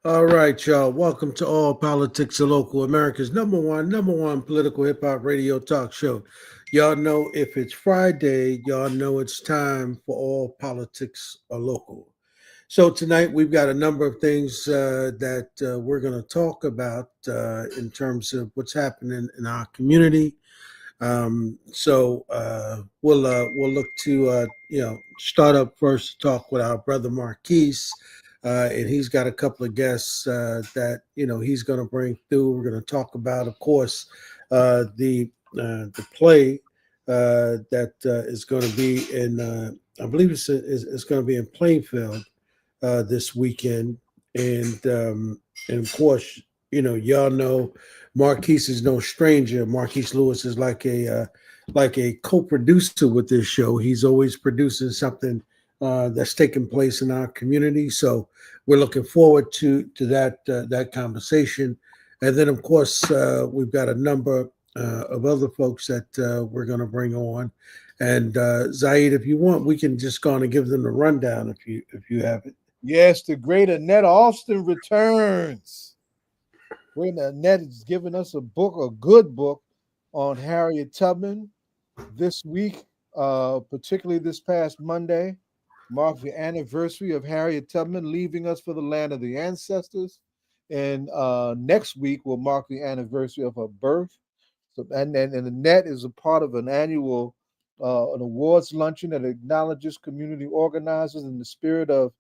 All right, y'all. Welcome to All Politics are Local, America's number one political hip hop radio talk show. Y'all know if it's Friday, y'all know it's time for All Politics are Local. So tonight we've got a number of things that we're going to talk about in terms of what's happening in our community. We'll look to start up first to talk with our brother Marques, and he's got a couple of guests that he's going to bring through. We're going to talk about, of course, the play that is going to be in. I believe it's going to be in Plainfield this weekend, and of course, y'all know Marques is no stranger. Marques Lewis is like a co-producer with this show. He's always producing something that's taking place in our community. So we're looking forward to that conversation. And then, of course, we've got a number of other folks that we're going to bring on. And Zayid, if you want, we can just go on and give them the rundown if you have it. Yes, the great Annette Alston returns. Great Annette is giving us a good book on Harriet Tubman this week, particularly this past Monday, marked the anniversary of Harriet Tubman leaving us for the land of the ancestors. And next week will mark the anniversary of her birth. So, and Annette is a part of an annual an awards luncheon that acknowledges community organizers in the spirit of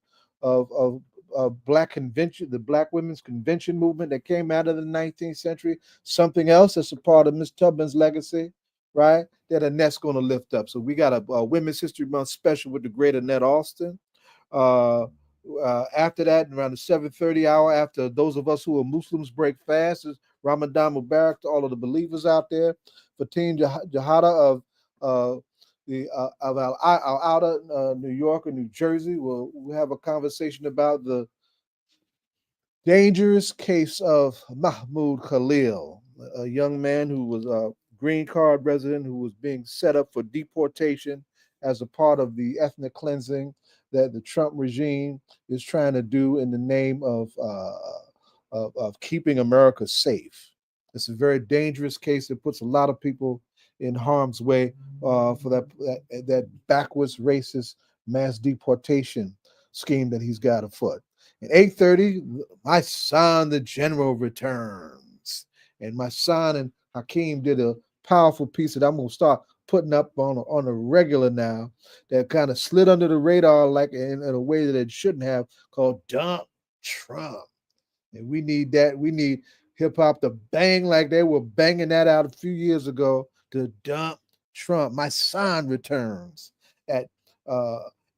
Black convention, the Black Women's Convention movement that came out of the 19th century. Something else that's a part of Miss Tubman's legacy, right? That Annette's going to lift up. So we got a Women's History Month special with the great Annette Alston. Uh, After that, around the 7:30 hour, after those of us who are Muslims break fast, is Ramadan Mubarak to all of the believers out there. Fatin Jajara uh, of Al-Awda, New York and New Jersey, we'll have a conversation about the dangerous case of Mahmoud Khalil, a young man who was a green card resident who was being set up for deportation as a part of the ethnic cleansing that the Trump regime is trying to do in the name of keeping America safe. It's a very dangerous case that puts a lot of people in harm's way for that backwards racist mass deportation scheme that he's got afoot. At 8:30, my son, the general, returns. And my son and Hakeem did a powerful piece that I'm going to start putting up on a regular now that kind of slid under the radar like in a way that it shouldn't have, called Dump Trump. And we need that. We need hip hop to bang like they were banging that out a few years ago to dump Trump. My son returns at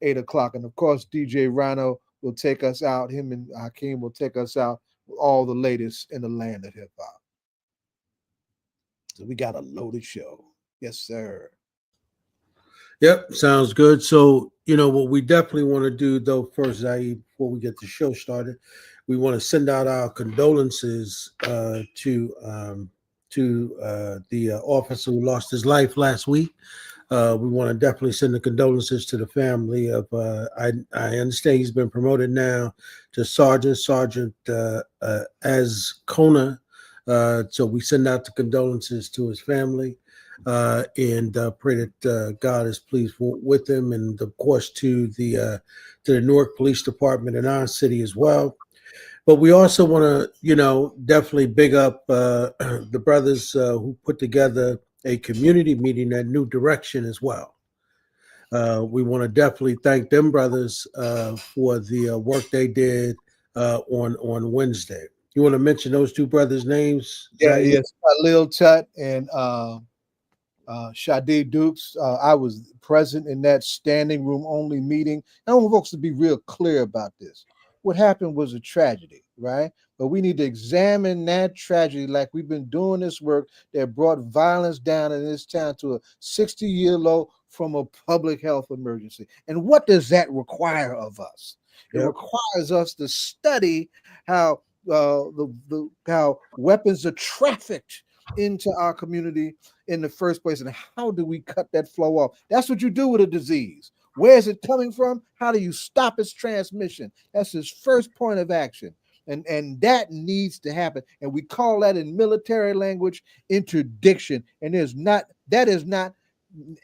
8 o'clock. And of course, DJ Rhino will take us out. Him and Hakeem will take us out with all the latest in the land of hip hop. So we got a loaded show. Yes, sir. Yep, sounds good. So, what we definitely want to do, though, first, Zaid, before we get the show started, we want to send out our condolences to the officer who lost his life last week. We want to definitely send the condolences to the family of. I understand he's been promoted now to Sergeant as Kona. So we send out the condolences to his family. And pray that God is pleased with him, and of course to the Newark Police Department in our city as well. But we also want to, definitely big up the brothers who put together a community meeting at New Direction as well. We want to definitely thank them brothers for the work they did on Wednesday. You want to mention those two brothers' names, Yeah, Zaid? yes. Lil Tut and Sade Dukes. I was present in that standing room only meeting. I want folks to be real clear about this. What happened was a tragedy, right? But we need to examine that tragedy like we've been doing this work that brought violence down in this town to a 60-year low from a public health emergency. And what does that require of us? It Yep. requires us to study how how weapons are trafficked into our community in the first place, and how do we cut that flow off? That's what you do with a disease. Where is it coming from? How do you stop its transmission? That's his first point of action. And that needs to happen. And we call that in military language interdiction. And that has not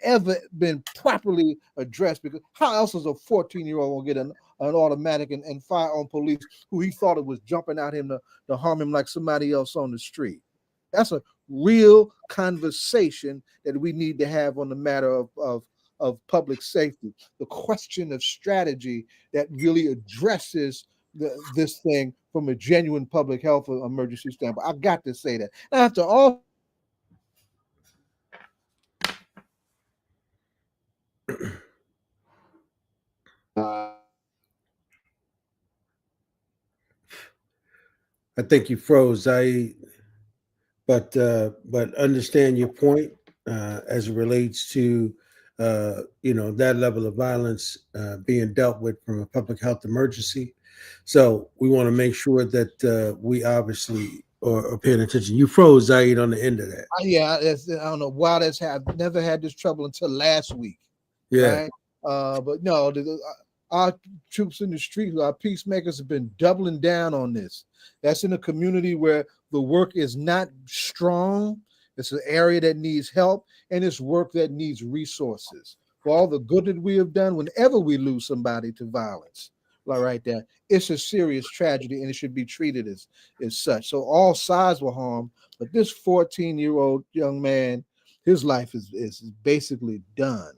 ever been properly addressed, because how else is a 14-year-old gonna get an automatic and fire on police who he thought it was jumping at him to harm him like somebody else on the street? That's a real conversation that we need to have on the matter of public safety. The question of strategy that really addresses this thing from a genuine public health emergency standpoint. I got to say that. After all, I think you froze. But understand your point as it relates to that level of violence being dealt with from a public health emergency. So we want to make sure that we obviously are paying attention. You froze, Zayid, on the end of that. yeah, I don't know why that's happened. Never had this trouble until last week, Yeah. right? But no, our troops in the street, our peacemakers, have been doubling down on this. That's in a community where the work is not strong. It's an area that needs help, and it's work that needs resources. For all the good that we have done, whenever we lose somebody to violence, like right there, it's a serious tragedy, and it should be treated as such. So all sides were harmed, but this 14-year-old young man, his life is basically done.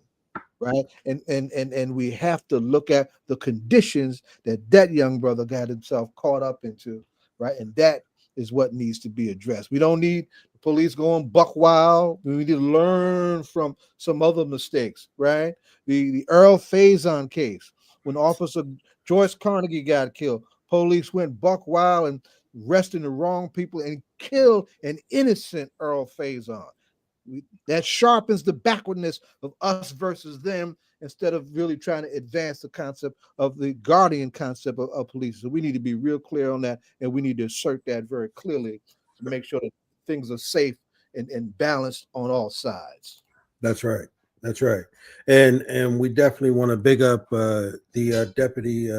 Right. And we have to look at the conditions that young brother got himself caught up into. Right. And that is what needs to be addressed. We don't need the police going buck wild. We need to learn from some other mistakes. Right. The Earl Faison case, when Officer Joyce Carnegie got killed, police went buck wild and arresting the wrong people and killed an innocent Earl Faison. That sharpens the backwardness of us versus them, instead of really trying to advance the concept of the guardian concept of police. So we need to be real clear on that, and we need to assert that very clearly to make sure that things are safe and balanced on all sides. That's right. That's right. And we definitely want to big up the Deputy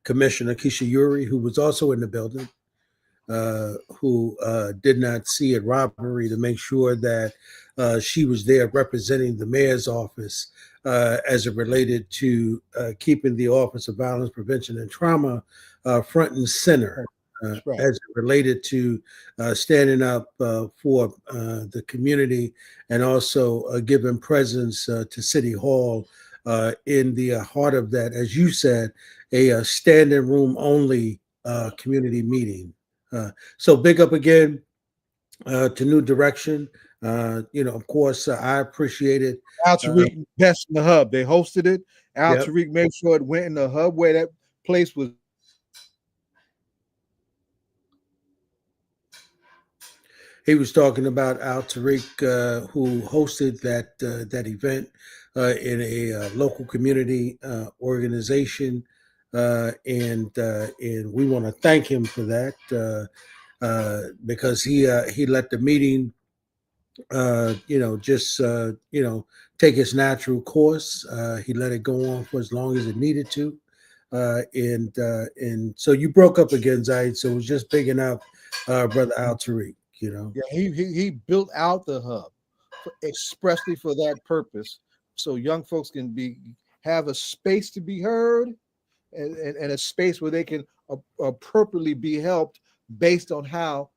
Commissioner Keisha Uri, who was also in the building, who did not see it robbery to make sure that she was there representing the mayor's office as it related to keeping the Office of Violence Prevention and Trauma front and center. Right. As it related to standing up for the community, and also giving presence to City Hall in the heart of that, as you said, a standing room only community meeting. So big up again to New Direction. Of course, I appreciate it. Al Tariq best in the hub. They hosted it. Al Yep. Tariq made sure it went in the hub where that place was. He was talking about Al Tariq, who hosted that event in a local community organization, and we want to thank him for that because he let the meeting just take its natural course. He let it go on for as long as it needed to, and so you broke up again, Zaid. So it was just bigging up brother Al Tariq. Yeah, he built out the hub expressly for that purpose, so young folks can have a space to be heard, and a space where they can appropriately be helped based on how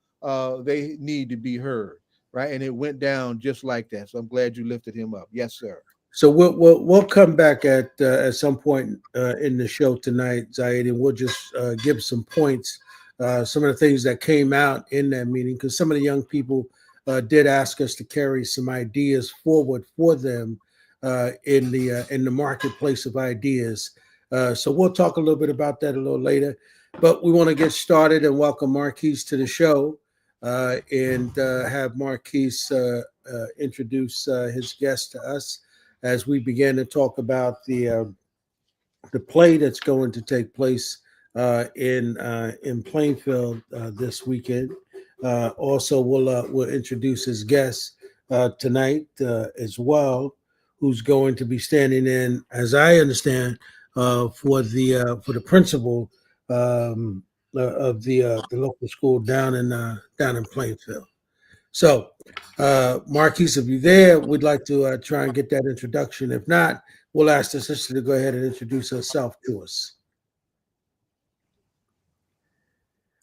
they need to be heard, right? And it went down just like that. So I'm glad you lifted him up. Yes, sir. So we'll come back at some point in the show tonight, Zayid, and we'll just give some points, some of the things that came out in that meeting, because some of the young people did ask us to carry some ideas forward for them in the marketplace of ideas. So we'll talk a little bit about that a little later, but we want to get started and welcome Marques to the show and have Marques introduce his guest to us as we began to talk about the play that's going to take place in Plainfield this weekend. Also, we'll introduce his guest tonight as well, who's going to be standing in, as I understand, for the principal the local school down in Plainfield. So, Marques, if you're there, we'd like to try and get that introduction. If not, we'll ask the sister to go ahead and introduce herself to us.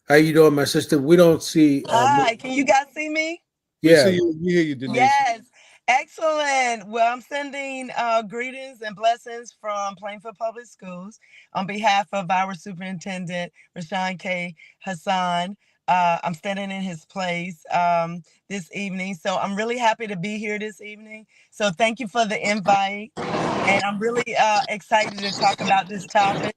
How you doing, my sister? We don't see. Hi, can you guys see me? We Yeah. see you. We hear you, Denise. Yes, excellent. Well, I'm sending greetings and blessings from Plainfield Public Schools on behalf of our Superintendent Rashon K. Hassan. I'm standing in his place this evening, so I'm really happy to be here this evening. So thank you for the invite, and I'm really excited to talk about this topic.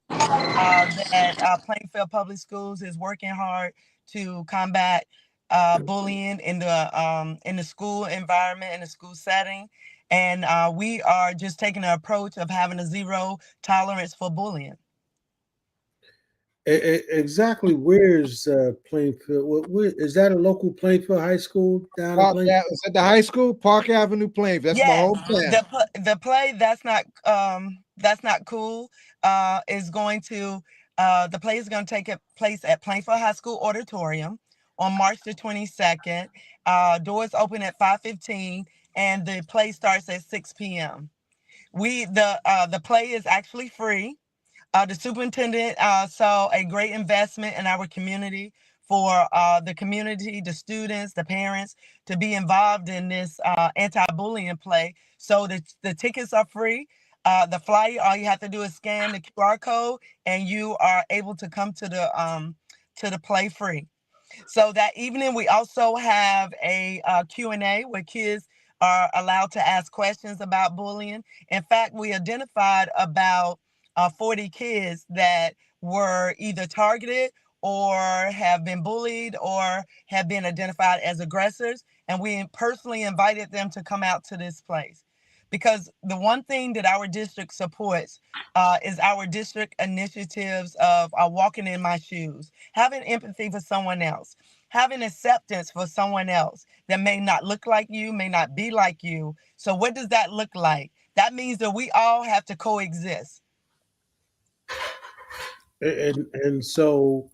That Plainfield Public Schools is working hard to combat bullying in the school environment, in the school setting. And we are just taking an approach of having a zero tolerance for bullying. Exactly. Where's Plainfield? Is that a local Plainfield high school down in Plainfield? Is at the high school, Park Avenue, Plainfield. That's my Yes, hometown. the play that's not cool is going to the play is going to take place at Plainfield High School Auditorium on March the 22nd. Doors open at 5:15 and the play starts at 6 p.m. The play is actually free. The superintendent saw a great investment in our community for the community, the students, the parents to be involved in this anti-bullying play. So the tickets are free. The flyer, all you have to do is scan the QR code, and you are able to come to the play free. So that evening, we also have a Q&A where kids are allowed to ask questions about bullying. In fact, we identified about 40 kids that were either targeted or have been bullied or have been identified as aggressors. And we personally invited them to come out to this place. Because the one thing that our district supports is our district initiatives of walking in my shoes, having empathy for someone else, having acceptance for someone else that may not look like you, may not be like you. So what does that look like? That means that we all have to coexist. And so,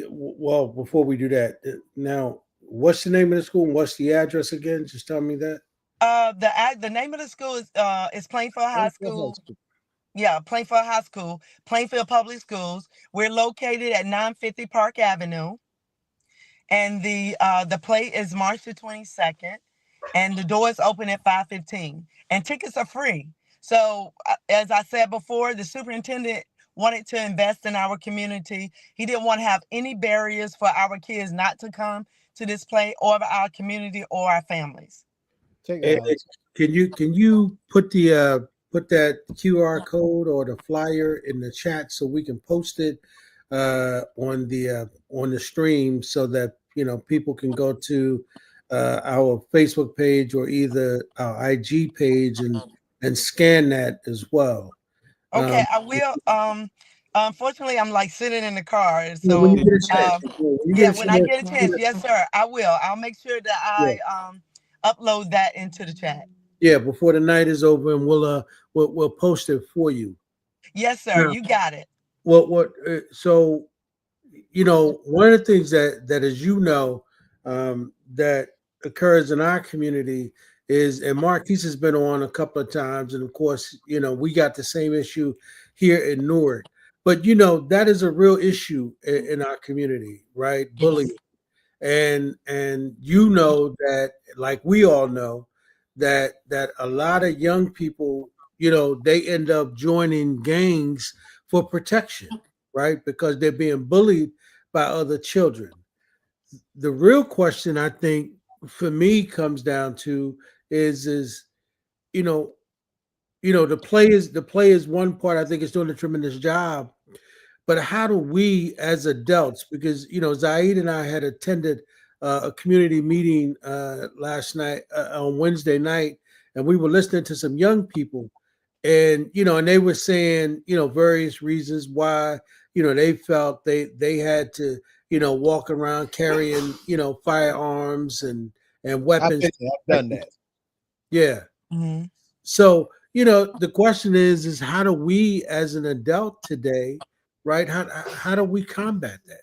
well, before we do that, now, what's the name of the school and what's the address again? Just tell me that. The name of the school is Plainfield High School. Yeah, Plainfield High School, Plainfield Public Schools. We're located at 950 Park Avenue, and the play is March the 22nd, and the doors open at 5:15, and tickets are free. So, as I said before, the superintendent wanted to invest in our community. He didn't want to have any barriers for our kids not to come to this play, or our community, or our families. Eh, eh, can you put that QR code or the flyer in the chat so we can post it on the stream so that people can go to our Facebook page or either our IG page and scan that as well. Okay, Um, I will. Unfortunately, I'm like sitting in the car, and when so you get a chance, when you get yeah, a when I chance, get a chance, yes, sir, I will. I'll make sure that yeah, I upload that into the chat. yeah, before the night is over, and we'll post it for you. Yes, sir, Now, you got it. so one of the things that as that occurs in our community is, and Marquise has been on a couple of times, and of course, we got the same issue here in Newark. But that is a real issue in our community, right? Yes. Bullying. And that, like we all know, that a lot of young people, they end up joining gangs for protection, right? Because they're being bullied by other children. The real question, I think, for me comes down to is you know the play is one part. I think it's doing a tremendous job, but how do we as adults, because Zayid and I had attended a community meeting last night, on Wednesday night, and we were listening to some young people, and they were saying various reasons why they felt they had to walk around carrying firearms and I've weapons. been there. I've done that. Yeah. Hmm. So, the question is how do we as an adult today, right? How do we combat that?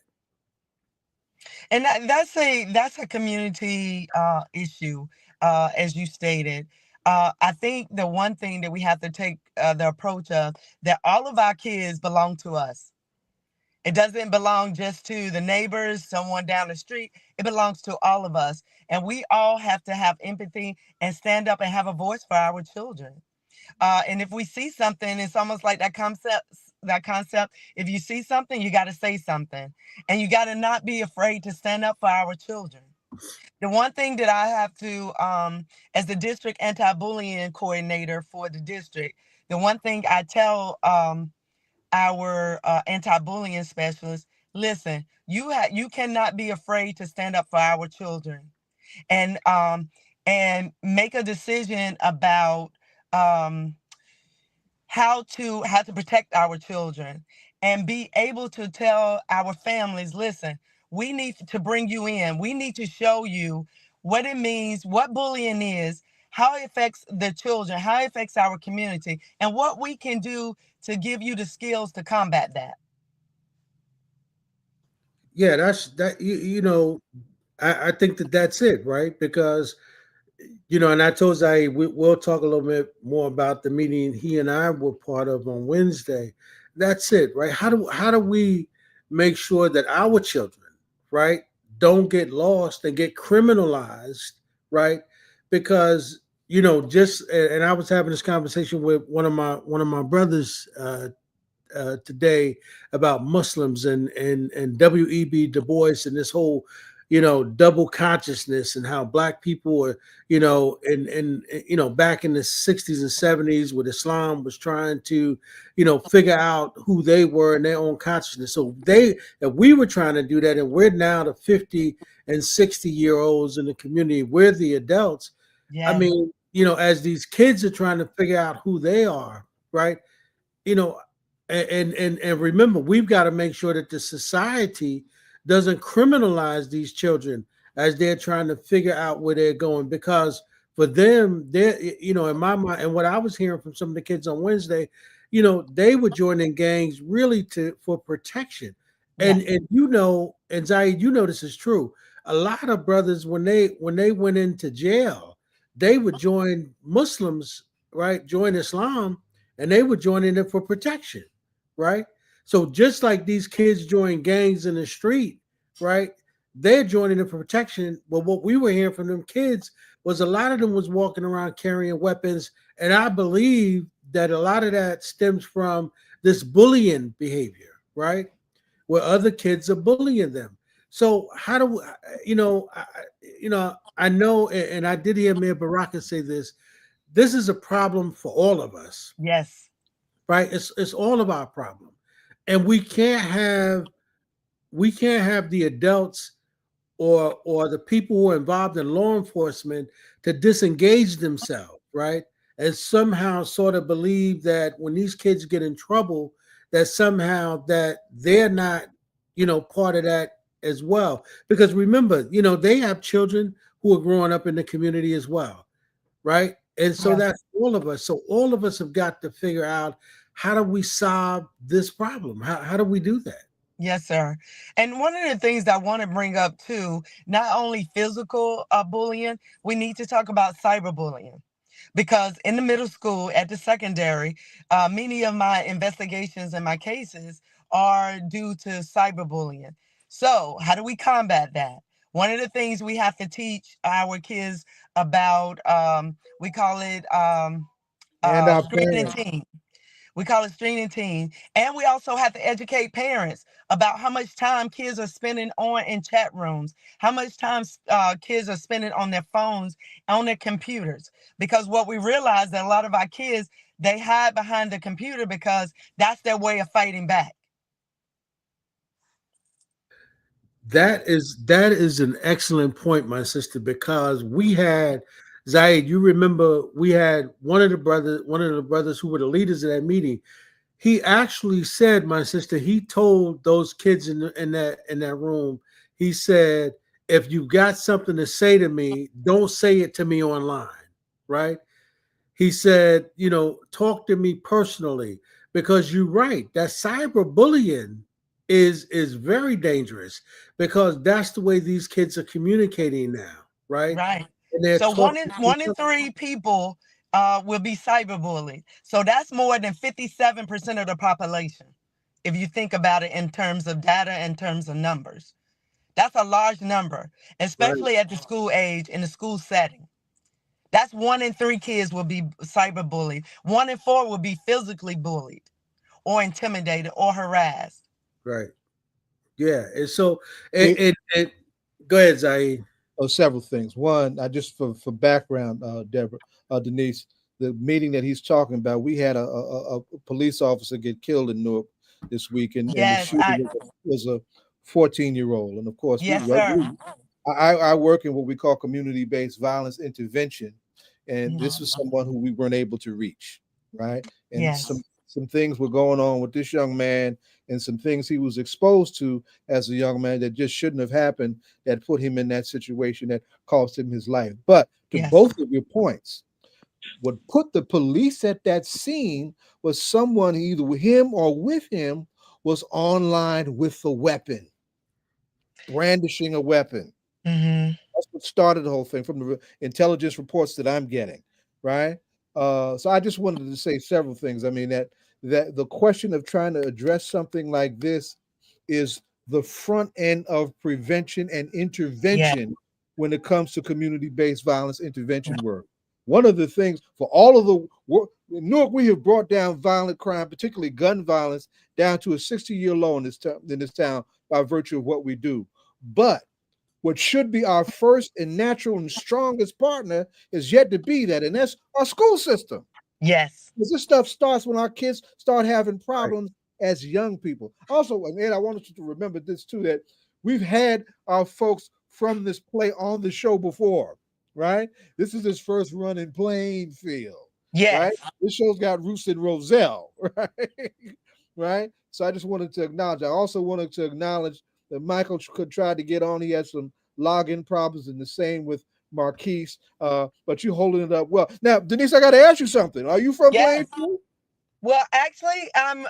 And that's a community issue, as you stated. I think the one thing that we have to take the approach of that all of our kids belong to us. It doesn't belong just to the neighbors, someone down the street. It belongs to all of us, and we all have to have empathy and stand up and have a voice for our children. And if we see something, it's almost like that concept. That concept. If you see something, you got to say something, and you got to not be afraid to stand up for our children. The one thing that I have to, as the district anti-bullying coordinator for the district, the one thing I tell our anti-bullying specialist, listen, you cannot be afraid to stand up for our children, and make a decision about um, how to protect our children, and be able to tell our families, listen, we need to bring you in. We need to show you what it means, what bullying is, how it affects the children, how it affects our community, and what we can do to give you the skills to combat that. Yeah, that's that. I think that that's it, right? Because and I told Zay we'll talk a little bit more about the meeting he and I were part of on Wednesday. That's it, right? How do we make sure that our children, right, don't get lost and get criminalized, right? Because just and I was having this conversation with one of my brothers today about Muslims and W.E.B. Du Bois and this whole double consciousness, and how black people are back in the 60s and 70s, when Islam was trying to figure out who they were in their own consciousness. So if we were trying to do that, and we're now the 50 and 60-year-olds in the community, we're the adults. I Yes. mean, as these kids are trying to figure out who they are, right? you know and remember, we've got to make sure that the society doesn't criminalize these children as they're trying to figure out where they're going, because for them, they're in my mind, and what I was hearing from some of the kids on Wednesday, they were joining gangs really to for protection. and Yes. and and Zayid, this is true. A lot of brothers, when they went into jail, they would join Muslims, right, join Islam, and they were joining it for protection, right? So just like these kids join gangs in the street, right? They're joining it for protection. But what we were hearing from them kids was a lot of them was walking around carrying weapons, and I believe that a lot of that stems from this bullying behavior, right? Where other kids are bullying them. So how do we, I know, and I did hear Mayor Baraka say this. This is a problem for all of us, Yes. right? It's all of our problem, and we can't have the adults or the people who are involved in law enforcement to disengage themselves, right? And somehow sort of believe that when these kids get in trouble, that somehow that they're not, part of that as well. Because remember, they have children who are growing up in the community as well, right? And so Yes. that's all of us. So all of us have got to figure out, how do we solve this problem? How do we do that? Yes, sir. And one of the things that I want to bring up too, not only physical bullying, we need to talk about cyberbullying. Because in the middle school, at the secondary, many of my investigations and my cases are due to cyberbullying. So, how do we combat that? One of the things we have to teach our kids about, we call it And our screening parents. team. We call it screening team. And we also have to educate parents about how much time kids are spending on in chat rooms, how much time kids are spending on their phones, on their computers. Because what we realize that a lot of our kids, they hide behind the computer because that's their way of fighting back. That is an excellent point, my sister, because we had Zayed, you remember we had one of the brothers who were the leaders of that meeting. He actually said, my sister, he told those kids in that room, he said, if you got something to say to me, don't say it to me online, right? He said, talk to me personally, because you're right. That cyberbullying is very dangerous because that's the way these kids are communicating now, right? Right. And they're So one talking in to one in three people will be cyberbullied. So that's more than 57% of the population. If you think about it in terms of data, in terms of numbers, that's a large number, right, especially at the school age in the school setting. That's one in three kids will be cyberbullied. One in four will be physically bullied or intimidated or harassed. right. Yeah. And so It, and go ahead, Zayid. several things. One, I just for background, Deborah, Denise, the meeting that he's talking about, we had a police officer get killed in Newark this week, and the Yes, shooter was a 14-year-old. And of course, yes, sir. I work in what we call community-based violence intervention, and this Mhm. was someone who we weren't able to reach, right? And Yes, some things were going on with this young man, and some things he was exposed to as a young man that just shouldn't have happened, that put him in that situation that cost him his life. But to yes, both of your points, what put the police at that scene was someone, either with him or with him, was online with a weapon, brandishing a weapon. hmm, That's what started the whole thing from the intelligence reports that I'm getting, right? So I just wanted to say several things. I mean that the question of trying to address something like this is the front end of prevention and yeah, intervention when it comes to community-based violence intervention work. One of the things for all of the work in Newark, we have brought down violent crime, particularly gun violence, down to a 60-year low in this town by virtue of what we do. But what should be our first and natural and strongest partner is yet to be that, and that's our school system. yes, Because this stuff starts when our kids start having Right. problems as young people. Also, and Ed, I wanted you to remember this too, that we've had our folks from this play on the show before, right? This is his first run in Plainfield, right? yes, This show's got Roos and Roselle, right? Right? So I just wanted to acknowledge. I also wanted to acknowledge that Michael could try to get on. He had some login problems, and the same with Marques. But you holding it up well. Now, Denise, I got to ask you something. Are you from yes. Plainfield? Well, actually, I'm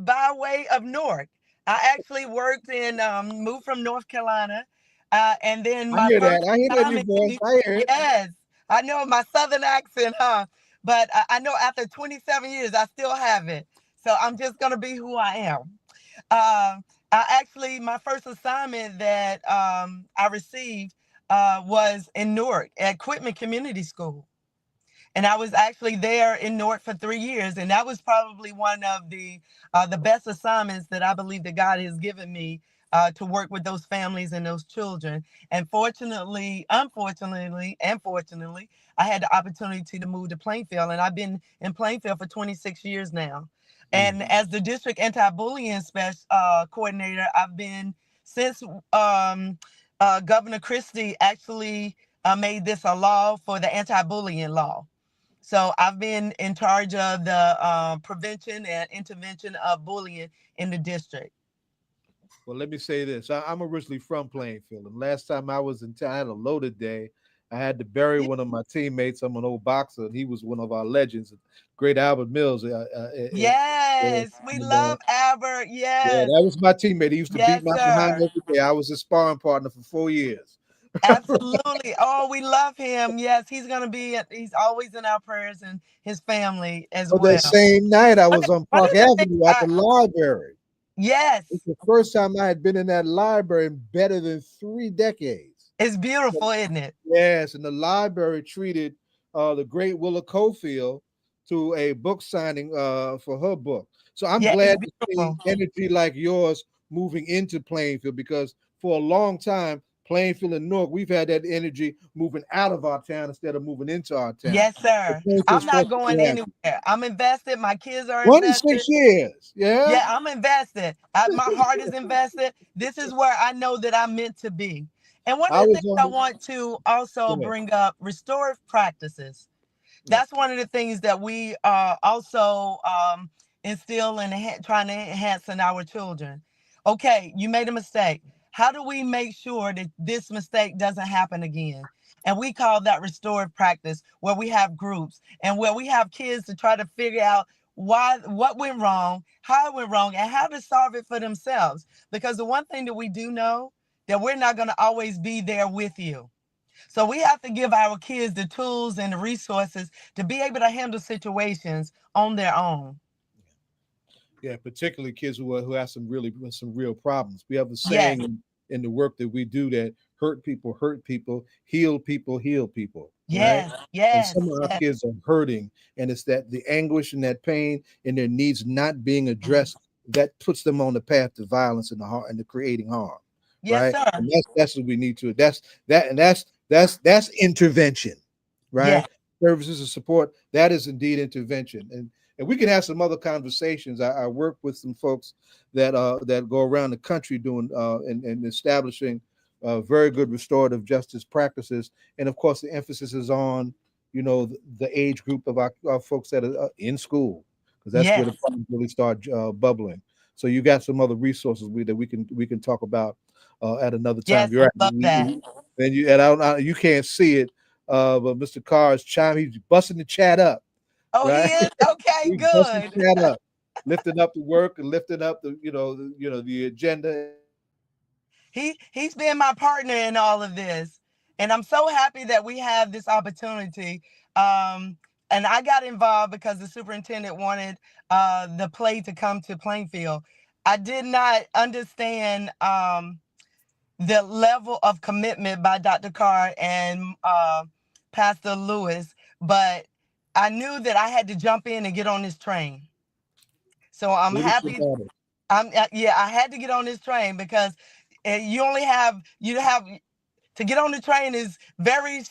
by way of Newark. I actually worked in moved from North Carolina, and then I my hear first that. I hear that in your assignment. voice. I hear it. Yes, I know my southern accent, huh? But I know after 27 years, I still have it. So I'm just gonna be who I am. I actually my first assignment that I received was in Newark at Quitman Community School. And I was actually there in Newark for 3 years, and that was probably one of the best assignments that I believe that God has given me to work with those families and those children. And fortunately, unfortunately, and fortunately, I had the opportunity to move to Plainfield, and I've been in Plainfield for 26 years now. And as the district anti-bullying coordinator, I've been since Governor Christie actually made this a law for the anti-bullying law. So I've been in charge of the prevention and intervention of bullying in the district. Well, let me say this. I'm originally from Plainfield, and last time I was in town, I had a loaded day. I had to bury Ye- one of my teammates. I'm an old boxer, and he was one of our legends, great Albert Mills. Yes, we And, love Albert. yeah, Yes, that was my teammate. He used to beat yes, my behind sir. every day. I was his sparring partner for 4 years. Absolutely. Oh, we love him. Yes, he's always in our prayers and his family as But that well. same night, I One was on one Park of the things Avenue at the library. It's yes, the first time I had been in that library in better than 3 decades. it's beautiful, isn't it? Yes, and the library treated the great Willa Cofield to a book signing for her book. So I'm Yeah, it's glad to see beautiful. energy like yours moving into Plainfield, because for a long time, Plainfield and Newark, we've had that energy moving out of our town instead of moving into our town. Yes, So sir. I'm Plainfield's not supposed to going be happy. anywhere. I'm invested. My kids are invested. 26 years, yeah. Yeah, I'm invested. My heart is invested. This is where I know that I'm meant to be. And one I of the was things on I the want to also go ahead. bring up restorative practices. Yeah. That's one of the things that we also instill and trying to enhance in our children. Okay, you made a mistake. How do we make sure that this mistake doesn't happen again? And we call that restorative practice, where we have groups and where we have kids to try to figure out what went wrong, how it went wrong, and how to solve it for themselves. Because the one thing that we do know, that we're not going to always be there with you. So we have to give our kids the tools and the resources to be able to handle situations on their own. Yeah, particularly kids who have some real problems. We have a Yes. saying in the work that we do that hurt people, heal people, heal people. Right? Yes, And yes, some of our yes. kids are hurting, and it's that the anguish and that pain and their needs not being Mhm. addressed that puts them on the path to violence and the harm and to creating harm. Yes, Right? sir. And that's what we need to. That's intervention. Right? Yes, Services and support. That is indeed intervention. And we can have some other conversations. I work with some folks that go around the country doing and establishing very good restorative justice practices. And of course, the emphasis is on the age group of our folks that are in school, because that's where the yes, problems really start bubbling. So you got some other resources that we can talk about at another time. yes. You're I right. love that. You can't see it, but Mr. Carr is he's busting the chat up. Oh, he Right? is? Okay, We busting good. that up, lifting up the work and lifting up the agenda. He's been my partner in all of this. And I'm so happy that we have this opportunity. And I got involved because the superintendent wanted the play to come to Plainfield. I did not understand the level of commitment by Dr. Carr and Pastor Lewis, but I knew that I had to jump in and get on this train. So I'm Leadership happy. matters. I had to get on this train because you have to get on the train is very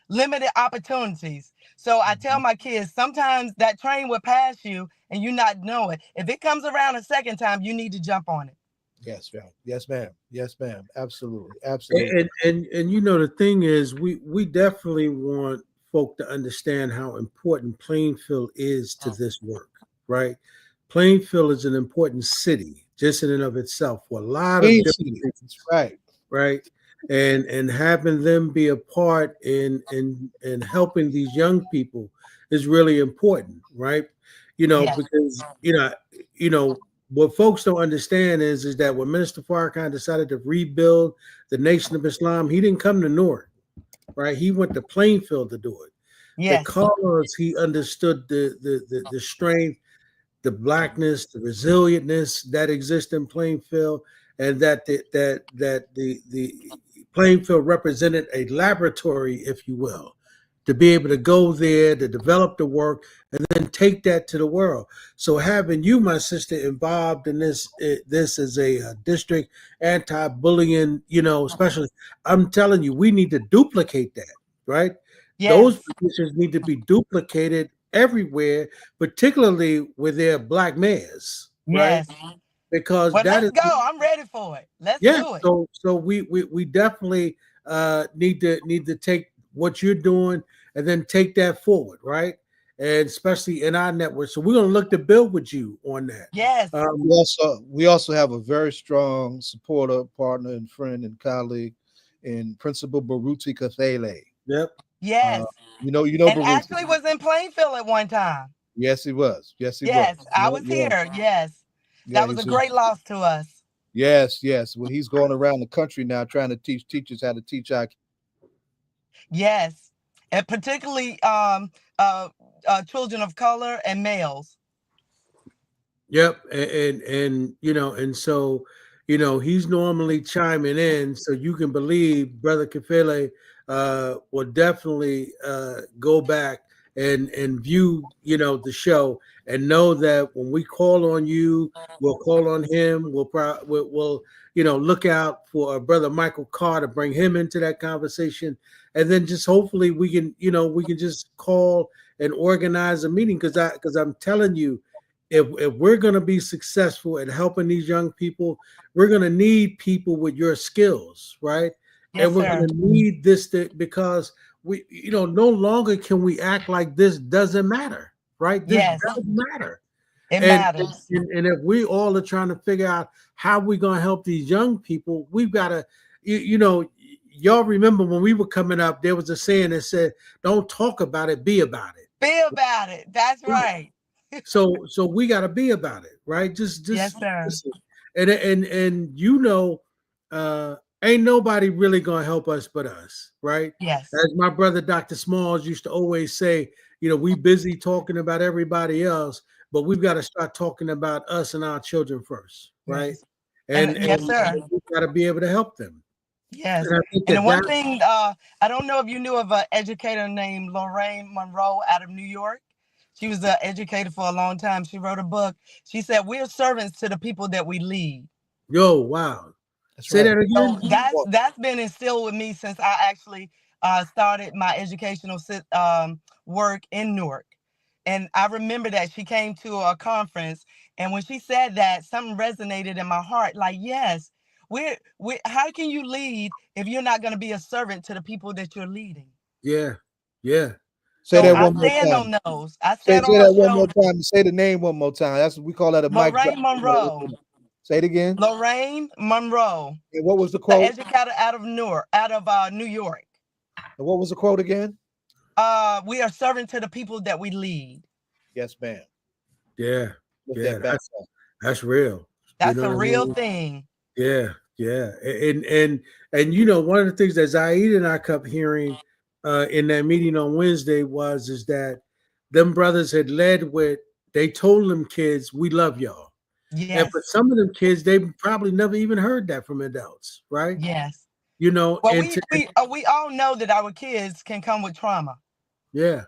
limited opportunities. So I tell my kids, sometimes that train will pass you and you not know it. If it comes around a second time, you need to jump on it. Yes, ma'am. Yes, ma'am. Yes, ma'am. Absolutely. Absolutely. And the thing is, we definitely want folk to understand how important Plainfield is to this work, right? Plainfield is an important city just in and of itself for a lot of Queen different City. That's reasons, right. right? And having them be a part in helping these young people is really important, right? Yeah. Because what folks don't understand is that when Minister Farrakhan decided to rebuild the Nation of Islam, he didn't come to Newark, right? He went to Plainfield to do it Yes. because he understood the strength, the blackness, the resilientness that exists in Plainfield, and that the Plainfield represented a laboratory, if you will, to be able to go there to develop the work and then take that to the world. So having you, my sister, involved in this as a district anti-bullying, especially, I'm telling you, we need to duplicate that, right? Those Yes. positions need to be duplicated everywhere, particularly with their black mayors, right? Yes. Because Well, that let's is, go. I'm ready for it. Let's yeah. do it. So we definitely need to take what you're doing and then take that forward, right? And especially in our network. So we're gonna look to build with you on that. Yes. We also have a very strong supporter, partner, and friend and colleague in Principal Baruti Kathele. Yep. Yes. You know And Baruti. actually was in Plainfield at one time. Yes, he was. Yes, he Yes, was. I was here. Yes. Yeah, That was a great loss to us. yes. Well, he's going around the country now trying to teach teachers how to teach our. Yes. And particularly children of color and males. Yep, and so he's normally chiming in, so you can believe Brother Kafele will definitely go back and view the show and know that when we call on you, we'll call on him. We'll look out for Brother Michael Carr to bring him into that conversation, and then just hopefully we can just call and organize a meeting because I'm telling you, if we're going to be successful at helping these young people, we're going to need people with your skills, right? Yes, And we're sir. going to need because we, no longer can we act like this doesn't matter, right? This Yes. does matter. It And, matters. and if we all are trying to figure out how we're going to help these young people, we've got to, y'all remember when we were coming up, there was a saying that said, don't talk about it, be about it. Be about it. That's right. So we got to be about it, right? Yes, Just sir. listen. And you know, ain't nobody really gonna help us but us, right? Yes. As my brother Dr. Smalls used to always say, you know, we busy talking about everybody else, but we've got to start talking about us and our children first, right? Yes. And yes, And sir. we've got to be able to help them. Yes. And I think And the that one that thing, I don't know if you knew of an educator named Lorraine Monroe out of New York. She was an educator for a long time. She wrote a book. She said, "We're servants to the people that we lead." yo, wow. That's Say right. that So again. Well, that's been instilled with me since I actually started my educational work in Newark. And I remember that she came to a conference, and when she said that, something resonated in my heart. Like, yes, we. How can you lead if you're not going to be a servant to the people that you're leading? Yeah, yeah, say So that yeah, I one more stand time. on those. I Say stand on her that one more shoulders. time. Say the name one more time. That's what we call that a mic drop. Lorraine Monroe. Say it again. Lorraine Monroe, And what was the the quote? educator out of Newark, out of New York. And what was the quote again? We are serving to the people that we lead. Yes, ma'am. yeah, With yeah. that back. That's real. You That's know a what I real mean? thing. Yeah, yeah. And you know, one of the things that Zayid and I kept hearing in that meeting on Wednesday was is that them brothers had led with they told them kids, we love y'all. And for Yes, some of them kids, they probably never even heard that from adults, right? yes. You know, Well, and to, we all know that our kids can come with trauma. yeah,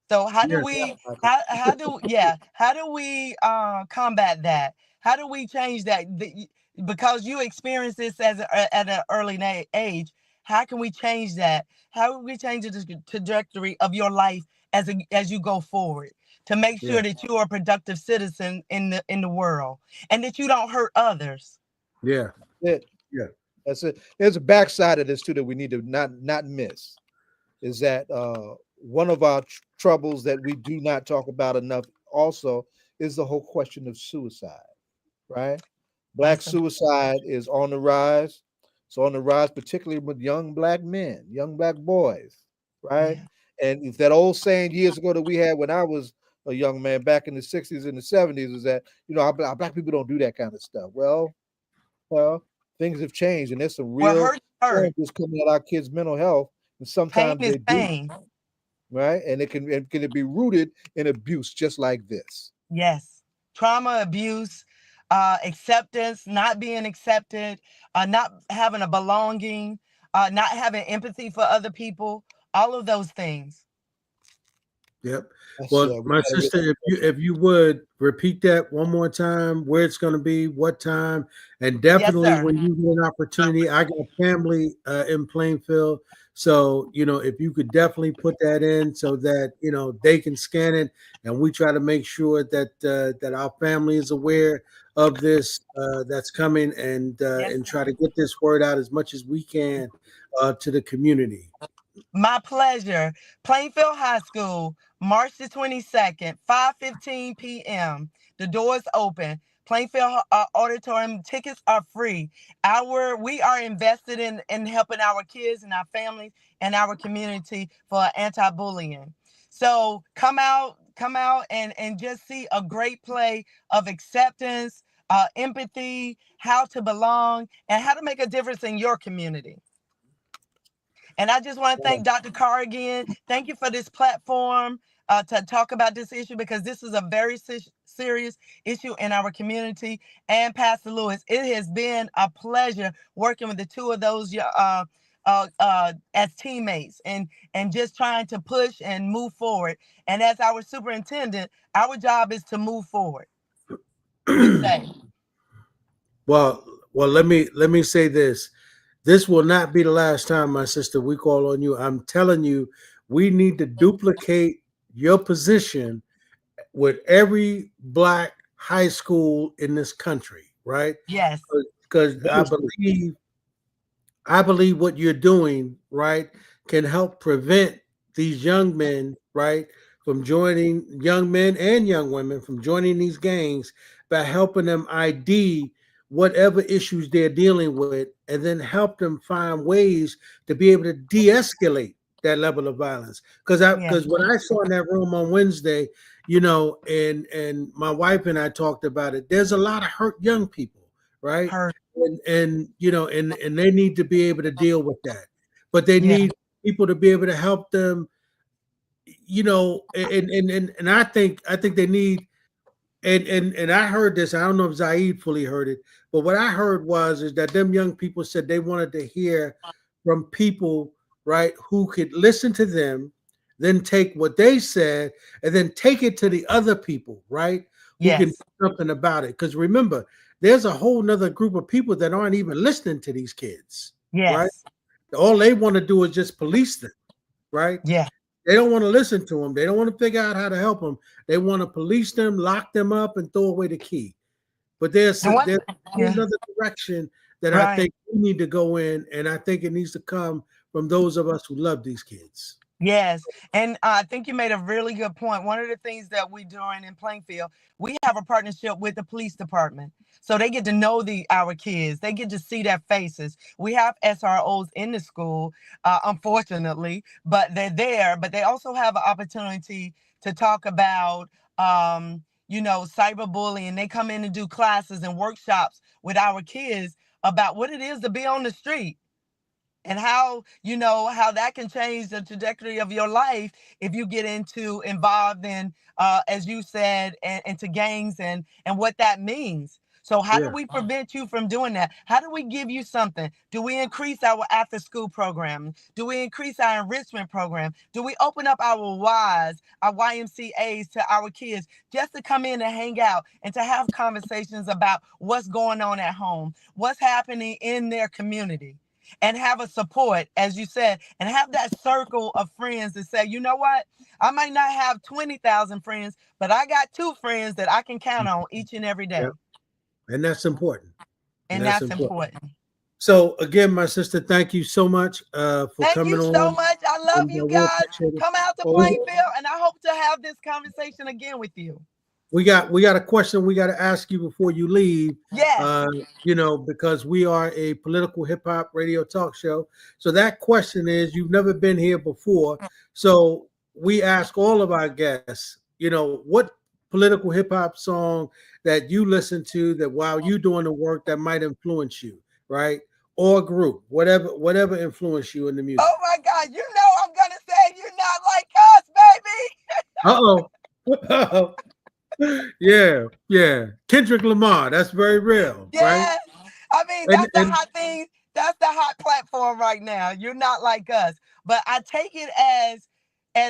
So how do yeah, we how do we combat that? How do we change that? Because you experienced this at an early age. How can we change that? How can we change the trajectory of your life as you go forward to make yeah, sure that you are a productive citizen in the world and that you don't hurt others? yeah, It. yeah, That's it. There's a backside of this too that we need to not miss. Is that one of our troubles that we do not talk about enough? Also, is the whole question of suicide. Right? Black That's a suicide is on the rise. It's on the rise, particularly with young black men, young black boys. Right? yeah. And if that old saying years ago that we had when I was a young man back in the 60s and the 70s is that, our black people don't do that kind of stuff. Well, things have changed, and there's some Well, real hurt, hurt. challenges coming at our kids' mental health, and Pain sometimes is they do, pain. right? And can it be rooted in abuse, just like this? Yes. Trauma, abuse, acceptance, not being accepted, not having a belonging, not having empathy for other people, all of those things. yep. That's Well, we my gotta get. sister, if you would repeat that one more time, where it's going to be, what time, and Yes, definitely sir. when you get an opportunity, I got family in Plainfield, so you know if you could definitely put that in so that you know they can scan it, and we try to make sure that that our family is aware of this that's coming, Yes, and try sir. to get this word out as much as we can to the community. My pleasure. Plainfield High School, March the 22nd, 5:15 p.m. The doors open. Plainfield Auditorium tickets are free. We are invested in helping our kids and our families and our community for anti-bullying. So come out and just see a great play of acceptance, empathy, how to belong, and how to make a difference in your community. And I just want to thank Dr. Carr again. Thank you for this platform to talk about this issue because this is a very serious issue in our community. And Pastor Lewis, it has been a pleasure working with the two of those as teammates and just trying to push and move forward. And as our superintendent, our job is to move forward. We say, Well, let me say this. This will not be the last time, my sister, we call on you. I'm telling you, we need to duplicate your position with every black high school in this country, right? yes, Because I believe what you're doing, right, can help prevent these young men, right, from joining young men and young women from joining these gangs by helping them ID whatever issues they're dealing with and then help them find ways to be able to de-escalate that level of violence. Yeah. Because what I saw in that room on Wednesday, you know, and my wife and I talked about it. There's a lot of hurt young people, right? Hurt. And you know, and they need to be able to deal with that, but they Yeah. need people to be able to help them, you know, and I think they need, and I heard this. I don't know if Zayid fully heard it, but what I heard was is that them young people said they wanted to hear from people, right, who could listen to them, then take what they said and then take it to the other people, right, who can do Yes. something about it. Because remember, there's a whole nother group of people that aren't even listening to these kids, right? Yes. All they want to do is just police them, right? Yeah. They don't want to listen to them. They don't want to figure out how to help them. They want to police them, lock them up, and throw away the key. But there's And what? there's Yeah. another direction that I Right. think we need to go in, and I think it needs to come from those of us who love these kids. Yes. And I think you made a really good point. One of the things that we're doing in Plainfield, we have a partnership with the police department. So they get to know our kids. They get to see their faces. We have SROs in the school, unfortunately, but they're there. But they also have an opportunity to talk about, cyberbullying. They come in and do classes and workshops with our kids about what it is to be on the street. And how that can change the trajectory of your life if you get involved in, as you said, and into gangs and what that means. So how do Yeah, we prevent you from doing that? How do we give you something? Do we increase our after school program? Do we increase our enrichment program? Do we open up our our YMCAs to our kids just to come in and hang out and to have conversations about what's going on at home, what's happening in their community? And have a support, as you said, and have that circle of friends to say, you know what? I might not have 20,000 friends, but I got 2 friends that I can count on each and every day. yeah, and that's important. And And that's that's important. important. So again, my sister, thank you so much for Thank coming you so on. much. I love And you we guys. appreciate it. Come out to Well, Plainfield, and I hope to have this conversation again with you. we got a question we got to ask you before you leave. Yes. You know, because we are a political hip hop radio talk show. So that question is, you've never been here before. So we ask all of our guests, you know, what political hip hop song that you listen to that while you doing the work that might influence you, right? Or group, whatever influenced you in the music. Oh my God. You know I'm gonna say you're not like us, baby. Uh-oh. Yeah. Kendrick Lamar. That's very real, right? Yes. I mean, And that's the hot thing. That's the hot platform right now. You're not like us. But I take it as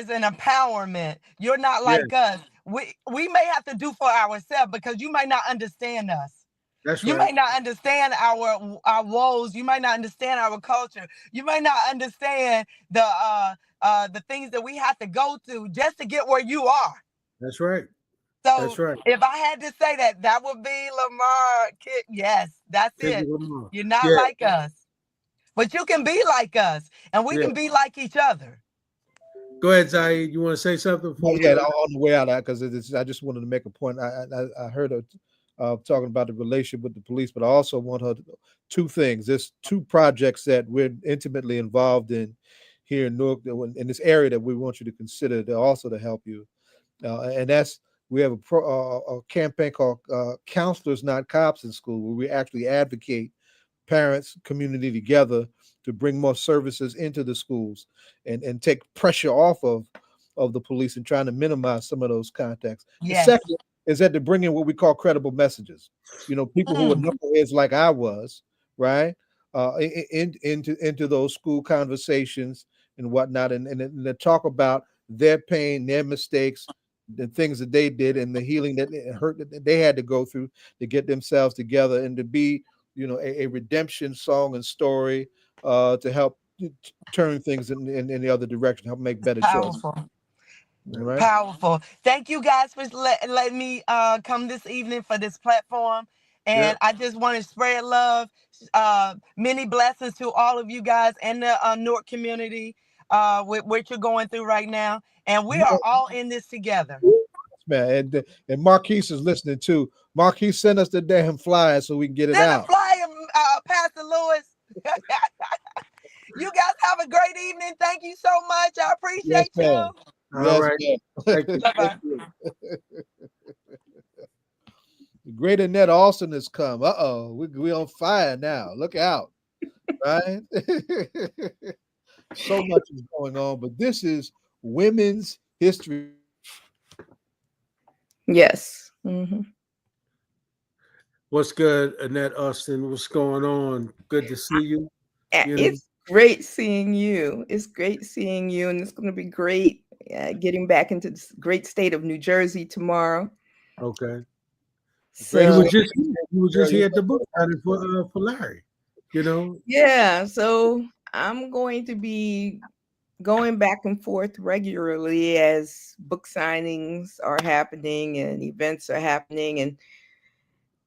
an empowerment. You're not yeah, like us. We may have to do for ourselves because you might not understand us. that's You right. might not understand our woes. You might not understand our culture. You might not understand the things that we have to go through just to get where you are. That's right. So That's right. if I had to say that, that would be Lamar. Yes, that's Kendrick it. Lamar. You're not Yeah, like us, but you can be like us, and we yeah. can be like each other. Go ahead, Zayid. You want to say something before we Yeah, go? on the way out, because I just wanted to make a point. I heard her talking about the relationship with the police, but I also want her to, 2 things. There's 2 projects that we're intimately involved in here in Newark, in this area, that we want you to consider to also to help you. And that's, we have a campaign called Counselors Not Cops in School, where we actually advocate parents, community together to bring more services into the schools and take pressure off of the police and trying to minimize some of those contacts. The Yes. second is that to bring in what we call credible messages. You know, people who are knuckleheads like I was, right? Into those school conversations and whatnot, and to talk about their pain, their mistakes, the things that they did, and the healing that hurt that they had to go through to get themselves together, and to be, you know, a redemption song and story to help turn things in the other direction, help make better choices. Powerful. All right. Powerful. Thank you guys for letting me come this evening for this platform. Yeah. And I just want to spread love. Many blessings to all of you guys and the Newark community with what you're going through right now. And we are all in this together. Man, and Marques is listening too. Marques, send us the damn flyer so we can get it Send a out. flyer, Pastor Lewis. You guys have a great evening. Thank Thank you so much. I Yes, appreciate ma'am. you. All Yes, right. ma'am. Thank you. Bye-bye. The great Annette Alston has come. We on fire now. Look out, right? So much is going on, but this is Women's History. Yes. Mm-hmm. What's good, Annette Austin? What's going on? Good to see you. You know, It's great seeing you. It's great seeing you, and it's going to be great getting back into this great state of New Jersey tomorrow. okay. Great You were So state. just you were just Girl, here at the book signing for Larry. You know. yeah, so I'm going to be going back and forth regularly as book signings are happening and events are happening, and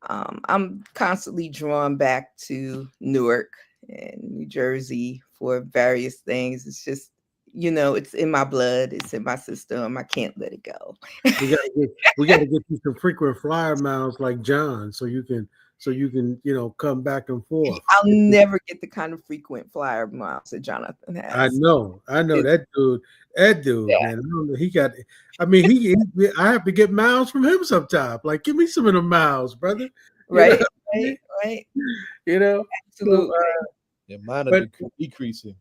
I'm constantly drawn back to Newark and New Jersey for various things. It's just, it's in my blood, it's in my system. I can't let it go. We gotta get you some frequent flyer miles like John, so you can come back and forth. I'll never get the kind of frequent flyer miles that Jonathan I has. know, It's, that dude, yeah, man. I don't know, he got. I mean, I have to get miles from him sometime. Like, give me some of the miles, brother. You know, right, what I mean? right. You know. So, Absolutely. Yeah, mine are but decreasing.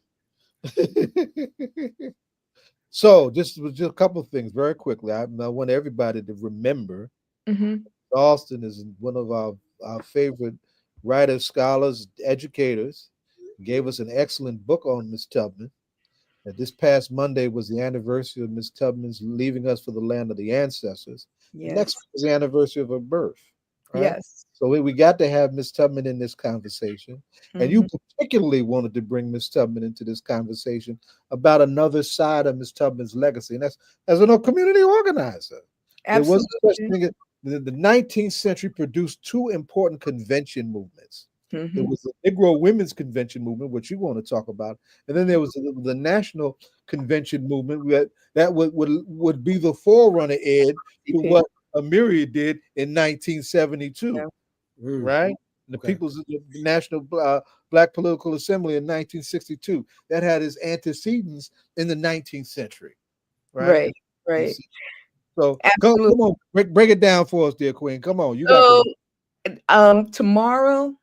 So, just a couple of things very quickly. I want everybody to remember Hmm. Alston is one of our favorite writers, scholars, educators. Gave us an excellent book on Miss Tubman. And this past Monday was the anniversary of Miss Tubman's leaving us for the land of the ancestors. And next Yes. week is the anniversary of her birth, right? Yes. So we got to have Miss Tubman in this conversation. And you Hmm. particularly wanted to bring Miss Tubman into this conversation about another side of Miss Tubman's legacy. And that's as a community organizer. There was such Absolutely. thing. The 19th century produced two important convention movements. There Hmm. was the Negro Women's Convention movement, which you want to talk about, and then there was the National Convention movement that would be the forerunner, Ed, to what Amiri did in 1972, Yeah. mm, right? The okay. People's National Black Political Assembly in 1962 that had its antecedents in the 19th century, right? Right. Right. So come Absolutely. on, break it down for us, dear Queen. Come on, you got So, the tomorrow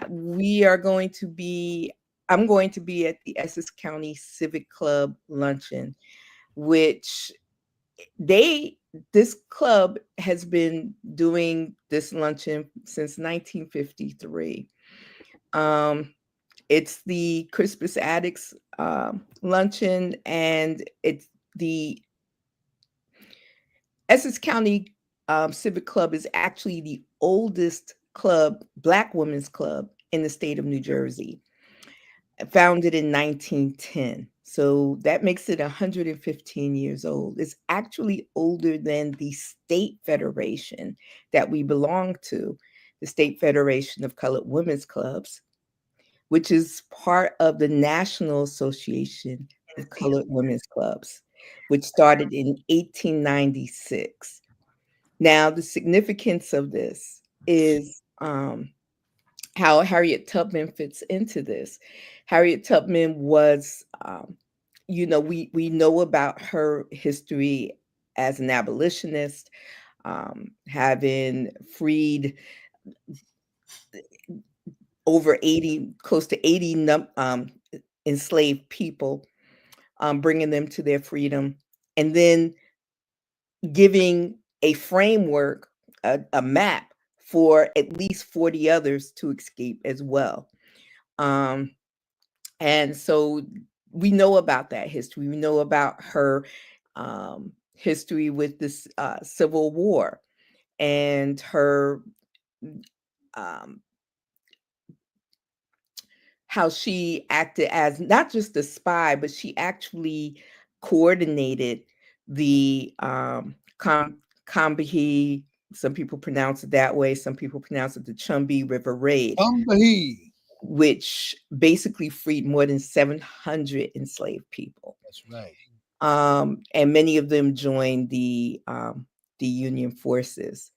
we are going to be. I'm going to be at the Essex County Civic Club luncheon, which this club has been doing this luncheon since 1953. It's the Crispus Attucks luncheon, and it's the Essex County Civic Club is actually the oldest club, Black women's club in the state of New Jersey, founded in 1910. So that makes it 115 years old. It's actually older than the state federation that we belong to, the State Federation of Colored Women's Clubs, which is part of the National Association of Colored Women's Clubs, which started in 1896. Now, the significance of this is how Harriet Tubman fits into this. Harriet Tubman was, we know about her history as an abolitionist, having freed over 80, close to 80 enslaved people, bringing them to their freedom, and then giving a framework, a map for at least 40 others to escape as well. And so we know about that history. We know about her history with this Civil War and her um, how she acted as not just a spy, but she actually coordinated the Combahee. Some people pronounce it that way. Some people pronounce it the Chumby River Raid, Umbahi. which basically freed more than 700 enslaved people. That's right. And many of them joined the Union forces.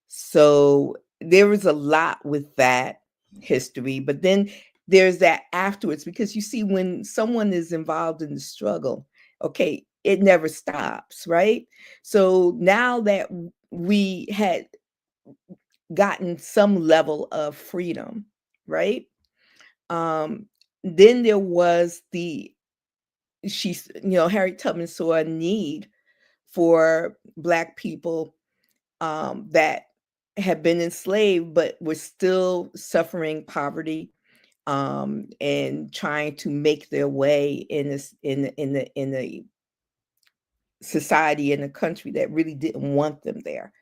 So there was a lot with that history, but then there's that afterwards, because you see, when someone is involved in the struggle, okay, it never stops, right? So now that we had gotten some level of freedom, right? Then there was Harriet Tubman saw a need for Black people that had been enslaved but were still suffering poverty, and trying to make their way in this in the society, in a country that really didn't want them there.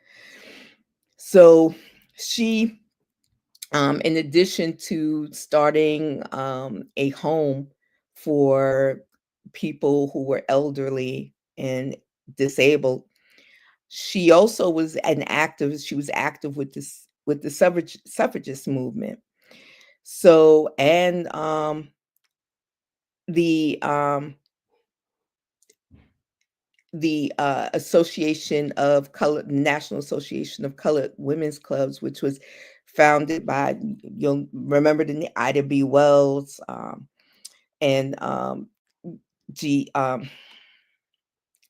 So she, in addition to starting a home for people who were elderly and disabled, she also was an activist. She was active with the suffragist movement. So, and the Association of Colored National Association of Colored Women's Clubs, which was founded by, you'll remember the Ida B. Wells, and G.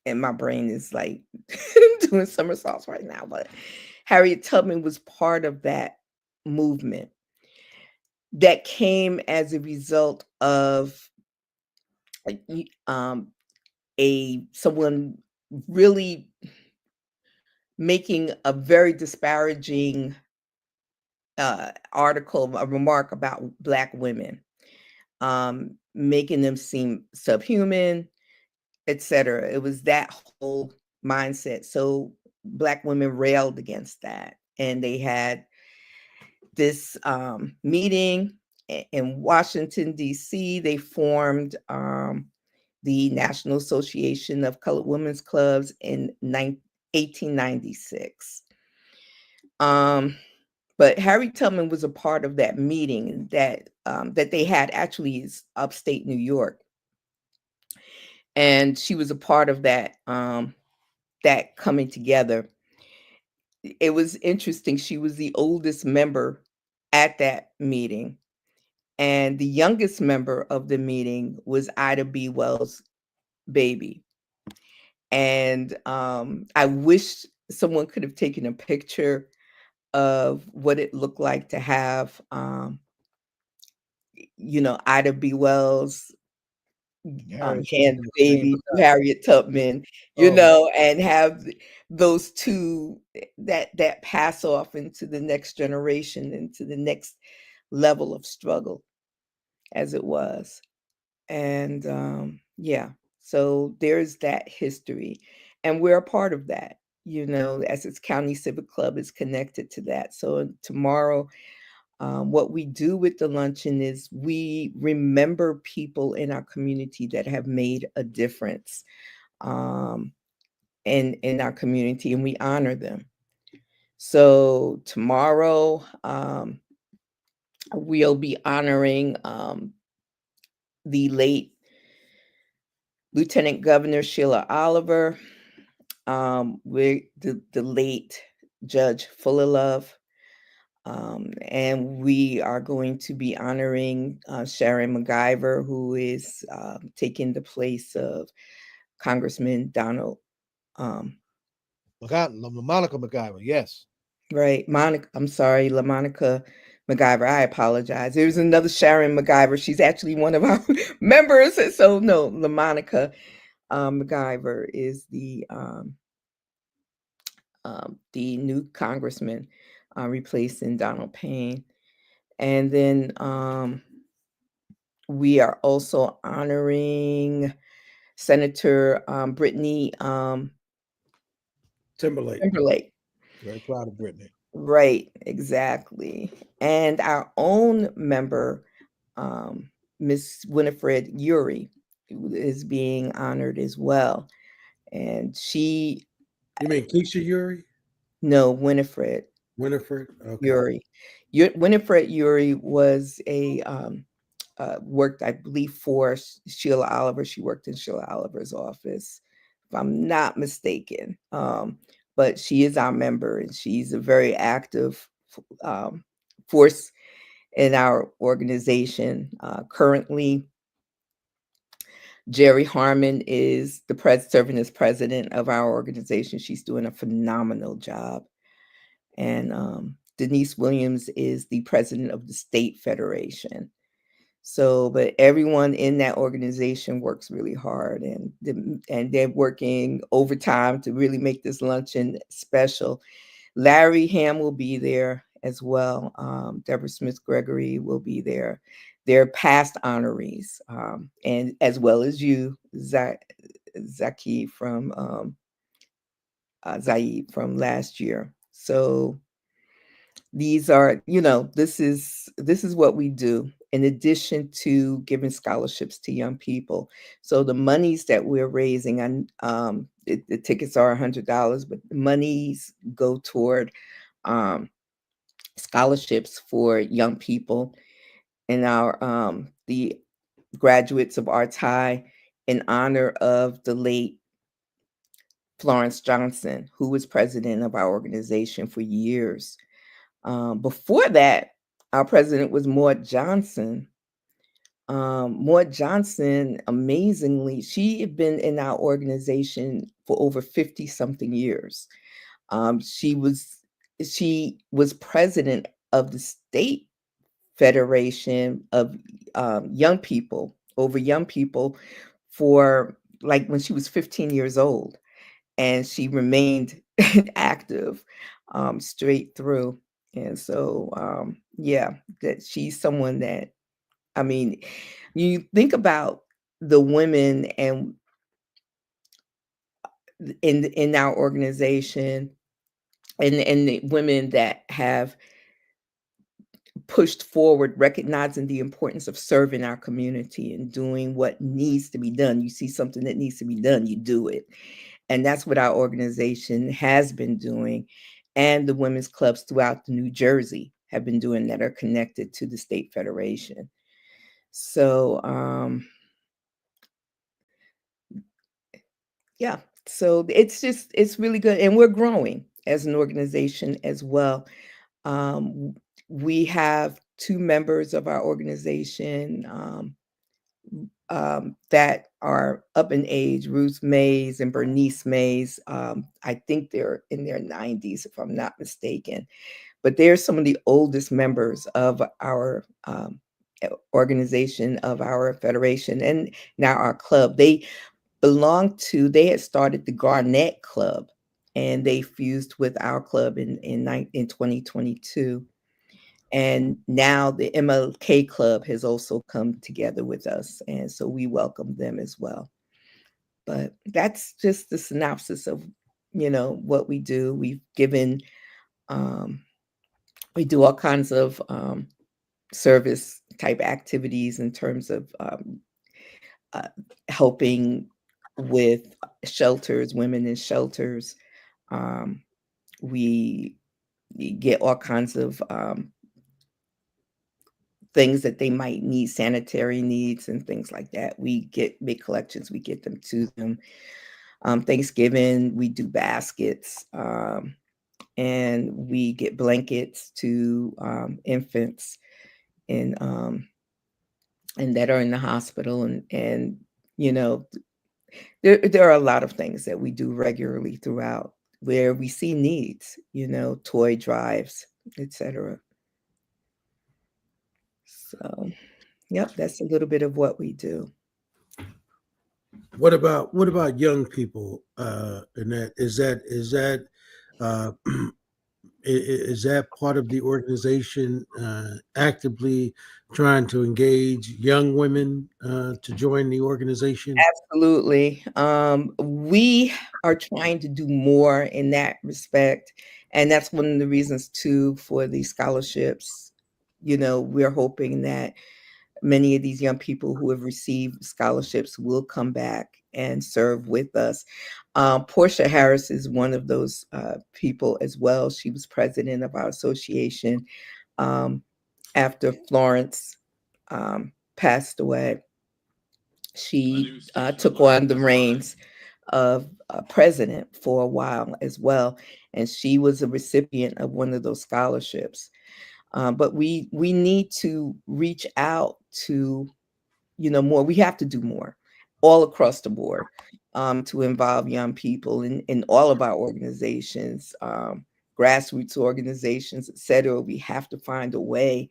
And my brain is like doing somersaults right now, but Harriet Tubman was part of that movement that came as a result of someone really making a very disparaging article, a remark about Black women, making them seem subhuman, etc. It was that whole mindset. So Black women railed against that, and they had this meeting in Washington, D.C. They formed the National Association of Colored Women's Clubs in 1896. But Harriet Tubman was a part of that meeting that they had, actually, is upstate New York, and she was a part of that that coming together. It was interesting. She was the oldest member at that meeting, and the youngest member of the meeting was Ida B. Wells' baby. And I wish someone could have taken a picture of what it looked like to have, Ida B. Wells hand the baby to Harriet Tubman, and have those two that pass off into the next generation, into the next level of struggle, as it was. And so there's that history, and we're a part of that. Essex County Civic Club is connected to that. So tomorrow, what we do with the luncheon is we remember people in our community that have made a difference in our community, and we honor them. So tomorrow, we'll be honoring the late Lieutenant Governor Sheila Oliver, with the late Judge Fullerlove, and we are going to be honoring Sharon MacGyver, who is taking the place of Congressman Donald. Monica MacGyver, yes. Right, LaMonica MacGyver. I apologize. There's another Sharon MacGyver. She's actually one of our members. So no, LaMonica MacGyver is the new congressman replacing Donald Payne. And then we are also honoring Senator Brittany Timberlake. Very proud of Brittany. Right, exactly. And our own member, Miss Winifred Uri, is being honored as well. And she... You mean Keisha Uri? No, Winifred. Winifred? Okay. Uri. Winifred Uri was worked, I believe, for Sheila Oliver. She worked in Sheila Oliver's office, if I'm not mistaken. But she is our member, and she's a very active force in our organization. Currently, Jerry Harmon is serving as president of our organization. She's doing a phenomenal job. And Denise Williams is the president of the state federation. So, but everyone in that organization works really hard, and they're working overtime to really make this luncheon special. Larry Hamm will be there as well. Deborah Smith Gregory will be there. They're past honorees, and as well as you, Zaki from Zayid from last year. So these are, this is what we do in addition to giving scholarships to young people. So the monies that we're raising, and the tickets are $100, but the monies go toward scholarships for young people and the graduates of Arts High in honor of the late Florence Johnson, who was president of our organization for years. Before that, our president was Maud Johnson. Maud Johnson, amazingly, she had been in our organization for over 50 something years. She was president of the state federation of young people for like when she was 15 years old, and she remained active straight through. And so, yeah, that she's someone that, I mean, you think about the women and in our organization, and the women that have pushed forward, recognizing the importance of serving our community and doing what needs to be done. You see something that needs to be done, you do it. And that's what our organization has been doing. And the women's clubs throughout New Jersey have been doing that, are connected to the state federation. So, yeah, so it's really good. And we're growing as an organization as well. We have 2 members of our organization that are up in age, Ruth Mays and Bernice Mays. I think they're in their 90s, if I'm not mistaken. But they're some of the oldest members of our organization, of our federation, and now our club. They had started the Garnett Club, and they fused with our club in 2022. And now the MLK Club has also come together with us, and so we welcome them as well. But that's just the synopsis of, what we do. We do all kinds of service type activities in terms of helping with shelters, women in shelters. We get all kinds of things that they might need, sanitary needs and things like that. We get big collections, we get them to them. Thanksgiving, we do baskets, and we get blankets to infants and that are in the hospital. And there are a lot of things that we do regularly throughout where we see needs, toy drives, etc. So, yep, that's a little bit of what we do. What about young people, Annette? Is that uh, is that part of the organization actively trying to engage young women to join the organization? Absolutely. We are trying to do more in that respect. And that's one of the reasons too for these scholarships. We're hoping that many of these young people who have received scholarships will come back and serve with us. Portia Harris is one of those people as well. She was president of our association after Florence passed away. She took on the reins of president for a while as well, and she was a recipient of one of those scholarships. But we need to reach out to, more. We have to do more all across the board, to involve young people in all of our organizations, grassroots organizations, et cetera. We have to find a way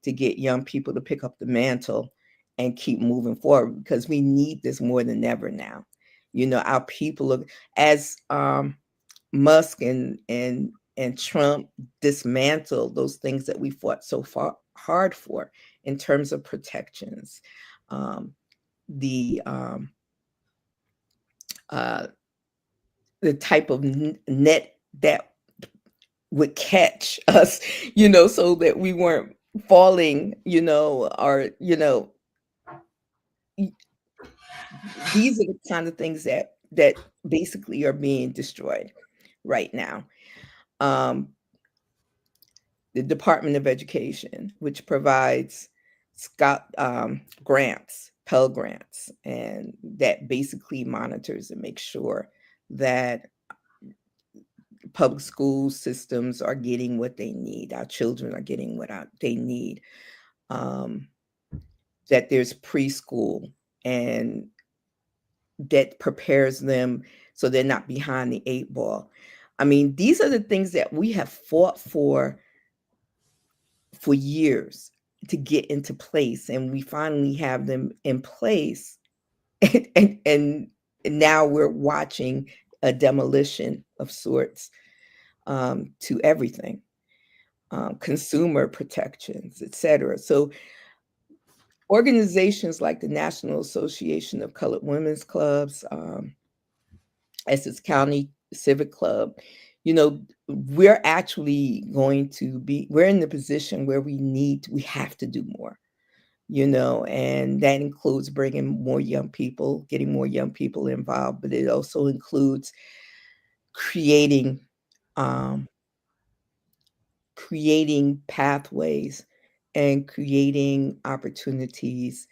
to get young people to pick up the mantle and keep moving forward, because we need this more than ever now. Our people are, as Musk and Trump dismantle those things that we fought so far hard for in terms of protections, the uh, the type of net that would catch us, so that we weren't falling, or these are the kind of things that basically are being destroyed right now. Um, the Department of Education, which provides grants, Pell grants, and that basically monitors and makes sure that public school systems are getting what they need. Our children are getting what they need. That there's preschool, and that prepares them so they're not behind the 8 ball. I mean, these are the things that we have fought for years to get into place, and we finally have them in place. And now we're watching a demolition of sorts, to everything, consumer protections, et cetera. So organizations like the National Association of Colored Women's Clubs, Essex County Civic Club, we're actually we're in the position where we have to do more, and that includes bringing more young people, getting more young people involved, but it also includes creating pathways and creating opportunities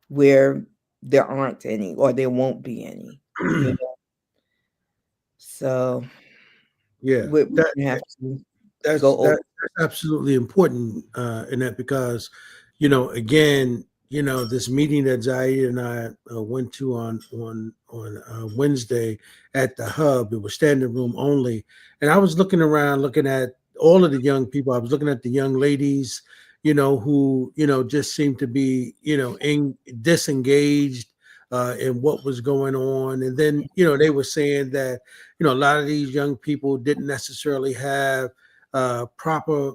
where there aren't any, or there won't be any. So Yeah, we have to go over. that's absolutely important, Annette, because again, this meeting that Zayid and I went to on Wednesday at the hub. It was standing room only, and I was looking around, looking at all of the young people. I was looking at the young ladies, who just seemed to be disengaged in what was going on, and then they were saying that a lot of these young people didn't necessarily have proper,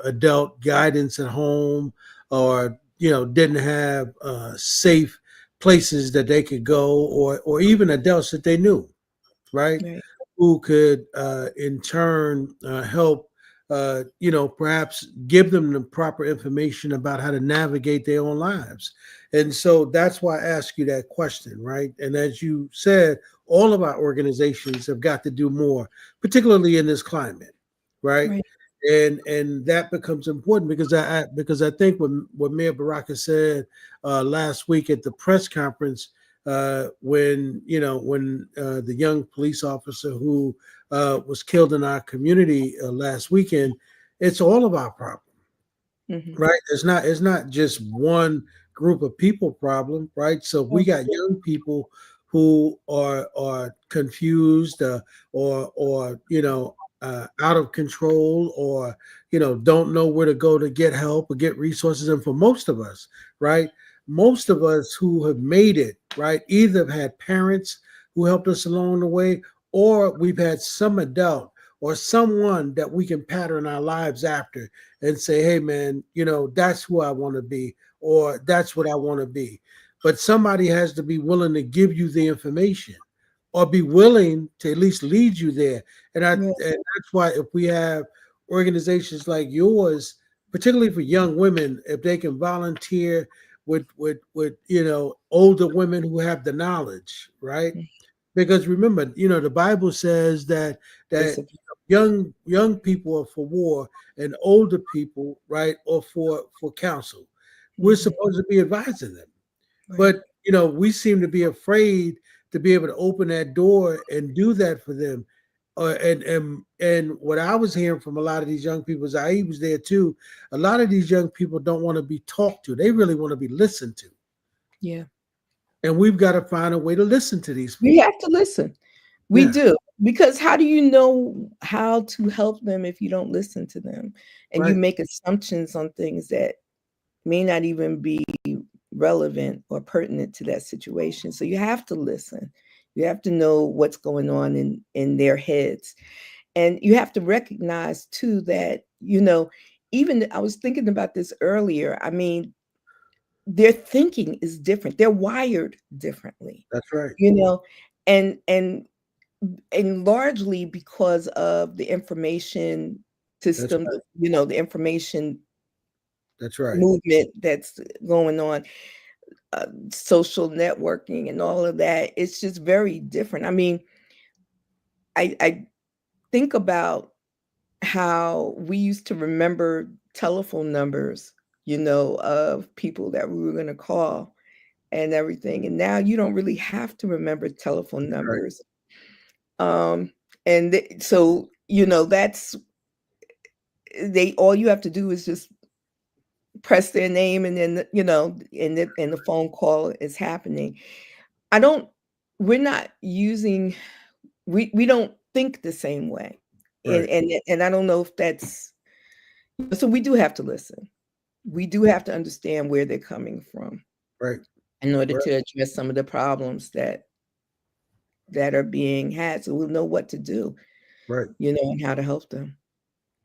adult guidance at home, or didn't have safe places that they could go, or even adults that they knew, right? Right. Who could in turn help, perhaps give them the proper information about how to navigate their own lives. And so that's why I ask you that question, right? And as you said, all of our organizations have got to do more, particularly in this climate, right? Right. And that becomes important because I think what Mayor Baraka said last week at the press conference, when the young police officer who was killed in our community last weekend, it's all of our problem, Mhm. right? It's not just one group of people problem, right? So we got young people who are confused, or out of control, or don't know where to go to get help or get resources. And for most of us, right, most of us who have made it, right, either have had parents who helped us along the way, or we've had some adult or someone that we can pattern our lives after and say, hey man, that's who I want to be, or that's what I want to be. But somebody has to be willing to give you the information, or be willing to at least lead you there. And that's why if we have organizations like yours, particularly for young women, if they can volunteer with older women who have the knowledge, right? Because remember, the Bible says that young people are for war, and older people, right, are for counsel. We're supposed to be advising them, but we seem to be afraid to be able to open that door and do that for them. And what I was hearing from a lot of these young people, Zayid was there too. A lot of these young people don't want to be talked to; they really want to be listened to. Yeah. And we've got to find a way to listen to these We people. have to listen. We Yeah, do. Because how do you know how to help them if you don't listen to them? And you right. make assumptions on things that may not even be relevant or pertinent to that situation. So you have to listen. You have to know what's going on in their heads. And you have to recognize too that, even I was thinking about this earlier. I mean, their thinking is different. They're wired differently, That's right. you know, and and and largely because of the information That's system, right. the information That's right. movement that's going on, social networking and all of that. It's just very different. I mean, I think about how we used to remember telephone numbers, of people that we were going to call and everything. And now you don't really have to remember telephone That's right. numbers. So, that's all you have to do is just press their name and then, and the phone call is happening. I don't, we're not using, we don't think the same way. And, Right. and I don't know if that's, so we do have to listen. We do have to understand where they're coming from Right. in order Right. to address some of the problems that are being had. So we'll know what to do, Right. and how to help them.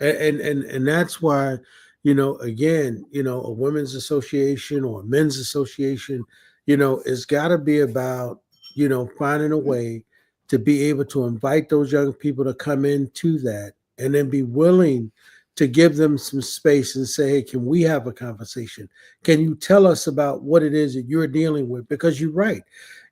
And that's why, again, a women's association or a men's association, it's got to be about, finding a way to be able to invite those young people to come into that, and then be willing to give them some space and say, hey, can we have a conversation? Can you tell us about what it is that you're dealing with? Because you're right.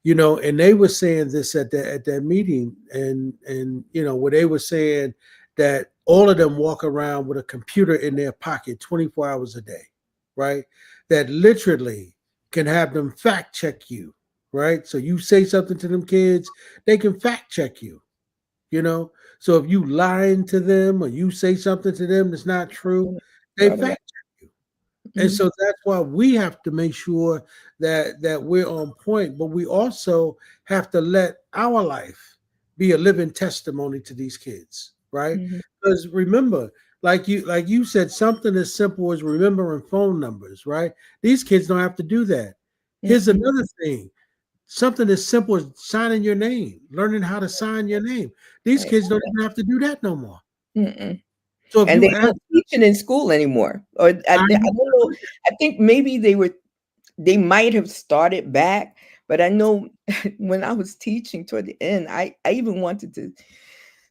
And they were saying this at that meeting, and where they were saying that all of them walk around with a computer in their pocket 24 hours a day, right? That literally can have them fact check you, right? So you say something to them kids, they can fact check you, you know? So if you lying to them or you say something to them that's not true, they Right away. fact check you. And Mhm. so that's why we have to make sure that we're on point, but we also have to let our life be a living testimony to these kids, right? Mhm. Because remember, like you said, something as simple as remembering phone numbers, right? These kids don't have to do that. Here's Mhm. another thing. Something as simple as signing your name, learning how to sign your name. These Right. kids don't even have to do that no more. Mm-mm. So if And you they ask, don't teach it in school anymore. Or I don't know. I think maybe they might have started back, but I know when I was teaching toward the end, I even wanted to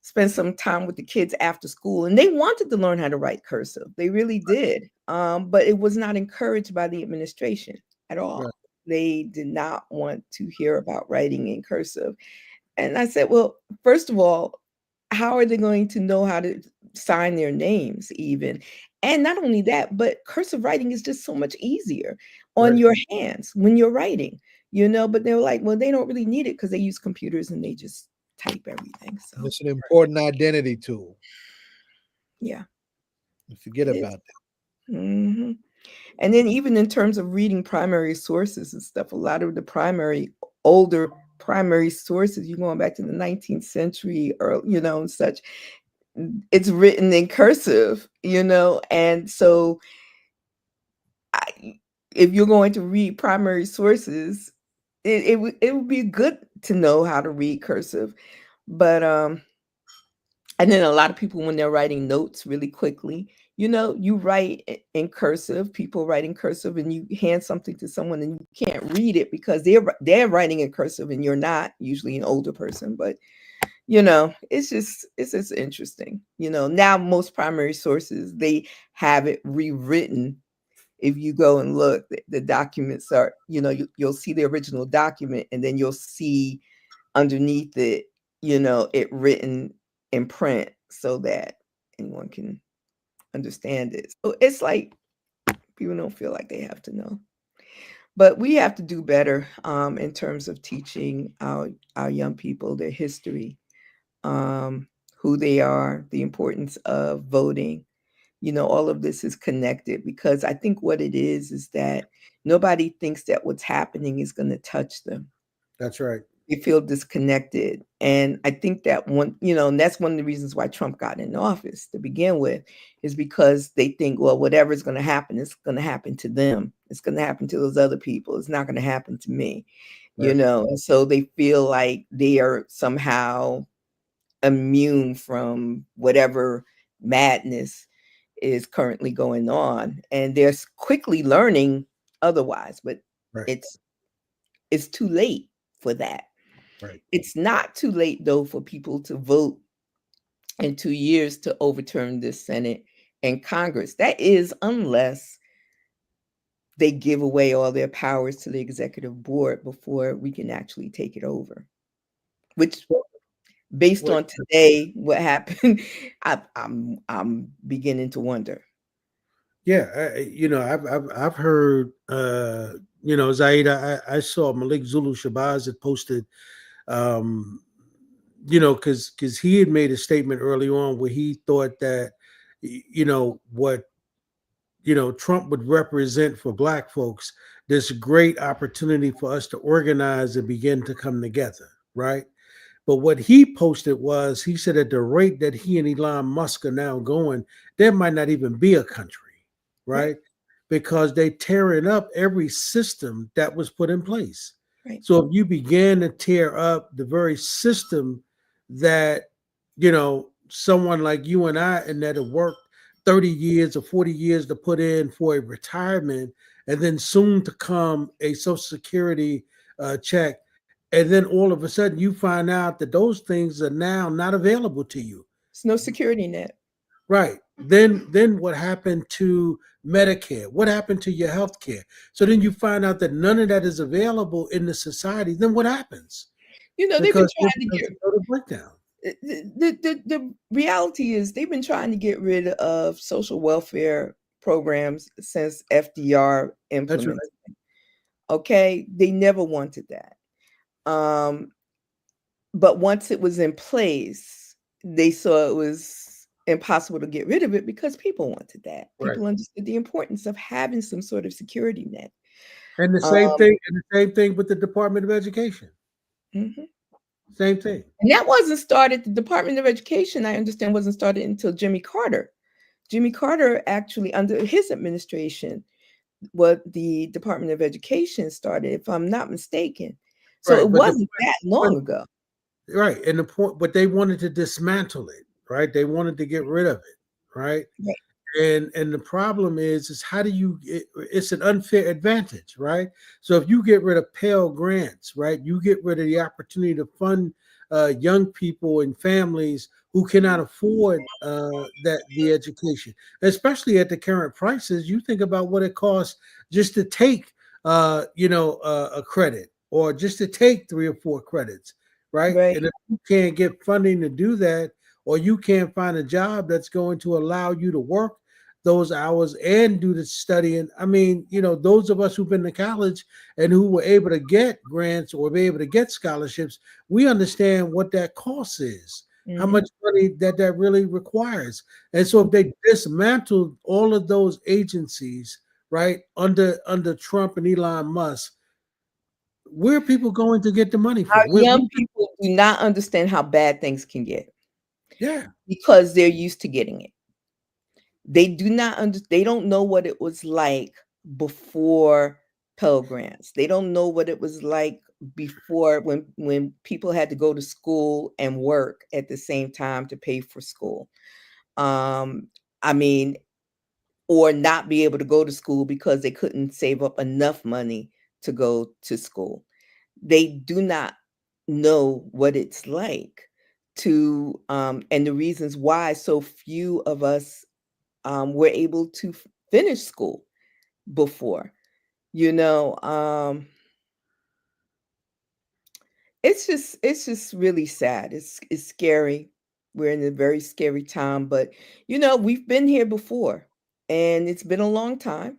spend some time with the kids after school, and they wanted to learn how to write cursive. They really did. But it was not encouraged by the administration at right, all. They did not want to hear about writing in cursive. And I said, well, first of all, how are they going to know how to sign their names even? And not only that, but cursive writing is just so much easier on right, your hands when you're writing, but they were like, well, they don't really need it because they use computers and they just type everything. And So it's an important identity tool. yeah, Forget it is. about Hmm. And then even in terms of reading primary sources and stuff, a lot of the older primary sources, you're going back to the 19th century or, and such, it's written in cursive, and so I, if you're going to read primary sources, it would be good to know how to read cursive. But and then a lot of people, when they're writing notes really quickly, you write in cursive, people write in cursive, and you hand something to someone and you can't read it because they're writing in cursive and you're not, usually an older person. But it's just interesting. Now most primary sources, they have it rewritten. If you go and look, the documents are, you'll see the original document and then you'll see underneath it, it written in print so that anyone can understand it. So it's like people don't feel like they have to know. But we have to do better in terms of teaching our young people their history. who they are, the importance of voting. All of this is connected, because I think what it is that nobody thinks that what's happening is going to touch them. That's right. They feel disconnected. And I think that and that's one of the reasons why Trump got in office to begin with, is because they think, well, whatever is going to happen, it's going to happen to them. It's going to happen to those other people. It's not going to happen to me, Right. And so they feel like they are somehow immune from whatever madness is currently going on. And they're quickly learning otherwise, but Right. it's too late for that. Right. It's not too late, though, for people to vote in 2 years to overturn this Senate and Congress. That is, unless they give away all their powers to the executive board before we can actually take it over. Which, based on today, what happened, I'm beginning to wonder. Yeah, I've heard, Zayid. I saw Malik Zulu Shabazz had posted, because he had made a statement early on where he thought that, what Trump would represent for Black folks, this great opportunity for us to organize and begin to come together, right? But what he posted was, he said at the rate that he and Elon Musk are now going, there might not even be a country, right? Because they tearing up every system that was put in place. Right. So if you began to tear up the very system that, someone like you and I, and that have worked 30 years or 40 years to put in for a retirement, and then soon to come a Social Security check, and then all of a sudden you find out that those things are now not available to you. It's no security net. Right. Then what happened to Medicare? What happened to your health care? So then you find out that none of that is available in the society. Then what happens? They've been trying to get a breakdown. The reality is, they've been trying to get rid of social welfare programs since FDR implemented. That's right. Okay, they never wanted that. But once it was in place, they saw it was impossible to get rid of it, because people wanted that. People understood the importance of having some sort of security net. And the same thing with the Department of Education. Mm-hmm. Same thing. And that wasn't started. The Department of Education, I understand, wasn't started until Jimmy Carter. Jimmy Carter, actually, under his administration, what the Department of Education started, if I'm not mistaken. So it wasn't that long ago. Right. And the point, but they wanted to dismantle it, right? They wanted to get rid of it, right? And the problem is how do you, it's an unfair advantage, right? So if you get rid of Pell Grants, right, you get rid of the opportunity to fund young people and families who cannot afford the education, especially at the current prices. You think about what it costs just to take, a credit, or just to take 3 or 4 credits, right? And if you can't get funding to do that, or you can't find a job that's going to allow you to work those hours and do the studying. I mean, those of us who've been to college and who were able to get grants or be able to get scholarships, we understand what that cost is, how much money that really requires. And so if they dismantled all of those agencies, right, under Trump and Elon Musk, where are people going to get the money from? Our young people do not understand how bad things can get. Yeah. Because they're used to getting it. They do not they don't know what it was like before Pell Grants. They don't know what it was like before, when people had to go to school and work at the same time to pay for school. I mean, or not be able to go to school because they couldn't save up enough money to go to school. They do not know what it's like to, and the reasons why so few of us were able to finish school before. It's just really sad. It's scary. We're in a very scary time, but we've been here before, and it's been a long time.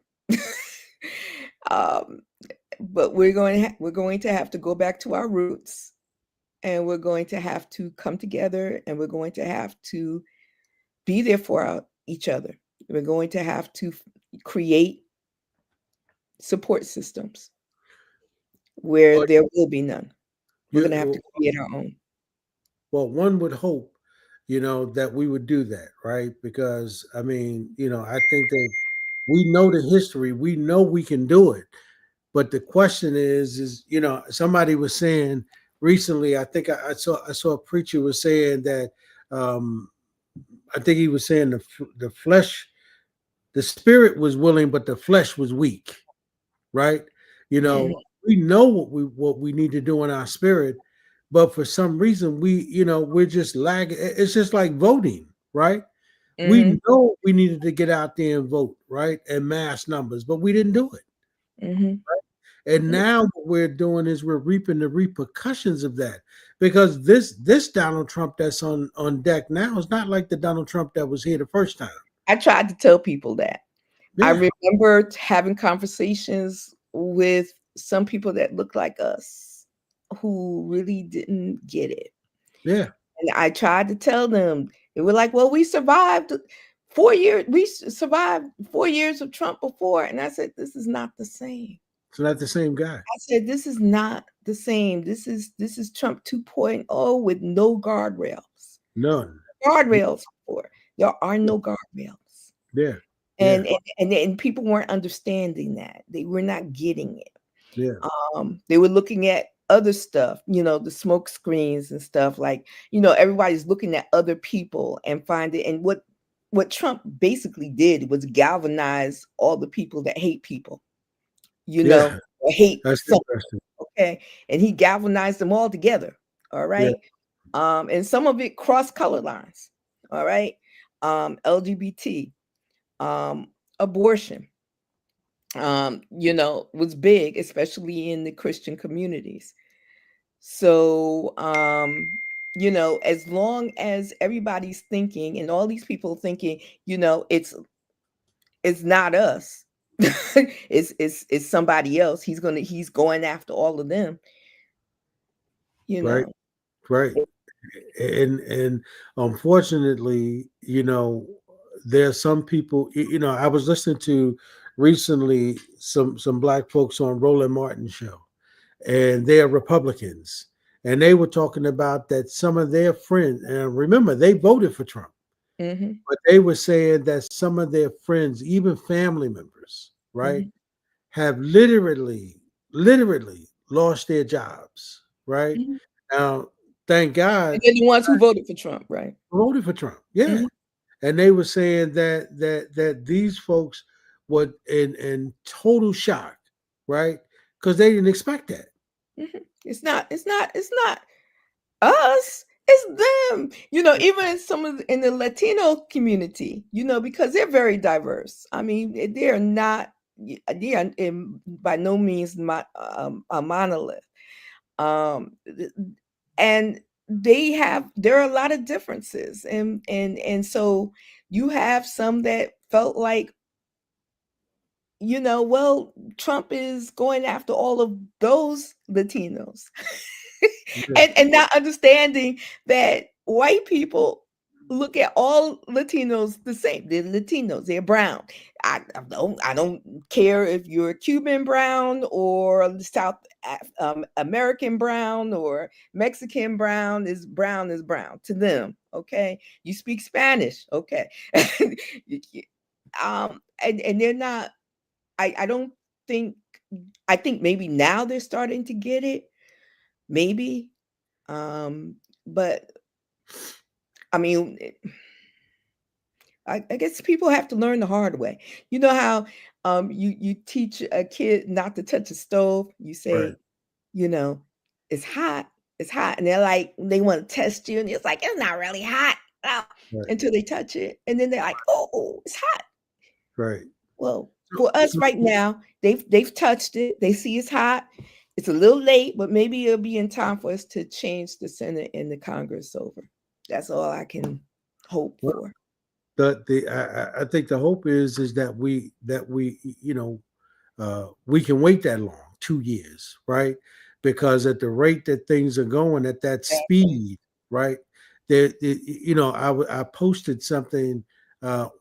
But we're going to have to go back to our roots, and we're going to have to come together, and we're going to have to be there for each other. We're going to have to create support systems where there will be none. We're going to have to create our own. Well, one would hope, that we would do that, right? Because I mean, I think that we know the history, we know we can do it. But the question is, somebody was saying recently, I think I saw a preacher was saying that, I think he was saying the flesh, the spirit was willing, but the flesh was weak, right? Mhm. We know what we need to do in our spirit, but for some reason we're just lagging. It's just like voting, right? We Mhm. know we needed to get out there and vote, right? In mass numbers, but we didn't do it. Mhm. And now what we're doing is we're reaping the repercussions of that, because this Donald Trump that's on deck now is not like the Donald Trump that was here the first time. I tried to tell people that. I Yeah, remember having conversations with some people that looked like us who really didn't get it. yeah, And I tried to tell them, they were like, well, we survived 4 years. We survived 4 years of Trump before. And I said, this is not the same. it's not the same guy. I said, this is not the same. This is Trump 2.0 with no guardrails. None. Guardrails for. There are no guardrails. Yeah, yeah, And people weren't understanding that. They were not getting it. yeah, They were looking at other stuff, the smoke screens and stuff, like, everybody's looking at other people and finding, and what Trump basically did was galvanize all the people that hate people, yeah. or hate That's something. interesting. Okay. And he galvanized them all together. All Yeah, right. And some of it crossed color lines. All right. LGBT, abortion, was big, especially in the Christian communities. So, as long as everybody's thinking, and all these people thinking, it's not us, it's somebody else. He's going after all of them. You right, know. right. And unfortunately, there are some people. I was listening to recently some black folks on Roland Martin's show, and they're Republicans, and they were talking about that some of their friends, and remember they voted for Trump, Mhm, but they were saying that some of their friends, even family members, right, mhm, have literally lost their jobs, right? mhm. Now, thank God And they're the ones who voted for Trump, right? voted for Trump. Yeah. Mhm, And they were saying that these folks were in total shock, right? Because they didn't expect that. mhm. It's not us, it's them. Even in in the Latino community, because they're very diverse. I mean, they are not, they are by no means a monolith. Th- and there are a lot of differences, and so you have some that felt like, well, Trump is going after all of those Latinos. Yeah, and not understanding that white people look at all Latinos the same. They're Latinos, they're brown. I don't care if you're Cuban brown or South American brown or Mexican brown. Is brown to them. Okay, you speak Spanish. Okay. And they're not. I don't think. I think maybe now they're starting to get it. Maybe, but I mean, I guess people have to learn the hard way. You know how you teach a kid not to touch a stove. You right, say, you know, it's hot, it's hot, and they're like, they want to test you, and it's like, it's not really hot, right, until they touch it, and then they're like, oh, it's hot. right. Well, So, for us so right now, they've touched it. They see it's hot. It's a little late, but maybe it'll be in time for us to change the Senate and the Congress over. That's all I can hope well, for. I think the hope is that we we can wait that long, 2 years, right? because at the rate that things are going at that speed, right? You know, I posted something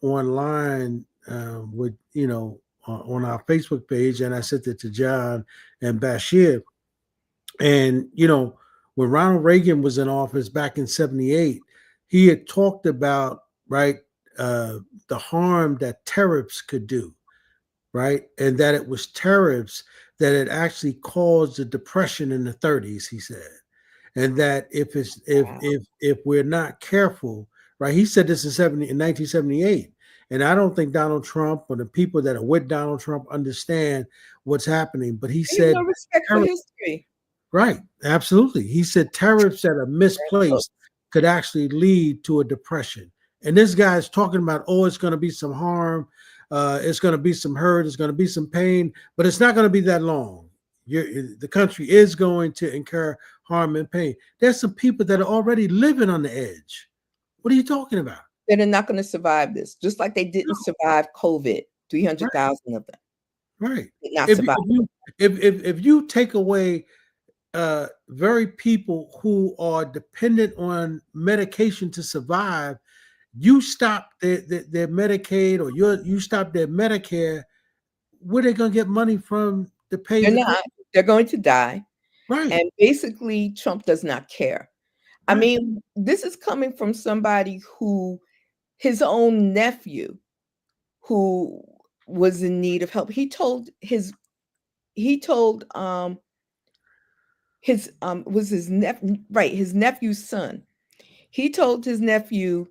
online with, you know, on our Facebook page, and I sent it to John and Bashir. And, you know, when Ronald Reagan was in office back in 78, he had talked about, right, the harm that tariffs could do, right? And that it was tariffs that had actually caused the depression in the 30s, he said. And that if we're not careful, right? He said this in 1978. And I don't think Donald Trump or the people that are with Donald Trump understand what's happening. But he There's said no respect for history. right, absolutely. He said tariffs that are misplaced could actually lead to a depression. And this guy's talking about, oh, it's going to be some harm, it's going to be some hurt, it's going to be some pain, but it's not going to be that long. The country is going to incur harm and pain. There's some people that are already living on the edge. What are you talking about? They're not going to survive this, just like they didn't survive COVID. 300,000 of them. Right. Did not survive. If you take away very people who are dependent on medication to survive, you stop their Medicaid or you stop their Medicare, where they going to get money from to pay? They're not. They're going to die. Right. And basically, Trump does not care. I mean, this is coming from somebody who, his own nephew, who was in need of help. He told his nephew's son. He told his nephew,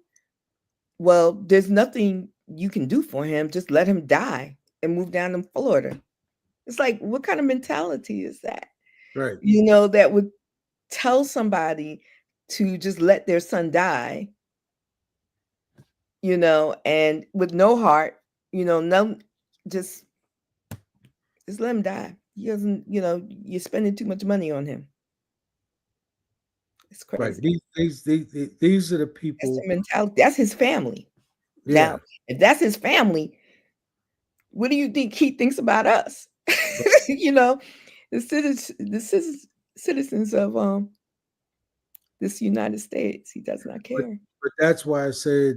well, there's nothing you can do for him. Just let him die and move down to Florida. It's like, what kind of mentality is that? Right. You know, that would tell somebody to just let their son die, you know, and with no heart, you know, just let him die. He doesn't, you know, you're spending too much money on him. It's crazy. Right. These are the people. That's their mentality. That's his family. Yeah. Now, if that's his family, what do you think he thinks about us? You know, the citizens of this United States. He does not care. But that's why I said,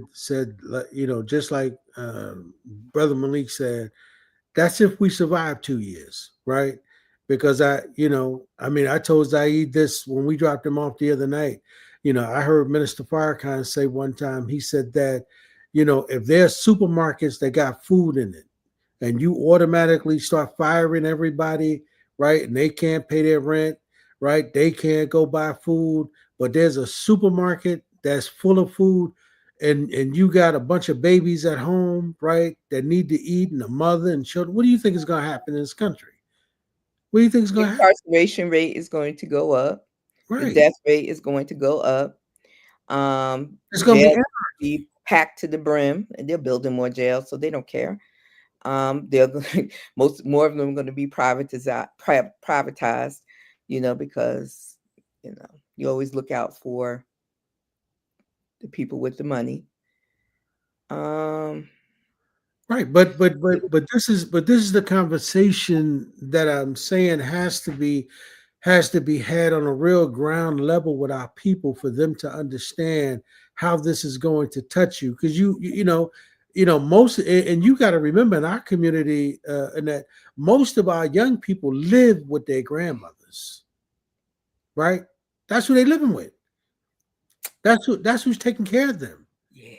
you know, just like Brother Malik said, that's if we survive 2 years, right? Because I told Zayid this when we dropped him off the other night. You know, I heard Minister Farrakhan say one time, he said that, you know, if there's supermarkets that got food in it and you automatically start firing everybody, right? And they can't pay their rent, right? They can't go buy food, but there's a supermarket that's full of food, and you got a bunch of babies at home, right, that need to eat, and a mother and children. What do you think is going to happen in this country? What do you think is going to happen? The incarceration rate is going to go up. Right. The death rate is going to go up. It's going to be packed to the brim, and they're building more jails, so they don't care. They're more of them are going to be privatized, you know, because, you know, you always look out for the people with the money. Right, but this is the conversation that I'm saying has to be had on a real ground level with our people for them to understand how this is going to touch you, because you know most, and you got to remember in our community, and that most of our young people live with their grandmothers, right? That's who they're living with. That's who's taking care of them. Yeah.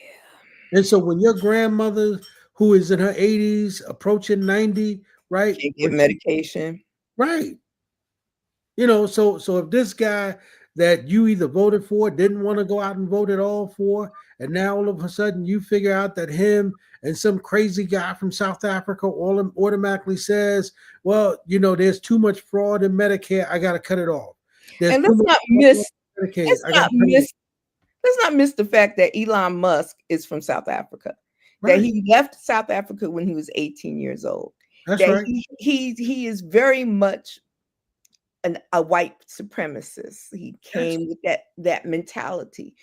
And so when your grandmother, who is in her 80s, approaching 90, right? Can't get medication. Right. You know, so if this guy that you either voted for, didn't want to go out and vote at all for, and now all of a sudden you figure out that him and some crazy guy from South Africa all automatically says, well, you know, there's too much fraud in Medicare, I got to cut it off. And let's not miss the fact that Elon Musk is from South Africa. Right. That he left South Africa when he was 18 years old. That's right. He is very much a white supremacist. He came with that mentality.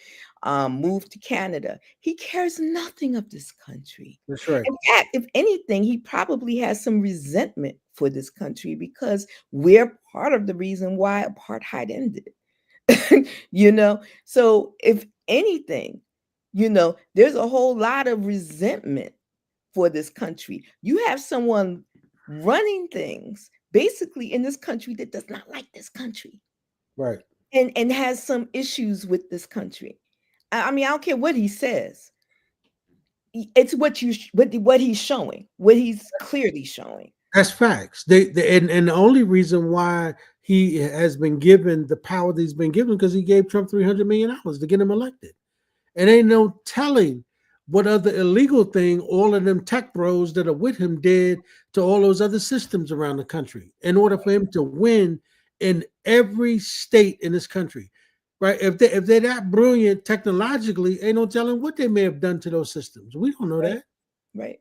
Moved to Canada. He cares nothing of this country. That's right. In fact, if anything, he probably has some resentment for this country because we're part of the reason why apartheid ended. So if anything, there's a whole lot of resentment for this country. You have someone running things basically in this country that does not like this country, Right. and has some issues with this country. I mean, I don't care what he says. It's what he's showing, what he's clearly showing. That's facts. And the only reason why he has been given the power that he's been given because he gave Trump $300 million to get him elected. And ain't no telling what other illegal thing all of them tech bros that are with him did to all those other systems around the country in order for him to win in every state in this country. Right? If they're that brilliant technologically, ain't no telling what they may have done to those systems. We don't know that. Right.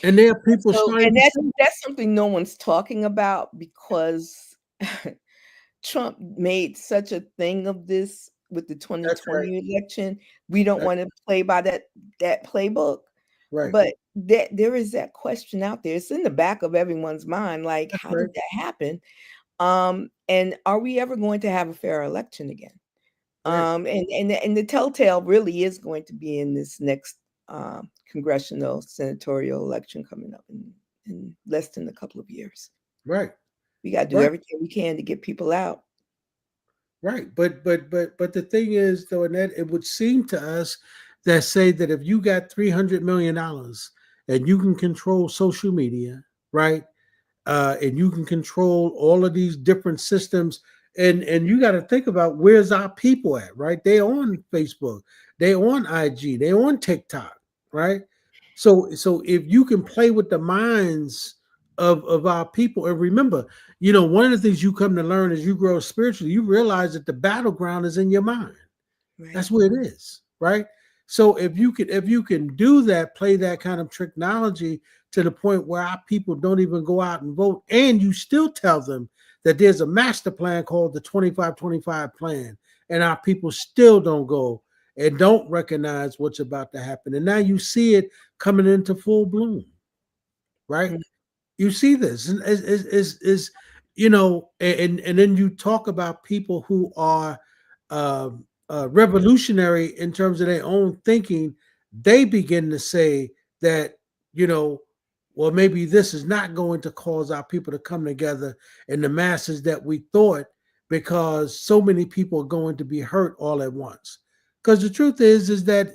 And there are people And that's something no one's talking about because Trump made such a thing of this with the 2020 election. We don't want to play by that playbook. Right. But there is that question out there. It's in the back of everyone's mind. Like, how did that happen? And are we ever going to have a fair election again? And the telltale really is going to be in this next congressional senatorial election coming up in less than a couple of years. Right. We got to do everything we can to get people out. Right. But the thing is, though, Annette, it would seem to us that say that if you got $300 million and you can control social media, right? And you can control all of these different systems, and you got to think about where's our people at, right? They on Facebook, they on IG, they on TikTok, right? So if you can play with the minds of our people, and remember, one of the things you come to learn as you grow spiritually, you realize that the battleground is in your mind. Right. That's where it is, right? So if you can do that, play that kind of technology to the point where our people don't even go out and vote, and you still tell them that there's a master plan called the 25-25 plan, and our people still don't go and don't recognize what's about to happen. And now you see it coming into full bloom, right? Mm-hmm. You see this and and then you talk about people who are revolutionary in terms of their own thinking. They begin to say that, well, maybe this is not going to cause our people to come together in the masses that we thought, because so many people are going to be hurt all at once. Because the truth is that,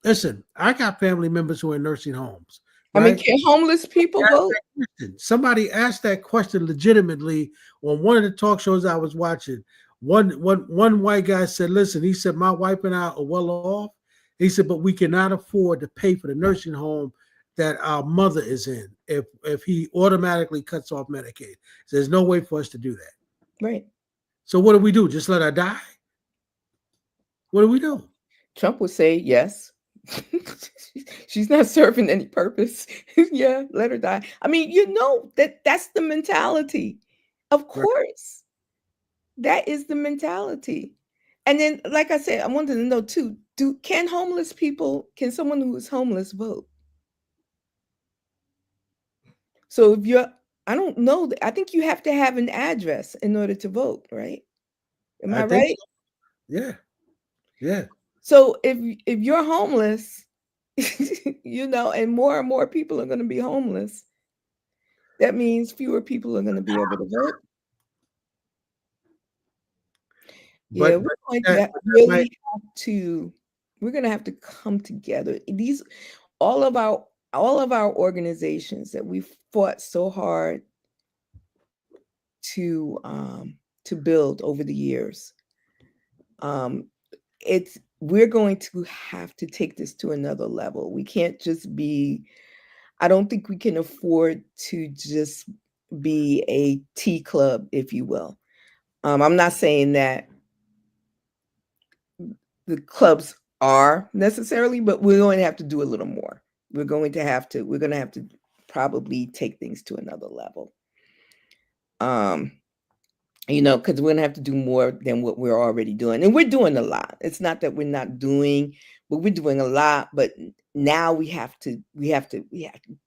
listen, I got family members who are in nursing homes. Right? I mean, can homeless people vote? Somebody asked that question legitimately on one of the talk shows I was watching. One white guy said, listen, he said, my wife and I are well off. He said, but we cannot afford to pay for the nursing home that our mother is in if he automatically cuts off Medicaid. So there's no way for us to do that. Right. So what do we do? Just let her die? What do we do? Trump would say yes. She's not serving any purpose. Yeah, let her die. I mean, that's the mentality. Of course. Right. That is the mentality. And then, like I said, I wanted to know too, can someone who is homeless vote? So I don't know, I think you have to have an address in order to vote, right? Am I right? So. Yeah. Yeah. So if you're homeless, and more people are going to be homeless, that means fewer people are going to be able to vote. We're going to have to come together. All of our organizations that we've fought so hard to build over the years. We're going to have to take this to another level. We can't just I don't think we can afford to just be a tea club, if you will. I'm not saying that the clubs are necessarily, but we're going to have to do a little more. We're going to have to probably take things to another level. because we're gonna have to do more than what we're already doing, and we're doing a lot. It's not that we're not doing, but we're doing a lot. But now we have to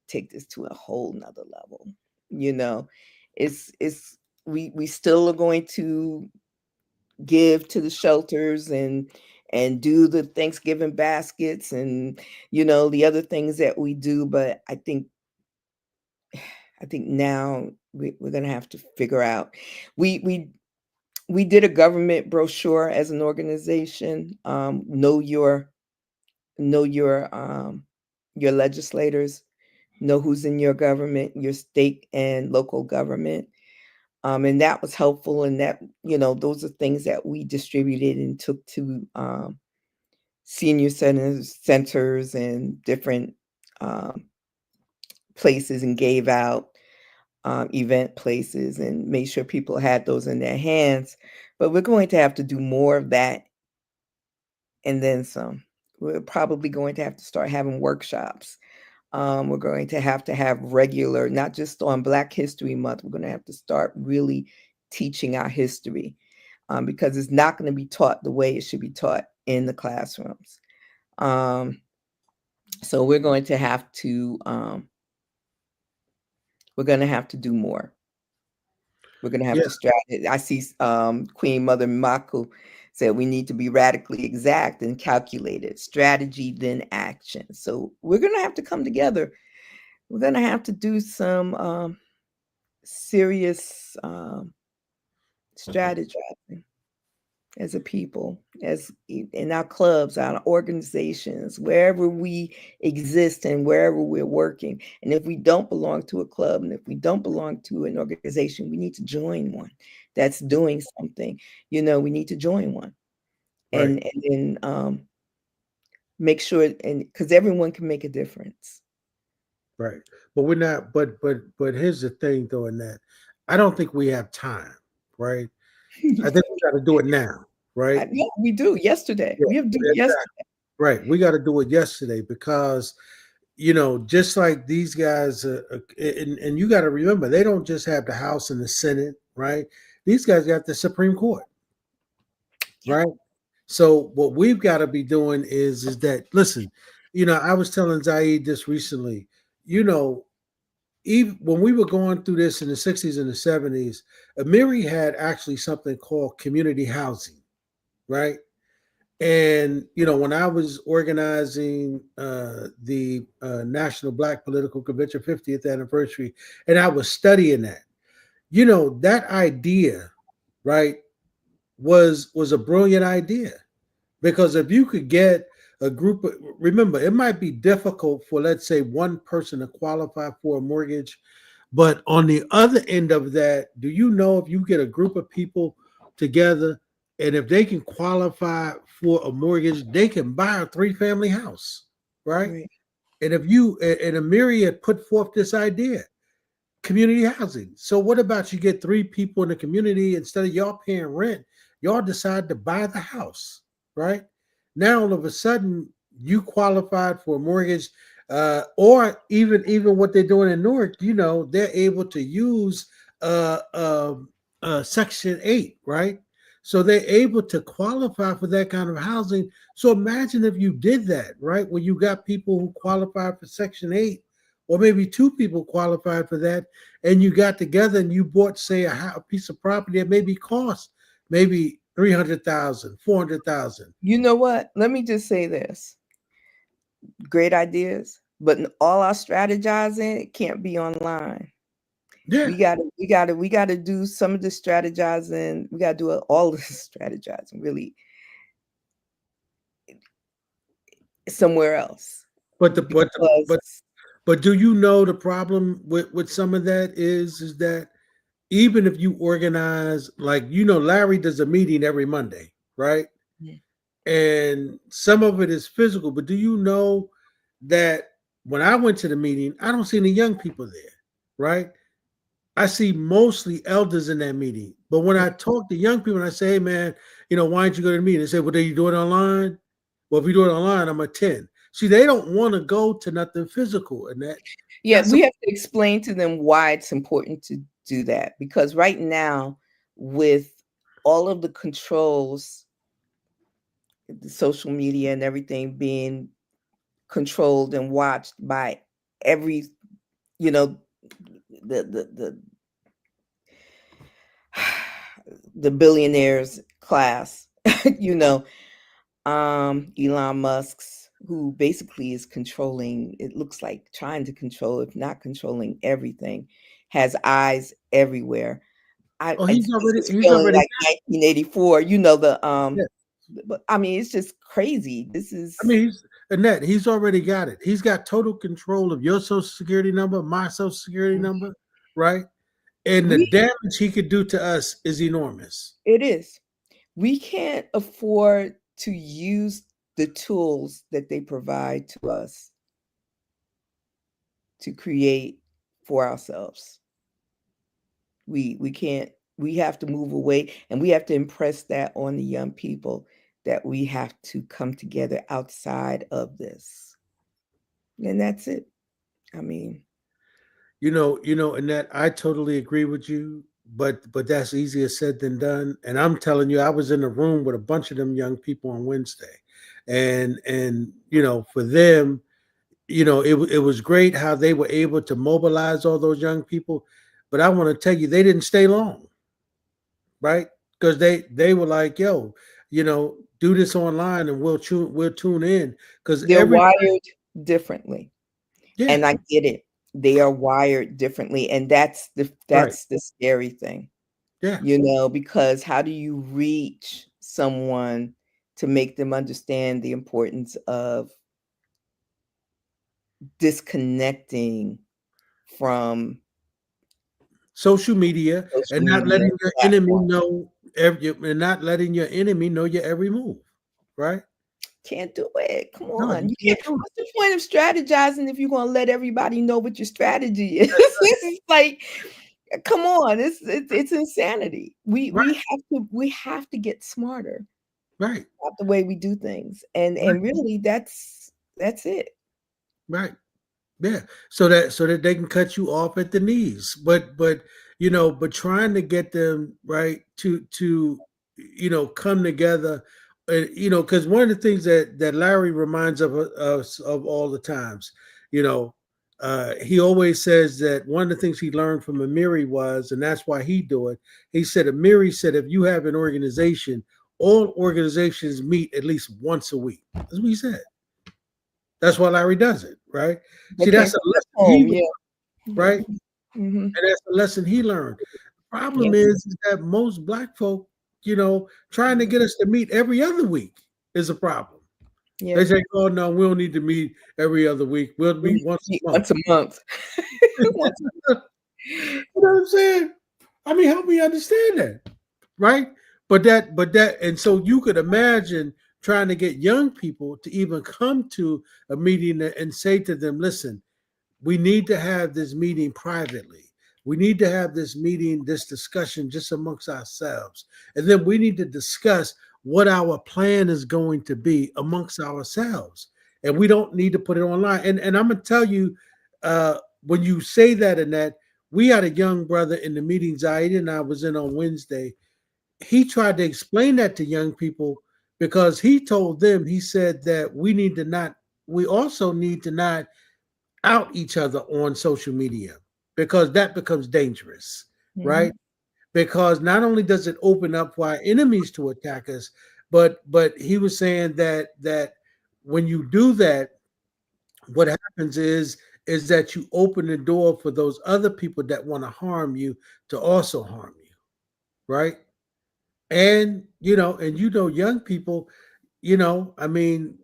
take this to a whole nother level. It's we still are going to give to the shelters and do the Thanksgiving baskets and the other things that we do, but I think now we're gonna have to figure out. We did a government brochure as an organization. Know your legislators, know who's in your government, your state and local government. And that was helpful. And that, those are things that we distributed and took to senior centers and different places and gave out event places and made sure people had those in their hands. But we're going to have to do more of that and then some. We're probably going to have to start having workshops. We're going to have regular, not just on Black History Month, we're going to have to start really teaching our history because it's not going to be taught the way it should be taught in the classrooms. So we're going to have to do more. We're going to have to strategize. I see Queen Mother Mako said we need to be radically exact and calculated. Strategy, then action. So we're going to have to come together. We're going to have to do some serious strategizing as a people, as in our clubs, our organizations, wherever we exist and wherever we're working. And if we don't belong to a club and if we don't belong to an organization, we need to join one that's doing something. We need to join one. Right. And then make sure, and because everyone can make a difference. Right. But we're not, but here's the thing though, Annette. I don't think we have time, right? I think we got to do it now, right? Yeah, we do. Yesterday. Yeah, we have to do it yesterday. Right. We got to do it yesterday because, just like these guys, and you got to remember, they don't just have the House and the Senate, right? These guys got the Supreme Court, right? So what we've got to be doing is that, listen, I was telling Zayid this recently, even when we were going through this in the 60s and the 70s, Amiri had actually something called community housing, right? And, when I was organizing the National Black Political Convention 50th anniversary, and I was studying that, that idea, right, was a brilliant idea. Because if you could get a group of, remember, it might be difficult for, let's say, one person to qualify for a mortgage. But on the other end of that, do you know if you get a group of people together and if they can qualify for a mortgage, they can buy a 3-family house, right? And if and Amiri had put forth this idea, community housing. So what about you get 3 people in the community, instead of y'all paying rent, y'all decide to buy the house, right? Now all of a sudden you qualified for a mortgage, or even what they're doing in Newark, they're able to use Section 8, right? So they're able to qualify for that kind of housing. So imagine if you did that, right? Where you got people who qualify for Section 8, or maybe 2 people qualified for that, and you got together and you bought, say, a piece of property that maybe cost maybe $300,000, $400,000. You know what? Let me just say this. Great ideas, but all our strategizing can't be online. Yeah. We gotta do some of the strategizing. We gotta do all the strategizing really somewhere else. But do you know the problem with some of that is that even if you organize, like, Larry does a meeting every Monday, right? Yeah. And some of it is physical, but do you know that when I went to the meeting, I don't see any young people there, right? I see mostly elders in that meeting. But when I talk to young people and I say, hey, man, why don't you go to the meeting? They say, well, do you do it online? Well, if you do it online, I'm a 10. See, they don't want to go to nothing physical. And that. Yeah, we have to explain to them why it's important to do that. Because right now, with all of the controls, the social media and everything being controlled and watched by every, you know, the billionaires class, you know, Elon Musk's, who basically is controlling, it looks like trying to control, if not controlling everything, has eyes everywhere. Oh, This is feeling like 1984, you know, yeah. but I mean, it's just crazy. This I is, mean, Annette, he's already got it. He's got total control of your social security number, my social security number, right? And the we, damage he could do to us is enormous. it is. We can't afford to use the tools that they provide to us to create for ourselves. We can't, we have to move away, and we have to impress that on the young people, that we have to come together outside of this. And that's it. I mean, Annette, I totally agree with you, but that's easier said than done. And I'm telling you, I was in a room with a bunch of them young people on Wednesday, and for them, it was great how they were able to mobilize all those young people. But I want to tell you, they didn't stay long, right? Because they were like, yo, do this online and we'll tune in. Because they're wired differently. yeah, And I get it. They are wired differently. And that's right. the scary thing. Yeah. Because how do you reach someone to make them understand the importance of disconnecting from social media and not media letting your enemy platforms? know your every move, right? Can't do it. Come No, on. you You can't can't. do it. What's the point of strategizing if you're going to let everybody know what your strategy is? That's right. It's like, come on. It's insanity. We Right, we have to get smarter right, about the way we do things. And right, really that's it. right. Yeah, so that they can cut you off at the knees, but trying to get them right to come together, because one of the things that Larry reminds of us of all the times, you know, he always says that one of the things he learned from Amiri was, and that's why he do it. He said Amiri said if you have an organization, all organizations meet at least once a week. That's what he said. That's why Larry does it, right? They See, that's can't a come lesson he home. learned, Yeah. right? Mm-hmm. And that's a lesson he learned. The Yeah. problem is that most black folk, trying to get us to meet every other week is a problem. Yeah. They say, "Oh no, we don't need to meet every other week. We'll We meet once meet a month." once a month. Once. You know what I'm saying? I mean, help me understand that, right? And so you could imagine trying to get young people to even come to a meeting and say to them, "Listen, we need to have this meeting privately. We need to have this meeting, this discussion just amongst ourselves. And then we need to discuss what our plan is going to be amongst ourselves. And we don't need to put it online." And I'm going to tell you, when you say that, Annette, we had a young brother in the meeting Zayid and I was in on Wednesday. He tried to explain that to young people because he told them, he said that we also need to not out each other on social media because that becomes dangerous, Mm-hmm. right? Because not only does it open up for our enemies to attack us, but he was saying that when you do that, what happens is that you open the door for those other people that want to harm you to also harm you, right? And young people, I mean,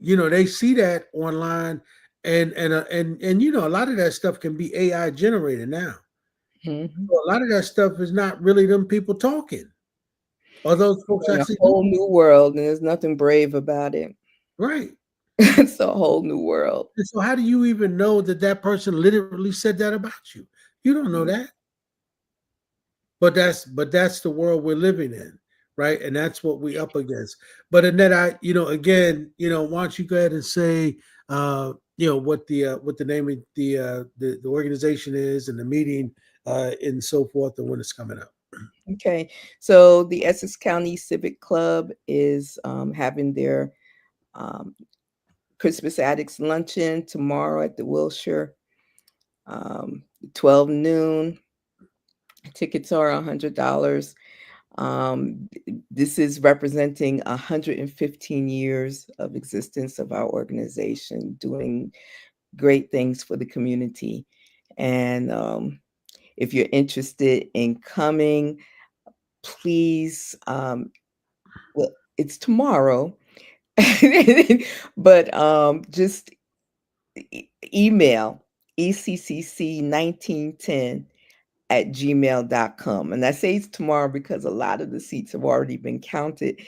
they see that online, and a lot of that stuff can be AI generated now. Mm-hmm. So a lot of that stuff is not really them people talking, or those folks In a actually whole new world, and there's nothing brave about it. right. It's a whole new world. And so how do you even know that person literally said that about you? You don't know that. But that's the world we're living in, right? And that's what we up against. But Annette, again, why don't you go ahead and say, what the name of the organization is and the meeting, and so forth, and when it's coming up. Okay, so the Essex County Civic Club is having their um, Christmas Addicts Luncheon tomorrow at the Wilshire, 12 noon. Tickets are $100. This is representing 115 years of existence of our organization, doing great things for the community. And if you're interested in coming, please, well, it's tomorrow, but just email eccc1910@gmail.com. And I say it's tomorrow because a lot of the seats have already been counted.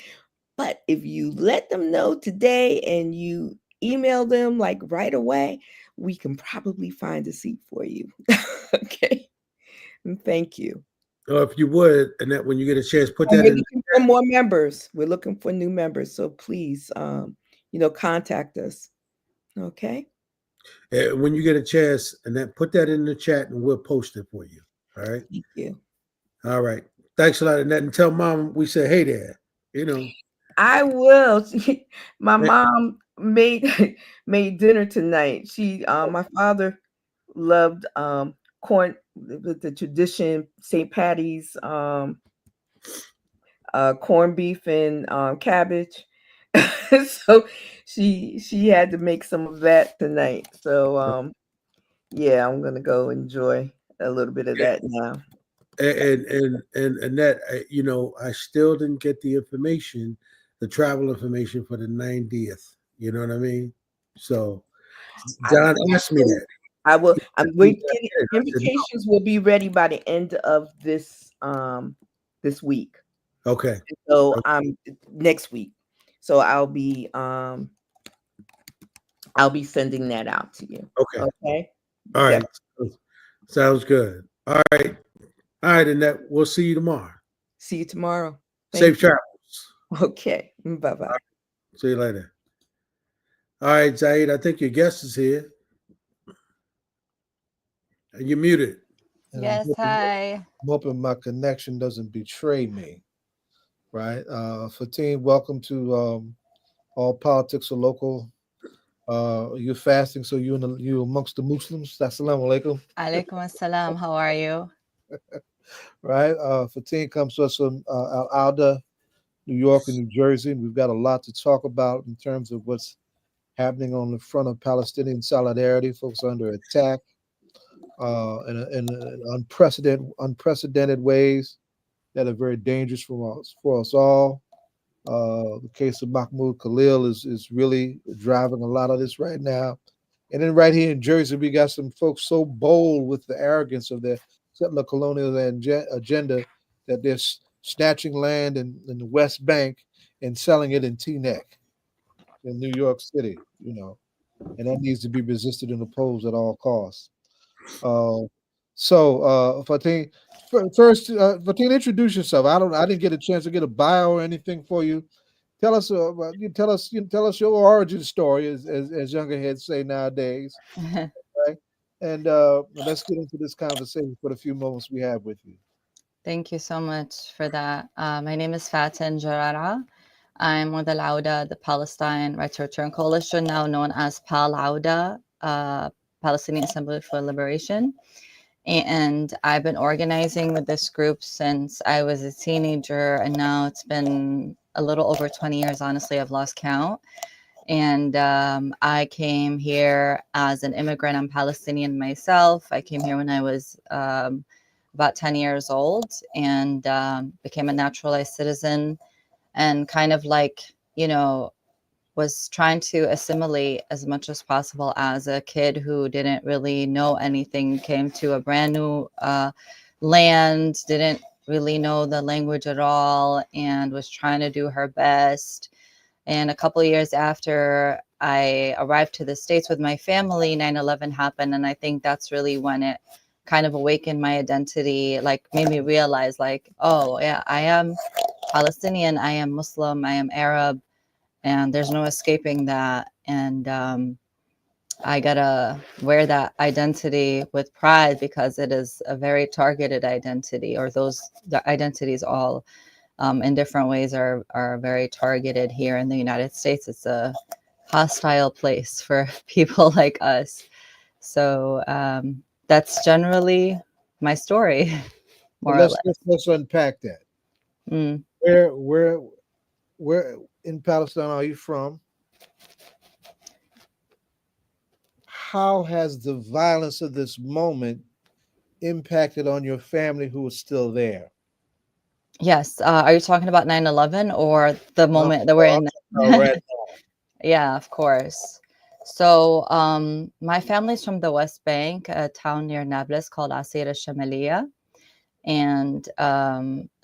But if you let them know today and you email them like right away, we can probably find a seat for you. Okay. And thank you. Or if you would, Annette, when you get a chance, put And that we're in. looking for more members. We're looking for new members. So please, contact us. Okay. When you get a chance, Annette, put that in the chat, and we'll post it for you. All right. Thank you. All right. Thanks a lot, Annette, and tell Mom we said hey there. You know. I will. My mom made dinner tonight. My father loved corn with the tradition St. Patty's corned beef and cabbage. So she had to make some of that tonight. So yeah, I'm gonna go enjoy a little bit of that now. And Annette, I still didn't get the information, the travel information for the 90th. You know what I mean? So John asked me that. I will. I'm waiting. I said, no. Invitations will be ready by the end of this week. Okay. So next week. So I'll be sending that out to you. Okay. Okay. All right. Sounds good. All right. All right, Annette. We'll see you tomorrow. See you tomorrow. Safe travels. Okay. Bye-bye. Right. See you later. All right, Zayid, I think your guest is here. You're muted. And Yes, hi. I'm hoping my connection doesn't betray me. Right. Fatin, welcome to All Politics Are Local. You're fasting, so you amongst the Muslims. Assalamu alaikum. Alaikum assalam. How are you? Right. Fatin comes to us from Al-Awda, New York and New Jersey. We've got a lot to talk about in terms of what's happening on the front of Palestinian solidarity. Folks are under attack in unprecedented ways that are very dangerous for us all. The case of Mahmoud Khalil is really driving a lot of this right now. And then right here in Jersey, we got some folks so bold with the arrogance of their settler colonial agenda that they're snatching land in the West Bank and selling it in Teaneck in New York City, and that needs to be resisted and opposed at all costs. Fatin, first, Fatin, introduce yourself. I didn't get a chance to get a bio or anything for you. Tell us, tell us your origin story, as younger heads say nowadays, right? And let's get into this conversation for the few moments we have with you. Thank you so much for that. My name is Fatin Jajara. I'm with Al-Awda, the Palestine Rights Return Coalition, now known as PAL-Awda, Palestinian Assembly for Liberation. And I've been organizing with this group since I was a teenager, and now it's been a little over 20 years. Honestly, I've lost count. And I came here as an immigrant. I'm Palestinian myself. I came here when I was about 10 years old and became a naturalized citizen, and kind of was trying to assimilate as much as possible as a kid who didn't really know anything, came to a brand new land, didn't really know the language at all, and was trying to do her best. And a couple of years after I arrived to the States with my family, 9/11 happened. And I think that's really when it kind of awakened my identity, made me realize oh yeah, I am Palestinian, I am Muslim, I am Arab, and there's no escaping that. And I gotta wear that identity with pride because it is a very targeted identity, or the identities all in different ways are very targeted here in the United States. It's a hostile place for people like us. So that's generally my story, But more or less. let's unpack that. Mm. Where in Palestine are you from? How has the violence of this moment impacted on your family who is still there? Yes. Are you talking about 9/11 or the No, moment that we're I'm in? talking about right Yeah, of course. So my family's from the West Bank, a town near Nablus called Asir al-Shamaliya. And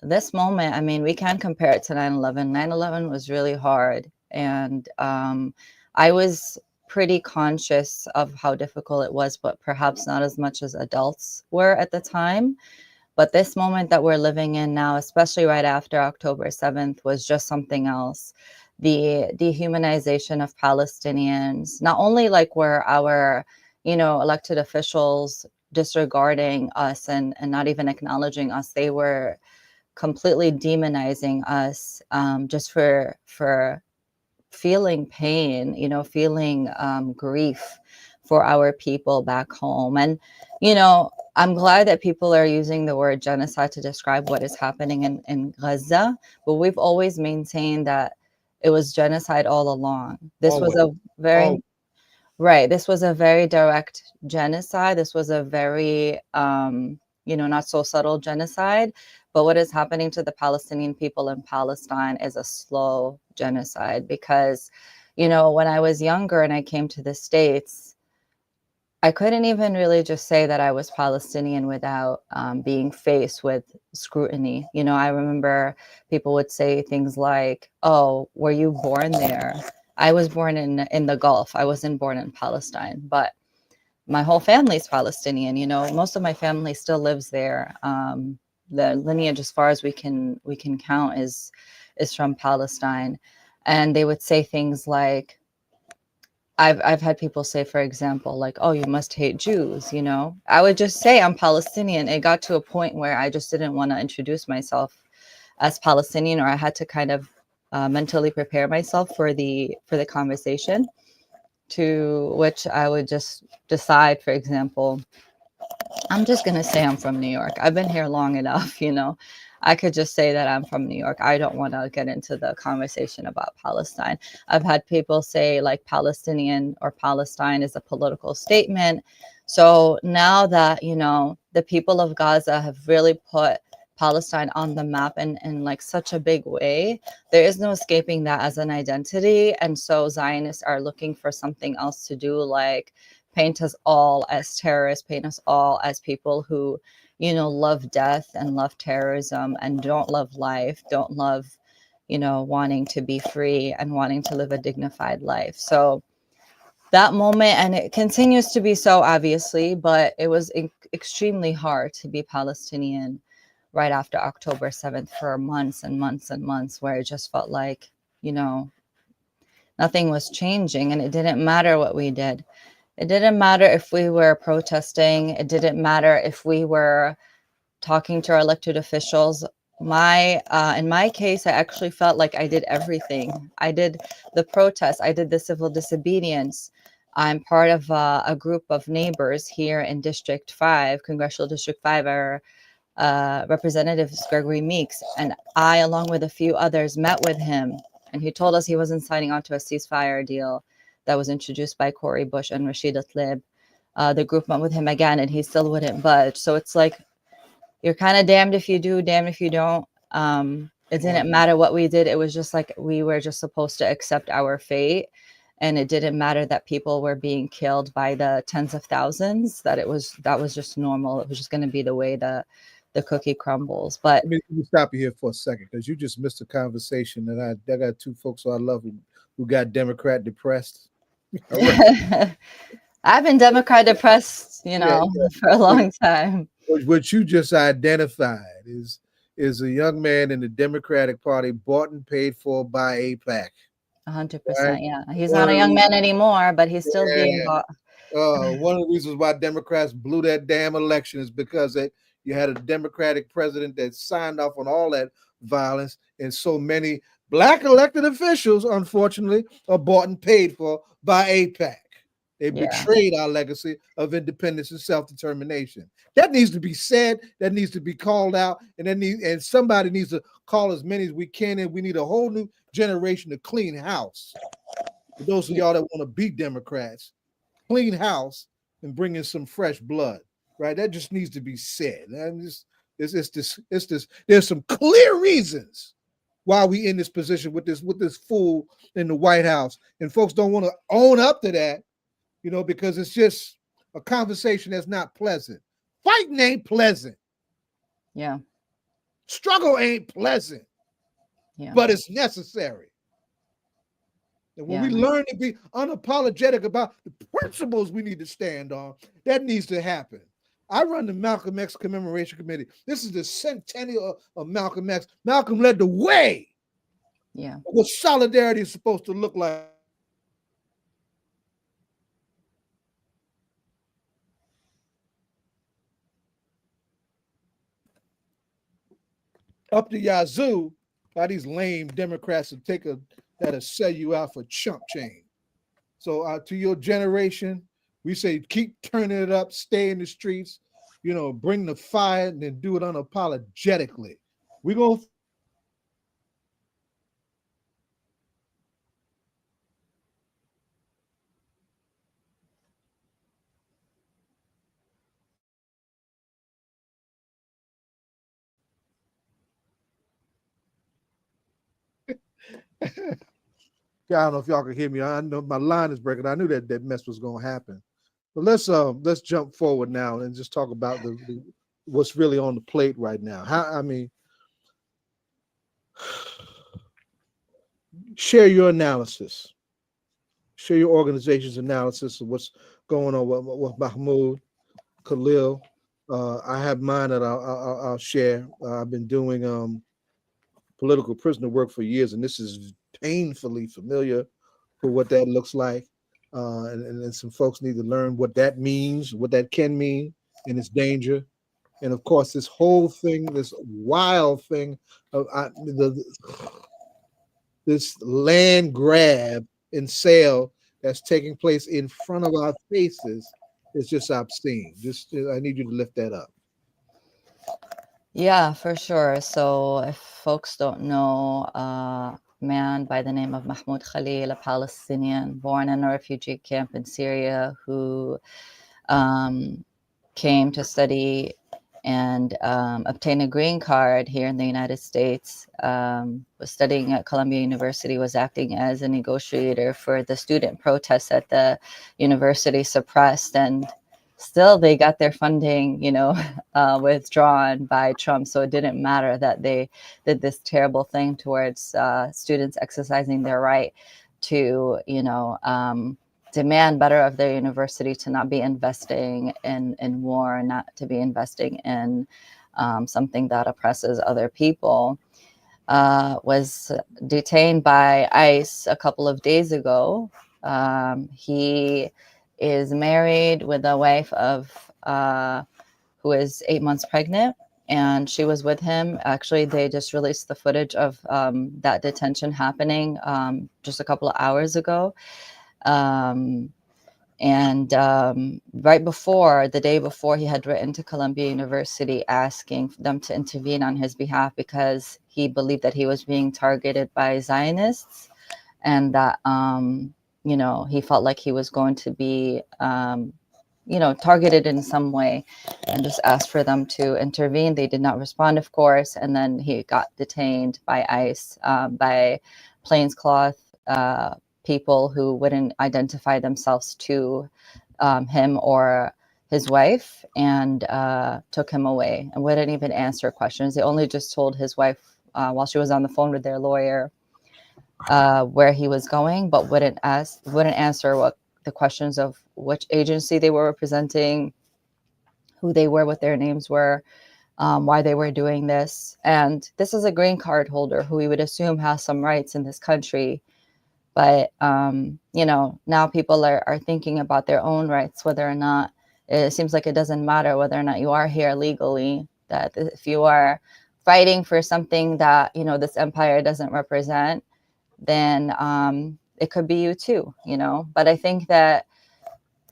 this moment, I mean, we can compare it to 9/11. 9/11 was really hard. And I was pretty conscious of how difficult it was, but perhaps not as much as adults were at the time. But this moment that we're living in now, especially right after October 7th, was just something else. The dehumanization of Palestinians, not only like were our, elected officials disregarding us and not even acknowledging us, they were completely demonizing us just for feeling pain, feeling grief for our people back home. And, I'm glad that people are using the word genocide to describe what is happening in Gaza, but we've always maintained that it was genocide all along. This was always, a very, always. right, this was a very direct genocide. This was a very, not so subtle genocide. But what is happening to the Palestinian people in Palestine is a slow genocide because, when I was younger and I came to the States, I couldn't even really just say that I was Palestinian without being faced with scrutiny. I remember people would say things like, "Oh, were you born there?" I was born in the Gulf. I wasn't born in Palestine, but my whole family's Palestinian. Most of my family still lives there. The lineage, as far as we can count, is from Palestine, and they would say things like, I've had people say, for example, like, "Oh, you must hate Jews." I would just say I'm Palestinian. It got to a point where I just didn't want to introduce myself as Palestinian, or I had to kind of mentally prepare myself for the conversation. To which I would just decide, for example, I'm just going to say I'm from New York. I've been here long enough, I could just say that I'm from New York. I don't want to get into the conversation about Palestine. I've had people say like Palestinian or Palestine is a political statement. So now that, the people of Gaza have really put Palestine on the map in like such a big way, there is no escaping that as an identity. And so Zionists are looking for something else to do, like paint us all as terrorists, paint us all as people who, love death and love terrorism and don't love life, don't love, wanting to be free and wanting to live a dignified life. So that moment, and it continues to be so, obviously, but it was extremely hard to be Palestinian right after October 7th for months and months and months, where it just felt like, nothing was changing, and it didn't matter what we did. It didn't matter if we were protesting. It didn't matter if we were talking to our elected officials. In my case, I actually felt like I did everything. I did the protests. I did the civil disobedience. I'm part of a group of neighbors here in District 5, Congressional District 5, our Representative Gregory Meeks, and I, along with a few others, met with him, and he told us he wasn't signing on to a ceasefire deal that was introduced by Cori Bush and Rashida Tlaib. The group met with him again, and he still wouldn't budge. So it's like, you're kind of damned if you do, damned if you don't. It didn't matter what we did. It was just like we were just supposed to accept our fate. And it didn't matter that people were being killed by the tens of thousands, that was just normal. It was just going to be the way the cookie crumbles. But Let me stop you here for a second, because you just missed a conversation that I got two folks who I love who got Democrat depressed. I've been Democrat depressed, for a long time. What you just identified is a young man in the Democratic Party bought and paid for by AIPAC. 100%. Right? Yeah. He's not a young man anymore, but he's still being Yeah. bought. One of the reasons why Democrats blew that damn election is because you had a Democratic president that signed off on all that violence, and so many black elected officials, unfortunately, are bought and paid for by AIPAC. They betrayed our legacy of independence and self-determination. That needs to be said. That needs to be called out, and somebody needs to call as many as we can. And we need a whole new generation to clean house. For those of y'all that want to be Democrats, clean house and bring in some fresh blood. Right? That just needs to be said. And there's some clear reasons why we in this position with this fool in the White House, and folks don't want to own up to that. Because it's just a conversation that's not pleasant. Fighting ain't pleasant. Yeah. Struggle ain't pleasant. Yeah. But it's necessary. And when we learn to be unapologetic about the principles we need to stand on, that needs to happen. I run the Malcolm X Commemoration Committee. This is the centennial of Malcolm X. Malcolm led the way. Yeah. What solidarity is supposed to look like. Up the yazoo by these lame Democrats that'll sell you out for chump change. So to your generation, we say keep turning it up, stay in the streets, bring the fire, and then do it unapologetically. We're going to I don't know if y'all can hear me. I know my line is breaking. I knew that mess was going to happen. But let's jump forward now and just talk about what's really on the plate right now. Share your analysis. Share your organization's analysis of what's going on with Mahmoud Khalil. I have mine that I'll share. I've been doing political prisoner work for years, and this is painfully familiar for what that looks like. And some folks need to learn what that means, what that can mean, and its danger. And of course, this whole thing, this wild thing of this land grab and sale that's taking place in front of our faces is just obscene. I need you to lift that up. Yeah, for sure. So if folks don't know, a man by the name of Mahmoud Khalil, a Palestinian born in a refugee camp in Syria, who came to study and obtain a green card here in the United States, was studying at Columbia University, was acting as a negotiator for the student protests at the university suppressed, and still they got their funding, withdrawn by Trump. So it didn't matter that they did this terrible thing towards students exercising their right to, demand better of their university, to not be investing in war, and not to be investing in something that oppresses other people, was detained by ICE a couple of days ago. He is married with a wife of who is 8 months pregnant, and she was with him. Actually, they just released the footage of that detention happening just a couple of hours ago. Right before, the day before, he had written to Columbia University asking them to intervene on his behalf because he believed that he was being targeted by Zionists, and that, he felt like he was going to be, targeted in some way, and just asked for them to intervene. They did not respond, of course. And then he got detained by ICE, by plaincloth people who wouldn't identify themselves to him or his wife, and took him away and wouldn't even answer questions. They only just told his wife while she was on the phone with their lawyer where he was going, but wouldn't answer what the questions of which agency they were representing, who they were, what their names were, why they were doing this. And this is a green card holder who we would assume has some rights in this country, But now people are thinking about their own rights, whether or not it seems like it doesn't matter whether or not you are here legally, that if you are fighting for something that this empire doesn't represent, then it could be you too. But I think that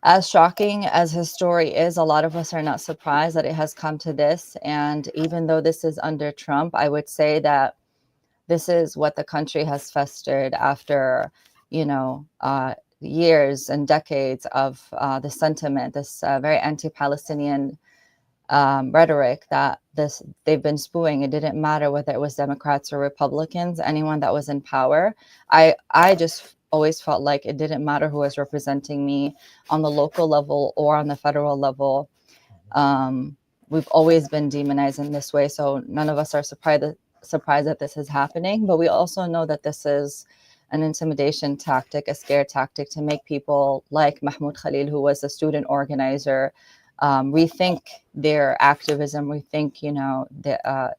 as shocking as his story is, a lot of us are not surprised that it has come to this. And even though this is under Trump, I would say that this is what the country has festered after, years and decades of the sentiment, this very anti-Palestinian rhetoric that they've been spewing. It didn't matter whether it was Democrats or Republicans, anyone that was in power. I just always felt like it didn't matter who was representing me on the local level or on the federal level. We've always been demonized in this way, so none of us are surprised that this is happening. But we also know that this is an intimidation tactic, a scare tactic to make people like Mahmoud Khalil, who was a student organizer, rethink their activism, rethink,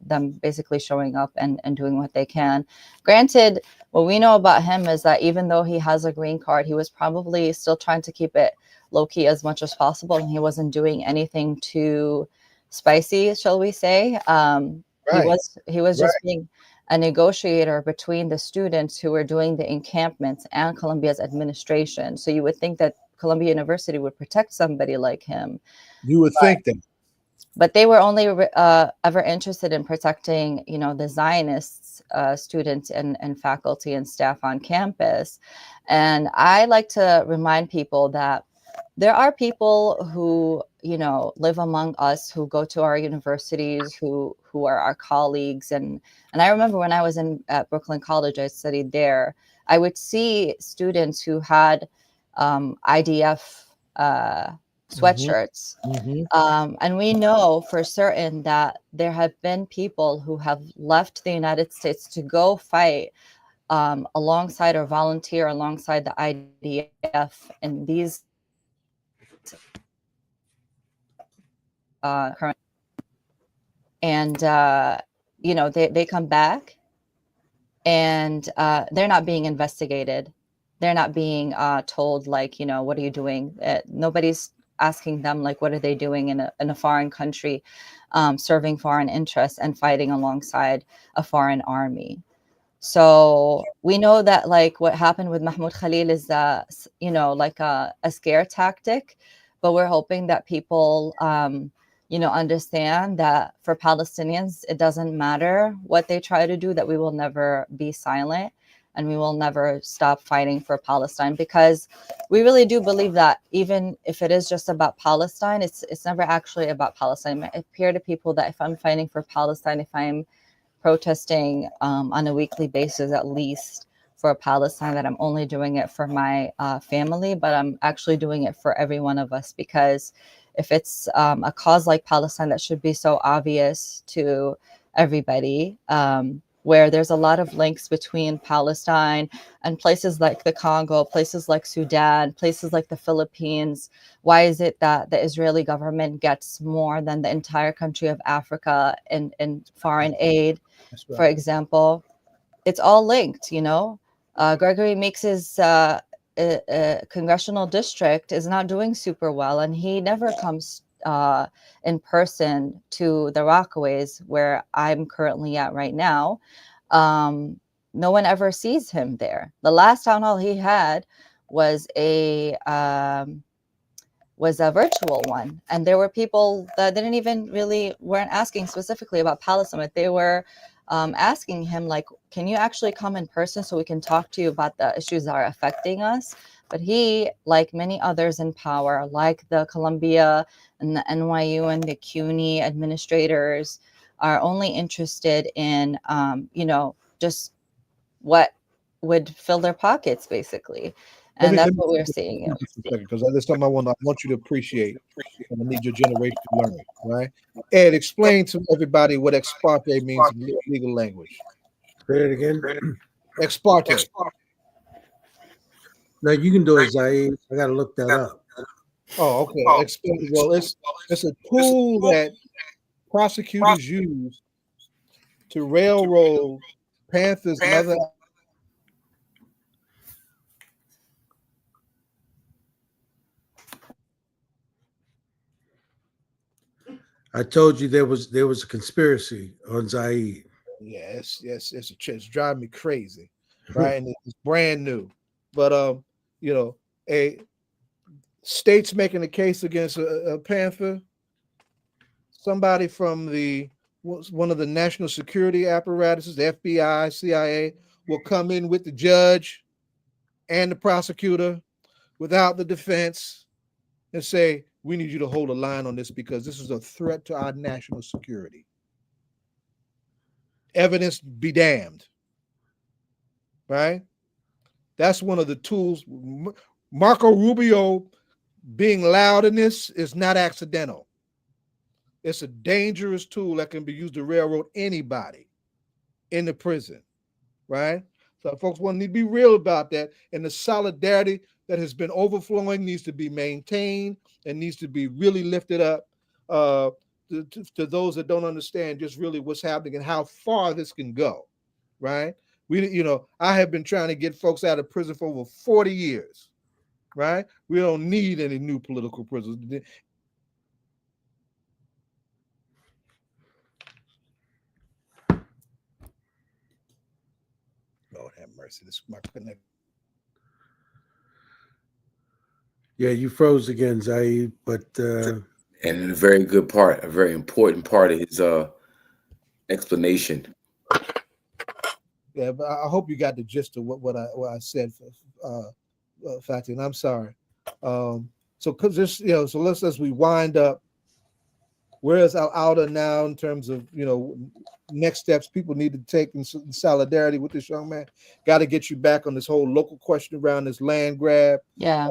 them basically showing up and doing what they can. Granted, what we know about him is that even though he has a green card, he was probably still trying to keep it low-key as much as possible, and he wasn't doing anything too spicy, shall we say. Right. He was just being a negotiator between the students who were doing the encampments and Columbia's administration. So you would think that Columbia University would protect somebody like him. You would think that. But they were only ever interested in protecting, the Zionists, students and faculty and staff on campus. And I like to remind people that there are people who, live among us, who go to our universities, who are our colleagues. And I remember when I was at Brooklyn College, I studied there, I would see students who had IDF sweatshirts. And we know for certain that there have been people who have left the United States to go fight alongside or volunteer alongside the IDF in these current. And, they come back and they're not being investigated. They're not being told, like, what are you doing? Nobody's asking them, like, what are they doing in a foreign country, serving foreign interests and fighting alongside a foreign army. So we know that, like, what happened with Mahmoud Khalil is like a scare tactic, but we're hoping that people understand that for Palestinians, it doesn't matter what they try to do, that we will never be silent and we will never stop fighting for Palestine, because we really do believe that even if it is just about Palestine, it's never actually about Palestine. It appears to people that if I'm fighting for Palestine, if I'm protesting on a weekly basis, at least for Palestine, that I'm only doing it for my family, but I'm actually doing it for every one of us. Because if it's a cause like Palestine that should be so obvious to everybody, where there's a lot of links between Palestine and places like the Congo, places like Sudan, places like the Philippines, why is it that the Israeli government gets more than the entire country of Africa in foreign aid, for example? It's all linked, Gregory Meeks's congressional district is not doing super well, and he never comes in person to the Rockaways, where I'm currently at right now. No one ever sees him there. The last town hall he had was a virtual one, and there were people that weren't asking specifically about Palestine, but they were asking him, like, can you actually come in person so we can talk to you about the issues that are affecting us? But he, like many others in power, like the Columbia and the NYU and the CUNY administrators, are only interested in just what would fill their pockets, basically. And that's what we're seeing. Because there's something I want you to appreciate, and I need your generation to learn it, right? Ed, explain to everybody what ex parte means in legal language. Say it again. Ex parte. No, you can do it, Zayid. I got to look that up. Oh, okay. Well, it's a tool that prosecutors use to railroad Panthers and other I told you there was a conspiracy on Zayid. Yeah, it's driving me crazy, right? And it's brand new, but you know, a states making a case against a Panther. Somebody from one of the national security apparatuses, the FBI, CIA, will come in with the judge and the prosecutor without the defense and say, we need you to hold a line on this because this is a threat to our national security. Evidence be damned, right? That's one of the tools. Marco Rubio being loud in this is not accidental. It's a dangerous tool that can be used to railroad anybody in the prison, right? So folks want to be real about that. And the solidarity that has been overflowing needs to be maintained and needs to be really lifted up to those that don't understand just really what's happening and how far this can go, right? I have been trying to get folks out of prison for over 40 years, right? We don't need any new political prisoners. Lord have mercy. This is my connection. Yeah, you froze again, Zayid, but And a very good part, a very important part of his explanation. Yeah, but I hope you got the gist of what I said, Fatin. I'm sorry. So because this, so let's as we wind up. Where is Al-Awda now in terms of next steps people need to take in solidarity with this young man? Got to get you back on this whole local question around this land grab. Yeah.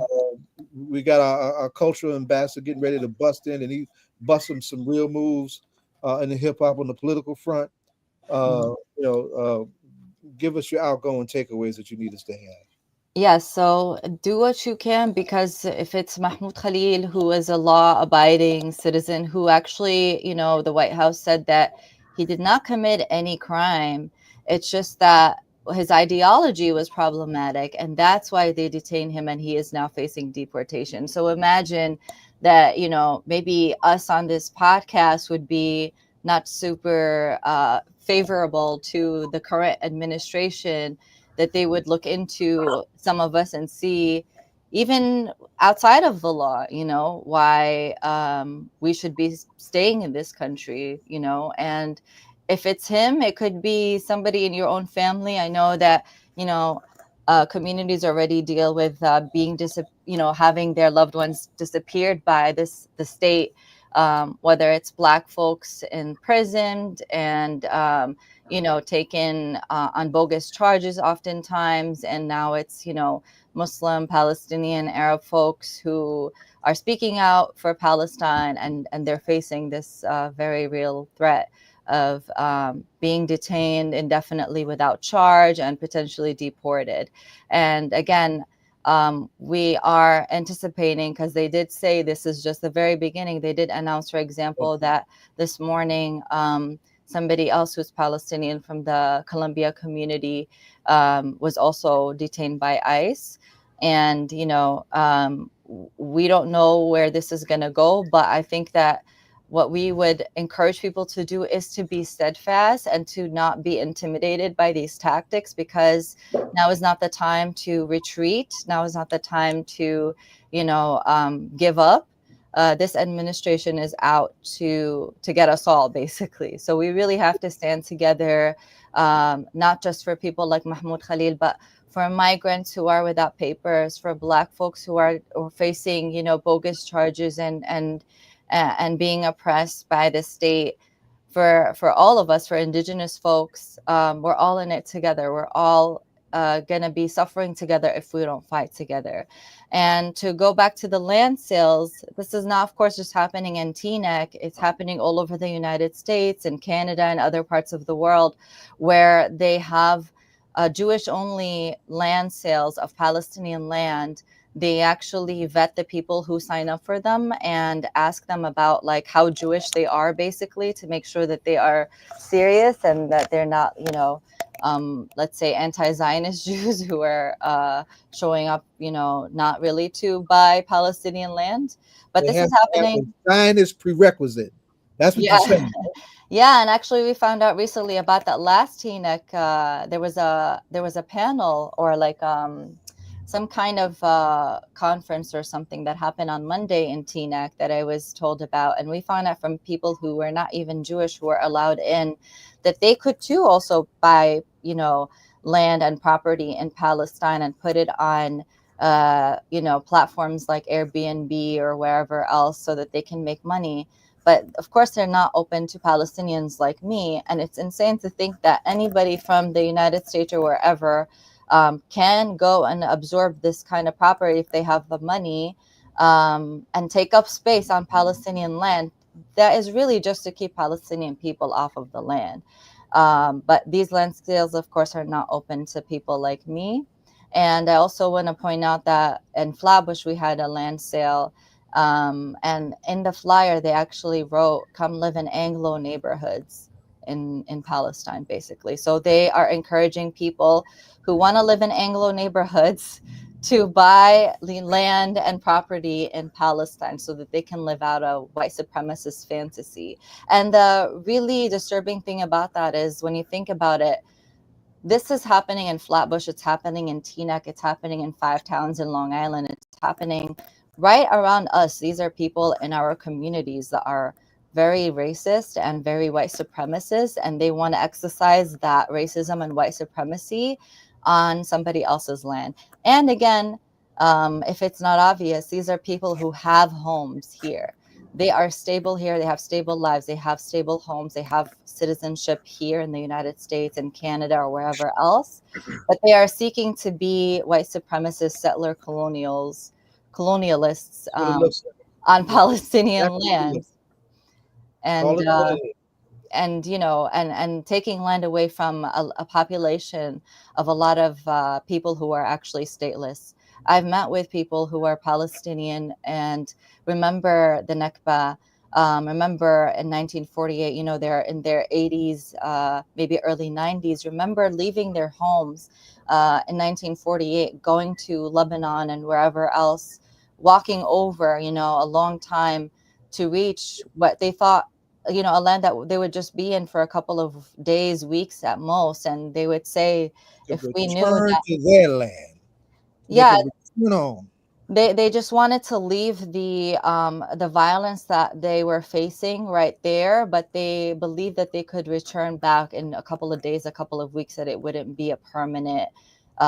We got our cultural ambassador getting ready to bust in, and he busting some real moves in the hip hop on the political front. Give us your outgoing takeaways that you need us to have. Yeah, so do what you can, because if it's Mahmoud Khalil, who is a law-abiding citizen, who actually, the White House said that he did not commit any crime. It's just that his ideology was problematic, and that's why they detained him, and he is now facing deportation. So imagine that, maybe us on this podcast would be not super favorable to the current administration, that they would look into some of us and see, even outside of the law, why we should be staying in this country, and if it's him, it could be somebody in your own family. I know that, communities already deal with being, having their loved ones disappeared by the state, whether it's Black folks imprisoned and, taken on bogus charges oftentimes. And now it's, Muslim, Palestinian, Arab folks who are speaking out for Palestine, and they're facing this very real threat of being detained indefinitely without charge and potentially deported. And again, we are anticipating, because they did say this is just the very beginning. They did announce, for example, that this morning, somebody else who's Palestinian from the Columbia community was also detained by ICE. And, we don't know where this is going to go, but I think that what we would encourage people to do is to be steadfast and to not be intimidated by these tactics, because now is not the time to retreat. Now is not the time to, give up. This administration is out to get us all, basically. So we really have to stand together, not just for people like Mahmoud Khalil, but for migrants who are without papers, for Black folks who are facing, bogus charges and being oppressed by the state. For all of us, for Indigenous folks, we're all in it together. We're all going to be suffering together if we don't fight together. And to go back to the land sales, this is not, of course, just happening in Teaneck. It's happening all over the United States and Canada and other parts of the world, where they have Jewish-only land sales of Palestinian land. They actually vet the people who sign up for them and ask them about how Jewish they are, basically, to make sure that they are serious and that they're not, let's say, anti-Zionist Jews who are showing up, not really to buy Palestinian land. But this is happening. Zionist prerequisite. That's what Yeah. you're saying. Yeah, and actually we found out recently about that last Teaneck. There was a panel or like some kind of conference or something that happened on Monday in Teaneck that I was told about, and we found out from people who were not even Jewish who were allowed in that they could too also buy, you know, land and property in Palestine and put it on you know, platforms like Airbnb or wherever else so that they can make money. But of course, they're not open to Palestinians like me. And it's insane to think that anybody from the United States or wherever can go and absorb this kind of property if they have the money and take up space on Palestinian land. That is really just to keep Palestinian people off of the land. But these land sales, of course, are not open to people like me. And I also want to point out that in Flatbush, we had a land sale. And in the flyer, they actually wrote, "Come live in Anglo neighborhoods in Palestine," basically. So they are encouraging people who want to live in Anglo neighborhoods to buy the land and property in Palestine so that they can live out a white supremacist fantasy. And the really disturbing thing about that is when you think about it, this is happening in Flatbush, it's happening in Teaneck, it's happening in 5 towns in Long Island, it's happening right around us. These are people in our communities that are very racist and very white supremacist, and they want to exercise that racism and white supremacy on somebody else's land. And again, if it's not obvious, these are people who have homes here. They are stable here. They have stable lives. They have stable homes. They have citizenship here in the United States and Canada or wherever else. But they are seeking to be white supremacist settler colonialists What it looks like. on Palestinian Exactly what it land. looks like. Call it what it is. And you know, and taking land away from a population of a lot of people who are actually stateless. I've met with people who are Palestinian and remember the Nakba. Remember in 1948, you know, they're in their 80s, maybe early 90s. Remember leaving their homes in 1948, going to Lebanon and wherever else, walking over, you know, a long time to reach what they thought, you know, a land that they would just be in for a couple of days, weeks at most. And they would say, To if we knew return that, to their land. yeah, Return home. they just wanted to leave the violence that they were facing right there, but they believed that they could return back in a couple of days, a couple of weeks, that it wouldn't be a permanent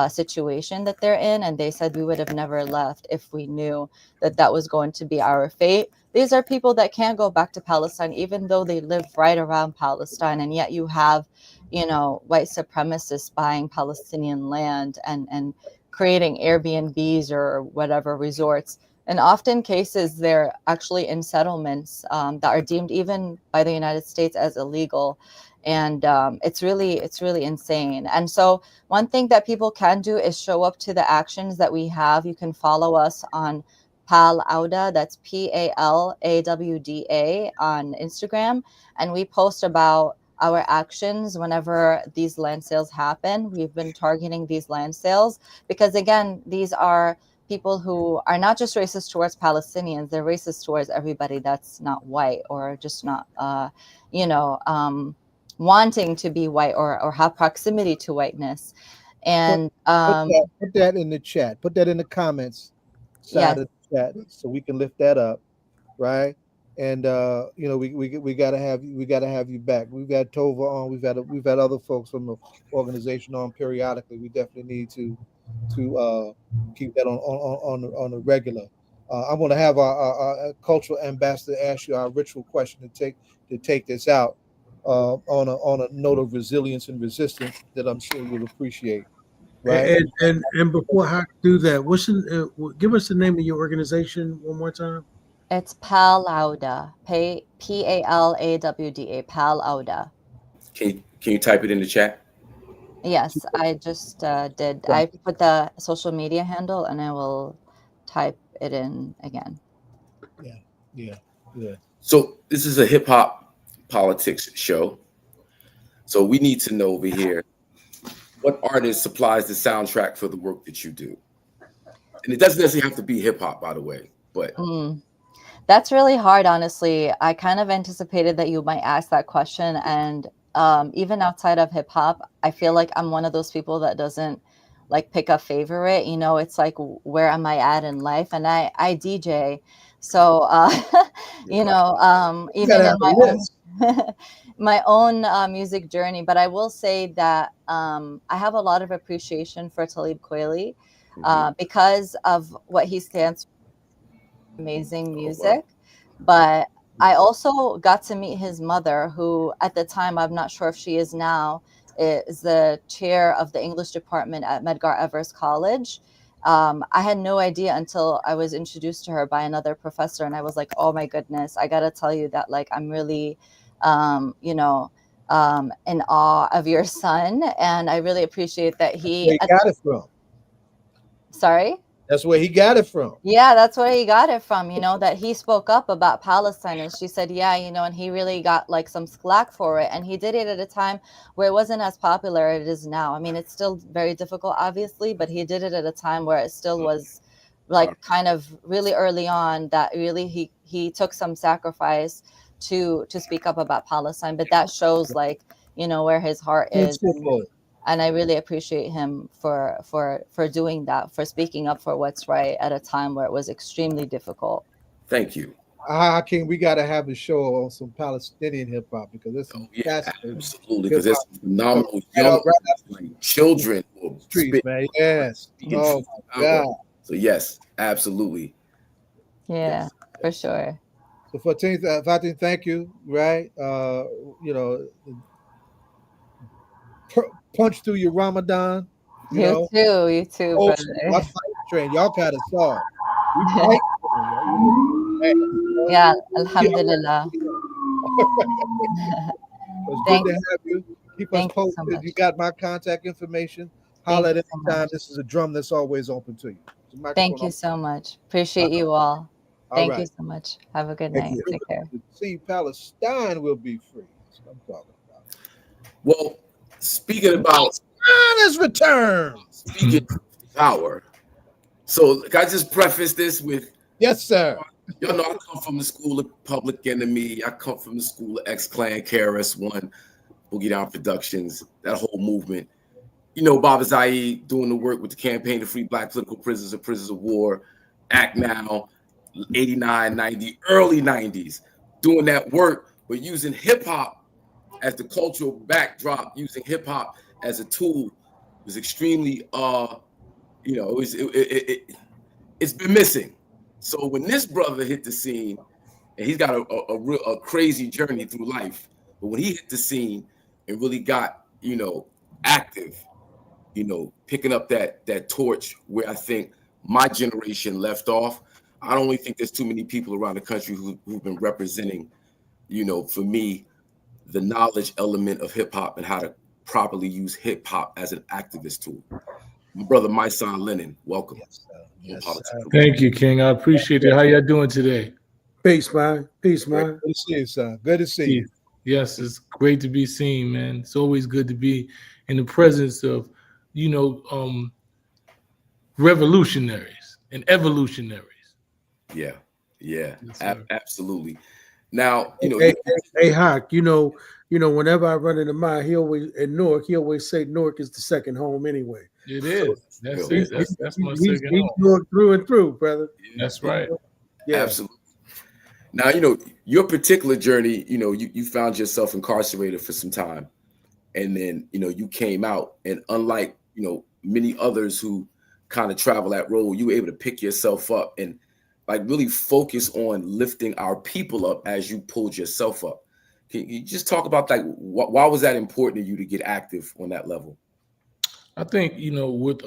situation that they're in. And they said we would have never left if we knew that that was going to be our fate. These are people that can't go back to Palestine, even though they live right around Palestine. And yet you have, you know, white supremacists buying Palestinian land and creating Airbnbs or whatever resorts. And often cases, they're actually in settlements that are deemed even by the United States as illegal. And it's really insane. And so one thing that people can do is show up to the actions that we have. You can follow us on PAL-Awda, that's PALAWDA on Instagram. And we post about our actions whenever these land sales happen. We've been targeting these land sales because, again, these are people who are not just racist towards Palestinians, they're racist towards everybody that's not white or just not, wanting to be white or have proximity to whiteness. And put that in the chat. Put that in the comments side yes. of the chat so we can lift that up, right? And you know, we gotta have you back. We've got Tova on. We've had other folks from the organization on periodically. We definitely need to keep that on the regular. I'm going to have our cultural ambassador ask you our ritual question to take this out on a note of resilience and resistance that I'm sure you'll appreciate. Right. And before I do that, give us the name of your organization one more time. It's PAL-Awda, PALAWDA, PAL-Awda. Can you type it in the chat? Yes, I just did. I put the social media handle and I will type it in again. Yeah. So this is a hip hop politics show. So we need to know over here what artist supplies the soundtrack for the work that you do. And it doesn't necessarily have to be hip hop, by the way, but That's really hard, honestly. I kind of anticipated that you might ask that question. And even outside of hip hop, I feel like I'm one of those people that doesn't like pick a favorite. You know, it's like, where am I at in life? And I DJ. So, you know, You gotta even in have a my own, list. my own music journey. But I will say that I have a lot of appreciation for Talib Kweli because of what he stands, amazing Oh, wow. music. But I also got to meet his mother, who at the time, I'm not sure if she is now, is the chair of the English department at Medgar Evers College. I had no idea until I was introduced to her by another professor, and I was like, oh my goodness, I gotta tell you that, like, I'm really, you know, in awe of your son, and I really appreciate that Where he got it from. sorry. That's where he got it from. Yeah, that's where he got it from, you know, that he spoke up about Palestine. And she said, yeah, you know, and he really got like some slack for it. And he did it at a time where it wasn't as popular as it is now. I mean, it's still very difficult, obviously, but he did it at a time where it still was like kind of really early on, that really he took some sacrifice to speak up about Palestine. But that shows, like, you know, where his heart is. And I really appreciate him for doing that, for speaking up for what's right at a time where it was extremely difficult. Thank you. Hakeem, we got to have a show on some Palestinian hip hop, because it's absolutely, because it's phenomenal young like children streets, man. Yes. Oh my God. So yes, absolutely. Yeah, for sure. So Fatin, thank you. Right, you know, punch through your Ramadan. You too, oh, brother. my fight train, y'all kind of saw. Yeah, alhamdulillah. It's good to have you. Keep us posted. So you got my contact information. Holla at any time. This is a drum that's always open to you. Thank you so much. Appreciate you all. Thank you so much. Have a good night. Take care. See, Palestine will be free. That's what I'm talking about. Well, speaking about his return. Speaking of power. So can I just preface this with, yes, sir. Y'all know I come from the school of Public Enemy. I come from the school of X-Clan, KRS-One, Boogie Down Productions, that whole movement. You know, Baba Zayid doing the work with the campaign to free Black political prisoners and prisoners of war, Act Now, 89, 90, early 90s, doing that work, but using hip-hop as the cultural backdrop, using hip-hop as a tool was extremely, you know, it's been missing. So when this brother hit the scene, and he's got a crazy journey through life, but when he hit the scene and really got, you know, active, you know, picking up that torch where I think my generation left off, I don't really think there's too many people around the country who've been representing, you know, for me, the knowledge element of hip hop and how to properly use hip hop as an activist tool. My brother, my son Lennon, welcome. Yes, thank you, King. I appreciate it. How y'all doing today? Peace, man. Peace, man. Good to see you, son. Good to see you. Yes, it's great to be seen, man. It's always good to be in the presence of, you know, revolutionaries and evolutionaries. Yeah, yes, absolutely. Now, you know, hey Hawk, you know, whenever I run into mine, he always say Newark is the second home anyway. It is. That's it. That's my second home. Newark through and through, brother. That's right. Yeah, absolutely. Now, you know, your particular journey, you know, you found yourself incarcerated for some time, and then, you know, you came out, and unlike, you know, many others who kind of travel that road, you were able to pick yourself up and like really focus on lifting our people up as you pulled yourself up. Can you just talk about like why was that important to you to get active on that level? I think, you know, with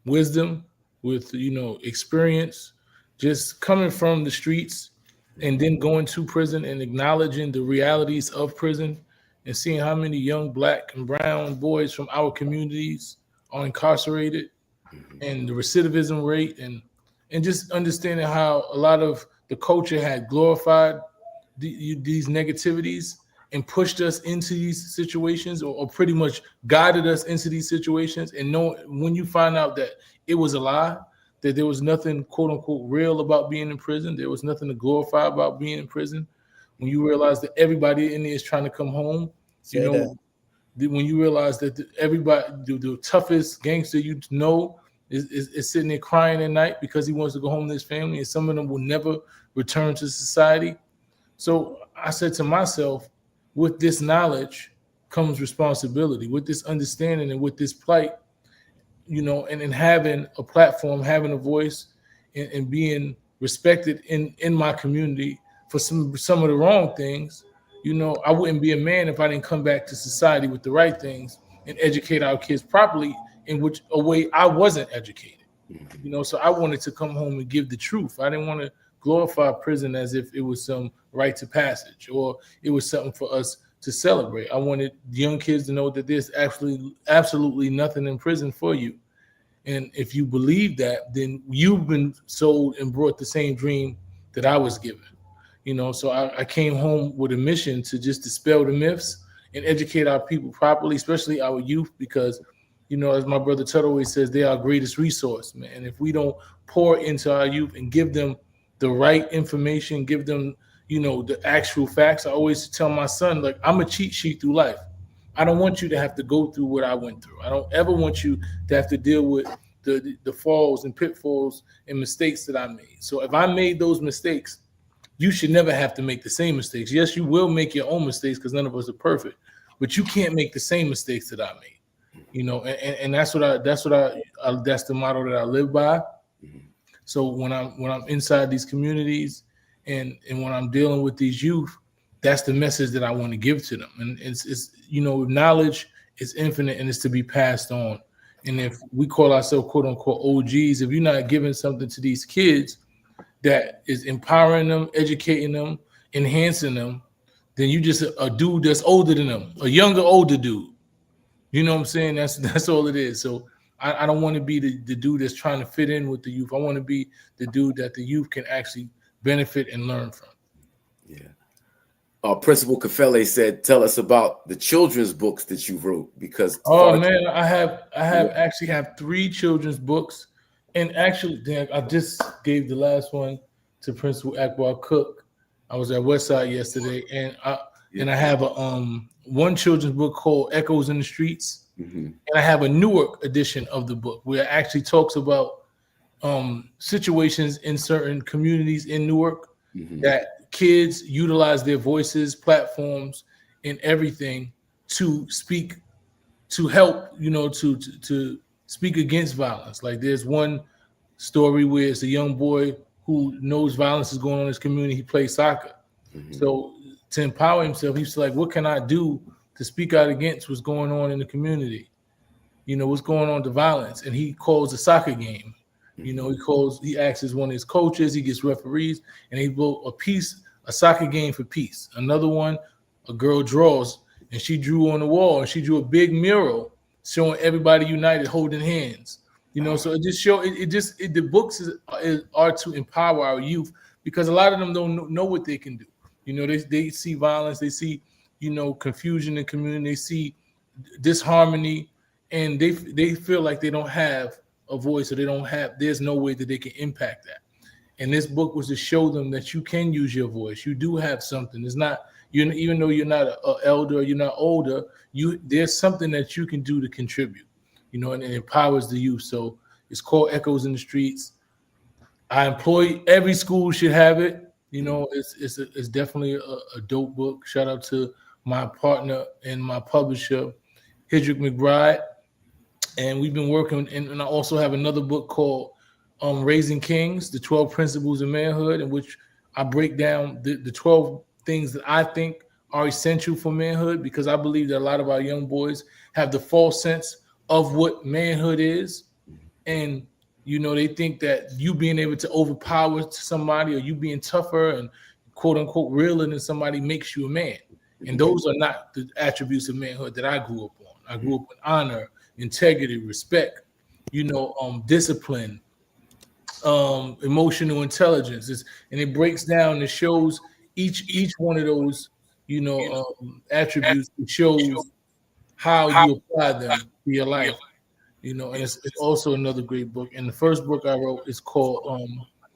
wisdom, with, you know, experience, just coming from the streets and then going to prison and acknowledging the realities of prison and seeing how many young Black and brown boys from our communities are incarcerated and the recidivism rate and just understanding how a lot of the culture had glorified these negativities and pushed us into these situations or pretty much guided us into these situations. And when you find out that it was a lie, that there was nothing quote unquote real about being in prison. There was nothing to glorify about being in prison. When you realize that everybody in there is trying to come home, you know, when you realize that everybody, the toughest gangster you know is sitting there crying at night because he wants to go home to his family, and some of them will never return to society. So I said to myself, with this knowledge comes responsibility, with this understanding and with this plight, you know, and having a platform, having a voice, and being respected in my community for some of the wrong things. You know, I wouldn't be a man if I didn't come back to society with the right things and educate our kids properly, in which a way I wasn't educated. You know, so I wanted to come home and give the truth. I didn't want to glorify prison as if it was some rite of passage or it was something for us to celebrate. I wanted young kids to know that there's absolutely nothing in prison for you. And if you believe that, then you've been sold and brought the same dream that I was given. You know, so I came home with a mission to just dispel the myths and educate our people properly, especially our youth, because, you know, as my brother Ted always says, they're our greatest resource, man. And if we don't pour into our youth and give them the right information, give them, you know, the actual facts. I always tell my son, like, I'm a cheat sheet through life. I don't want you to have to go through what I went through. I don't ever want you to have to deal with the falls and pitfalls and mistakes that I made. So if I made those mistakes, you should never have to make the same mistakes. Yes, you will make your own mistakes because none of us are perfect, but you can't make the same mistakes that I made. You know, and that's the motto that I live by. So when I'm inside these communities and when I'm dealing with these youth, that's the message that I want to give to them. And it's you know, knowledge is infinite and it's to be passed on. And if we call ourselves quote unquote OGs, if you're not giving something to these kids that is empowering them, educating them, enhancing them, then you just a dude that's older than them, a younger, older dude. You know what I'm saying? That's all it is. So I don't want to be the dude that's trying to fit in with the youth. I want to be the dude that the youth can actually benefit and learn from. Yeah. Principal Kafele said, tell us about the children's books that you wrote, because man, I actually have 3 children's books. And actually, Dan, I just gave the last one to Principal Akbar Cook. I was at Westside yesterday, and I have a one children's book called Echoes in the Streets, and I have a Newark edition of the book where it actually talks about situations in certain communities in Newark that kids utilize their voices, platforms, and everything to speak, to help, you know, to speak against violence. Like there's one story where it's a young boy who knows violence is going on in his community. He plays soccer. So to empower himself, he's like, what can I do to speak out against what's going on in the community? You know, what's going on, the violence. And he calls a soccer game. You know, he asks one of his coaches, he gets referees, and he built a soccer game for peace. Another one, a girl draws, and she drew on the wall, and she drew a big mural showing everybody united, holding hands. You know, so it just the books are to empower our youth, because a lot of them don't know what they can do. You know, they see violence, they see, you know, confusion in community, they see disharmony, and they feel like they don't have a voice, or there's no way that they can impact that. And this book was to show them that you can use your voice. You do have something. It's not, even though you're not an elder, you're not older, there's something that you can do to contribute, you know, and it empowers the youth. So it's called Echoes in the Streets. I employ, every school should have it. You know, it's definitely a dope book. Shout out to my partner and my publisher, Hidrick McBride. And we've been working, and I also have another book called Raising Kings, the 12 Principles of Manhood, in which I break down the 12 things that I think are essential for manhood, because I believe that a lot of our young boys have the false sense of what manhood is. And, you know, they think that you being able to overpower somebody, or you being tougher and quote unquote realer than somebody, makes you a man. And those are not the attributes of manhood that I grew up on. I grew up with honor, integrity, respect, you know, discipline, emotional intelligence. And it breaks down and shows each one of those, you know, attributes. It shows how you apply them to your life. You know, and it's also another great book. And the first book I wrote is called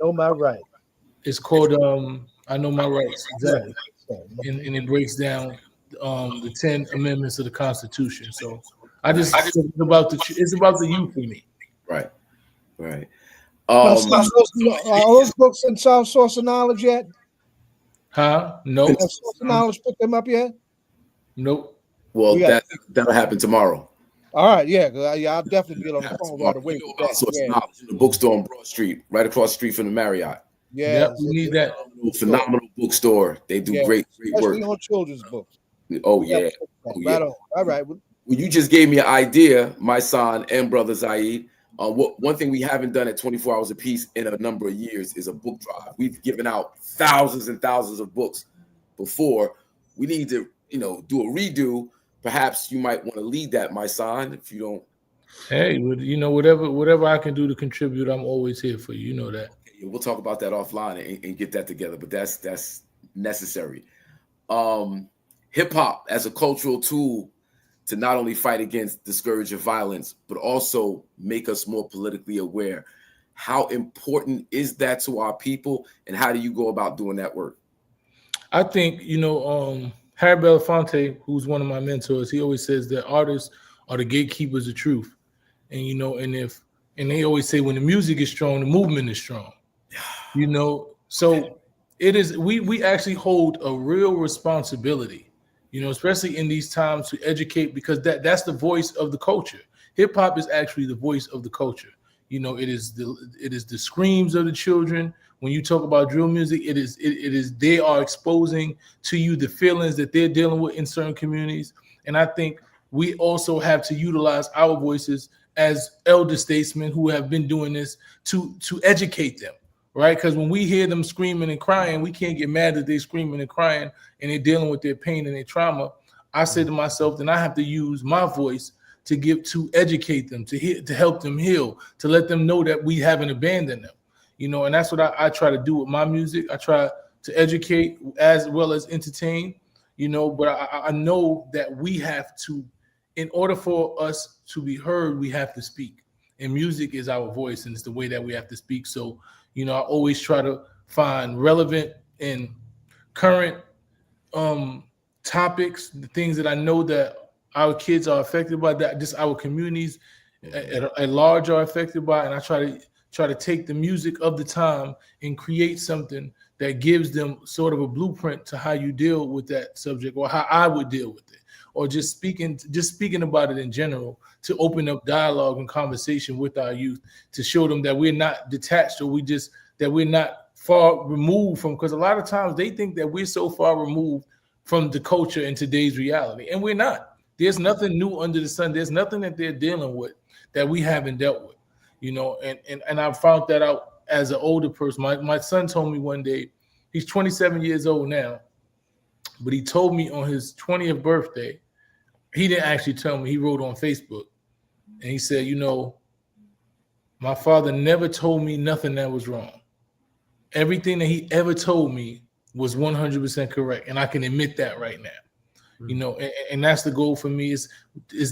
Know My Right. It's called I Know My Rights, exactly. And it breaks down the 10 amendments of the Constitution. So it's about the youth for me. Right. Right. Are those books in South Source of Knowledge yet? Huh? No. Has Source of Knowledge picked them up yet? Nope. Well, that'll happen tomorrow. All right, yeah, I'll definitely get on the phone right away. Source of Knowledge in the bookstore on Broad Street, right across the street from the Marriott. Yeah, we need that. Phenomenal bookstore. They do great work. On children's books. Oh yeah. Right on. All right. Well, you just gave me an idea, my son and brother Zayid. One thing we haven't done at 24 Hours Apiece in a number of years is a book drive. We've given out thousands and thousands of books before. We need to, do a redo. Perhaps you might want to lead that, my son, if you don't. Hey, whatever I can do to contribute, I'm always here for you. You know that. We'll talk about that offline and get that together, but that's necessary. Hip hop as a cultural tool to not only fight against the scourge of violence, but also make us more politically aware. How important is that to our people, and how do you go about doing that work? I think, Harry Belafonte, who's one of my mentors, he always says that artists are the gatekeepers of truth. And, and they always say when the music is strong, the movement is strong. So it is, we actually hold a real responsibility, especially in these times, to educate, because that's the voice of the culture. Hip hop is actually the voice of the culture. It is the screams of the children. When you talk about drill music, it is they are exposing to you the feelings that they're dealing with in certain communities. And I think we also have to utilize our voices as elder statesmen who have been doing this to educate them, right? Because when we hear them screaming and crying, we can't get mad that they're screaming and crying and they're dealing with their pain and their trauma. I say to myself, then I have to use my voice to educate them, to help them heal, to let them know that we haven't abandoned them. And that's what I try to do with my music. I try to educate as well as entertain, but I know that we have to, in order for us to be heard, we have to speak. And music is our voice, and it's the way that we have to speak. So, I always try to find relevant and current topics, the things that I know that our kids are affected by, that just our communities at large are affected by, and I try to take the music of the time and create something that gives them sort of a blueprint to how you deal with that subject, or how I would deal with it, or just speaking about it in general, to open up dialogue and conversation with our youth, to show them that we're not detached, or that we're not far removed from, because a lot of times they think that we're so far removed from the culture in today's reality, and we're not. There's nothing new under the sun. There's nothing that they're dealing with that we haven't dealt with. And I found that out as an older person. My son told me one day, he's 27 years old now, but he told me on his 20th birthday, he didn't actually tell me, he wrote on Facebook, and he said, my father never told me nothing that was wrong. Everything that he ever told me was 100% correct, and I can admit that right now. And that's the goal for me, is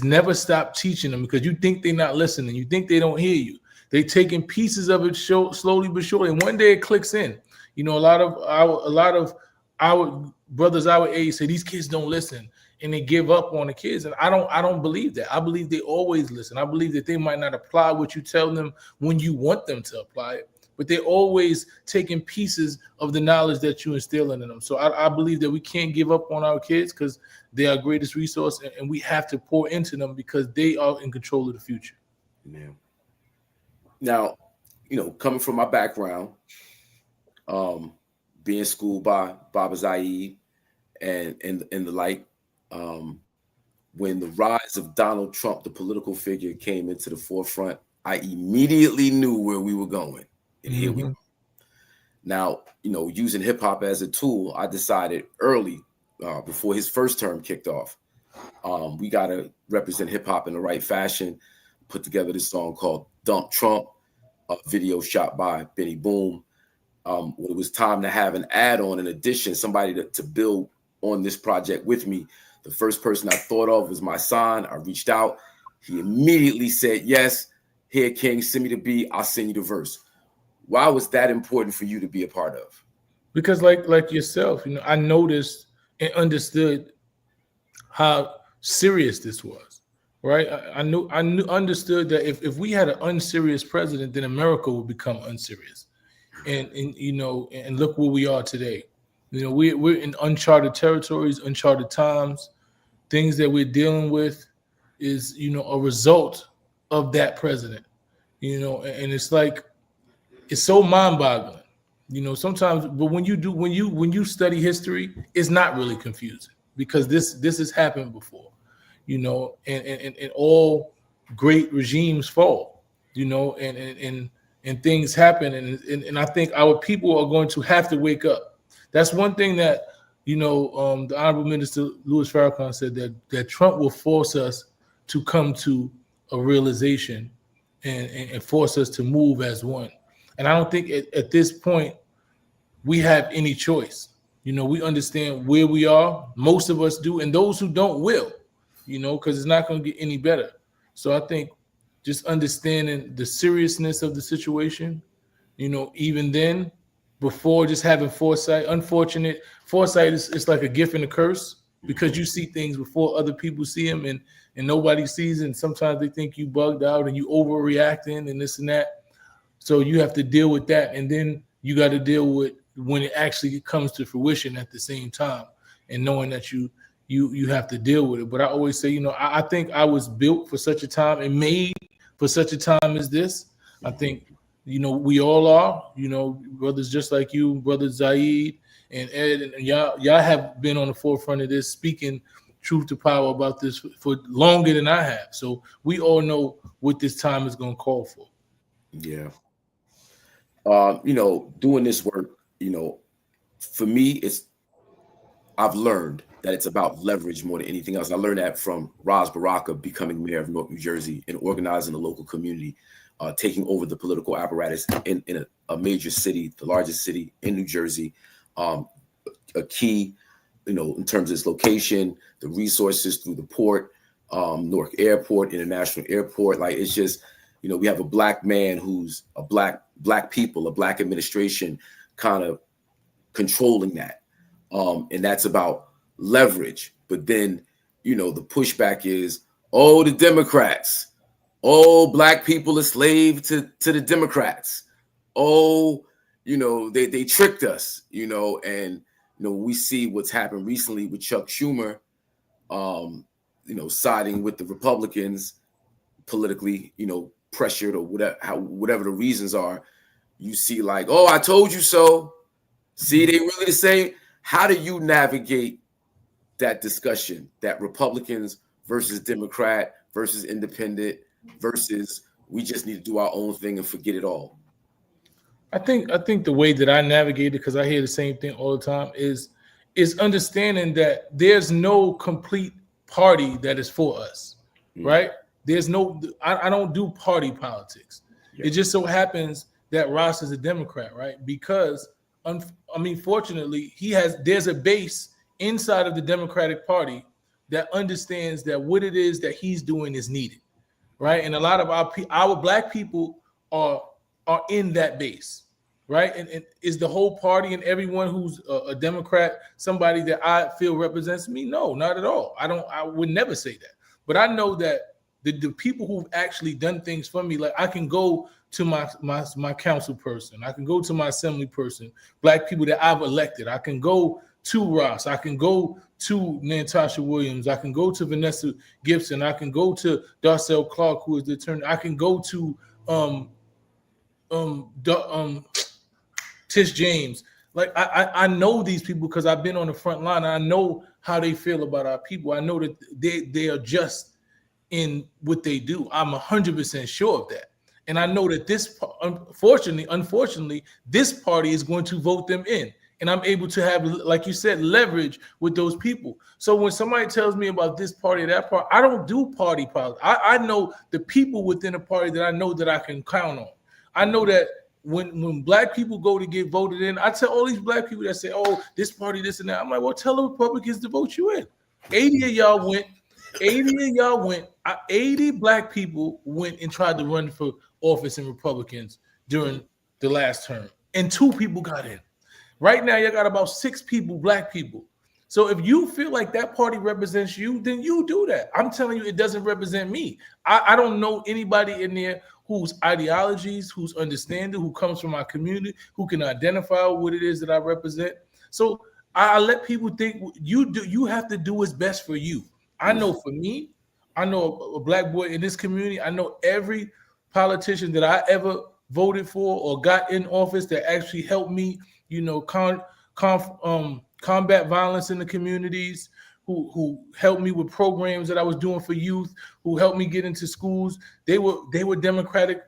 never stop teaching them, because you think they're not listening. You think they don't hear you. They're taking pieces of it slowly but surely. And one day it clicks in. A lot of our brothers our age say these kids don't listen, and they give up on the kids. And I don't believe that. I believe they always listen. I believe that they might not apply what you tell them when you want them to apply it, but they're always taking pieces of the knowledge that you instill in them. So I believe that we can't give up on our kids, because they are our greatest resource, and we have to pour into them, because they are in control of the future. Yeah. Now, coming from my background, being schooled by Baba Zayid and the like, when the rise of Donald Trump, the political figure, came into the forefront, I immediately knew where we were going. And here we go. Now, using hip hop as a tool, I decided early, before his first term kicked off, we got to represent hip hop in the right fashion. Put together this song called Dump Trump, a video shot by Benny Boom. When it was time to have an add-on, in addition, somebody to build on this project with me, the first person I thought of was my son. I reached out. He immediately said, yes, here, King, send me the beat, I'll send you the verse. Why was that important for you to be a part of? Because like yourself, I noticed and understood how serious this was, right? I understood that if we had an unserious president, then America would become unserious. And and look where we are today. We're in uncharted territories, uncharted times. Things that we're dealing with is a result of that president. And it's like, it's so mind-boggling. Sometimes, but when you study history, it's not really confusing, because this has happened before. And all great regimes fall. And things happen, and I think our people are going to have to wake up. That's one thing that the Honorable Minister Louis Farrakhan said, that Trump will force us to come to a realization and force us to move as one. And I don't think at this point we have any choice. We understand where we are. Most of us do, and those who don't will, because it's not going to get any better. So I think just understanding the seriousness of the situation, even then, before just having foresight. Unfortunate foresight is like a gift and a curse, because you see things before other people see them, and nobody sees it. And sometimes they think you bugged out and you overreacting and this and that. So you have to deal with that, and then you got to deal with when it actually comes to fruition at the same time, and knowing that you have to deal with it. But I always say, I think I was built for such a time and made for such a time as this. I think, we all are, brothers just like you, brother Zayid and Ed, and y'all have been on the forefront of this, speaking truth to power about this for longer than I have. So we all know what this time is going to call for. Yeah. Doing this work, for me, I've learned that it's about leverage more than anything else. I learned that from Ras Baraka becoming mayor of Newark, New Jersey, and organizing the local community, taking over the political apparatus in a major city, the largest city in New Jersey, a key, in terms of its location, the resources through the port, Newark Airport, International Airport. Like, it's just, we have a black man who's a black people, a black administration kind of controlling that. And that's about leverage. But then, the pushback is, oh, the Democrats, oh, black people are slave to the Democrats. Oh, they tricked us, and, we see what's happened recently with Chuck Schumer, siding with the Republicans politically, pressured or whatever the reasons are. You see, like, oh, I told you so. See, they really the same. How do you navigate that discussion, that Republicans versus Democrat versus independent versus we just need to do our own thing and forget it all? I think the way that I navigate it, because I hear the same thing all the time, is understanding that there's no complete party that is for us, right? There's no, I don't do party politics. Yeah. It just so happens that Ross is a Democrat, right? Because fortunately, there's a base inside of the Democratic Party that understands that what it is that he's doing is needed, right? And a lot of our black people are in that base, right? And is the whole party and everyone who's a Democrat somebody that I feel represents me? No, not at all. I would never say that. But I know that the people who've actually done things for me, like I can go to my council person, I can go to my assembly person, black people that I've elected. I can go to Ross, I can go to Natasha Williams, I can go to Vanessa Gibson, I can go to Darcel Clark, who is the attorney, I can go to Tish James. Like I know these people because I've been on the front line. I know how they feel about our people. I know that they are just in what they do. I'm 100% sure of that. And I know that this, unfortunately, this party is going to vote them in. And I'm able to have, like you said, leverage with those people. So when somebody tells me about this party or that party, I don't do party politics. I know the people within a party that I know that I can count on. I know that when black people go to get voted in, I tell all these black people that say, oh, this party, this and that. I'm like, well, tell the Republicans to vote you in. 80 of y'all went. 80 of y'all went. 80 black people went and tried to run for office in Republicans during the last term, and 2 people got in. Right now, you got about 6 people, black people. So if you feel like that party represents you, then you do that. I'm telling you, it doesn't represent me. I don't know anybody in there whose ideologies, whose understanding, who comes from my community, who can identify what it is that I represent. So I let people think you have to do what's best for you. I know for me, I know a black boy in this community. I know every politician that I ever voted for or got in office that actually helped me, combat violence in the communities, who helped me with programs that I was doing for youth, who helped me get into schools. They were Democratic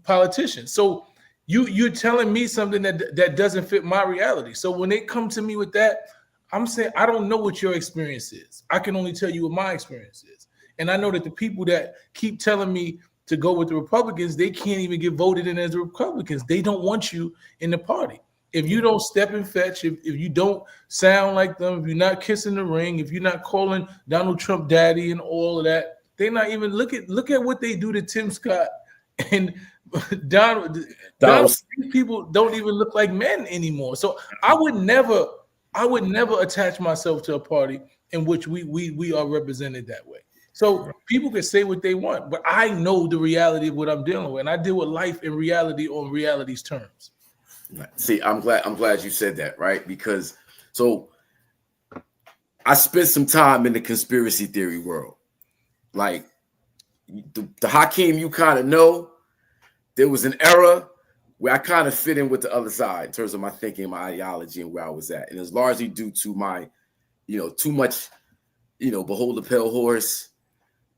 politicians. So you're telling me something that doesn't fit my reality. So when they come to me with that, I'm saying I don't know what your experience is. I can only tell you what my experience is. And I know that the people that keep telling me to go with the Republicans, they can't even get voted in as Republicans. They don't want you in the party. If you don't step and fetch, if you don't sound like them, if you're not kissing the ring, if you're not calling Donald Trump daddy and all of that, they're not even look at what they do to Tim Scott and Donald. These people don't even look like men anymore. So I would never attach myself to a party in which we are represented that way. So people can say what they want, but I know the reality of what I'm dealing with, and I deal with life in reality on reality's terms. See, I'm glad you said that, right? Because so I spent some time in the conspiracy theory world. Like the Hakeem you kind of know, there was an era where I kind of fit in with the other side in terms of my thinking, my ideology, and where I was at. And it's largely due to my, too much, behold the pale horse,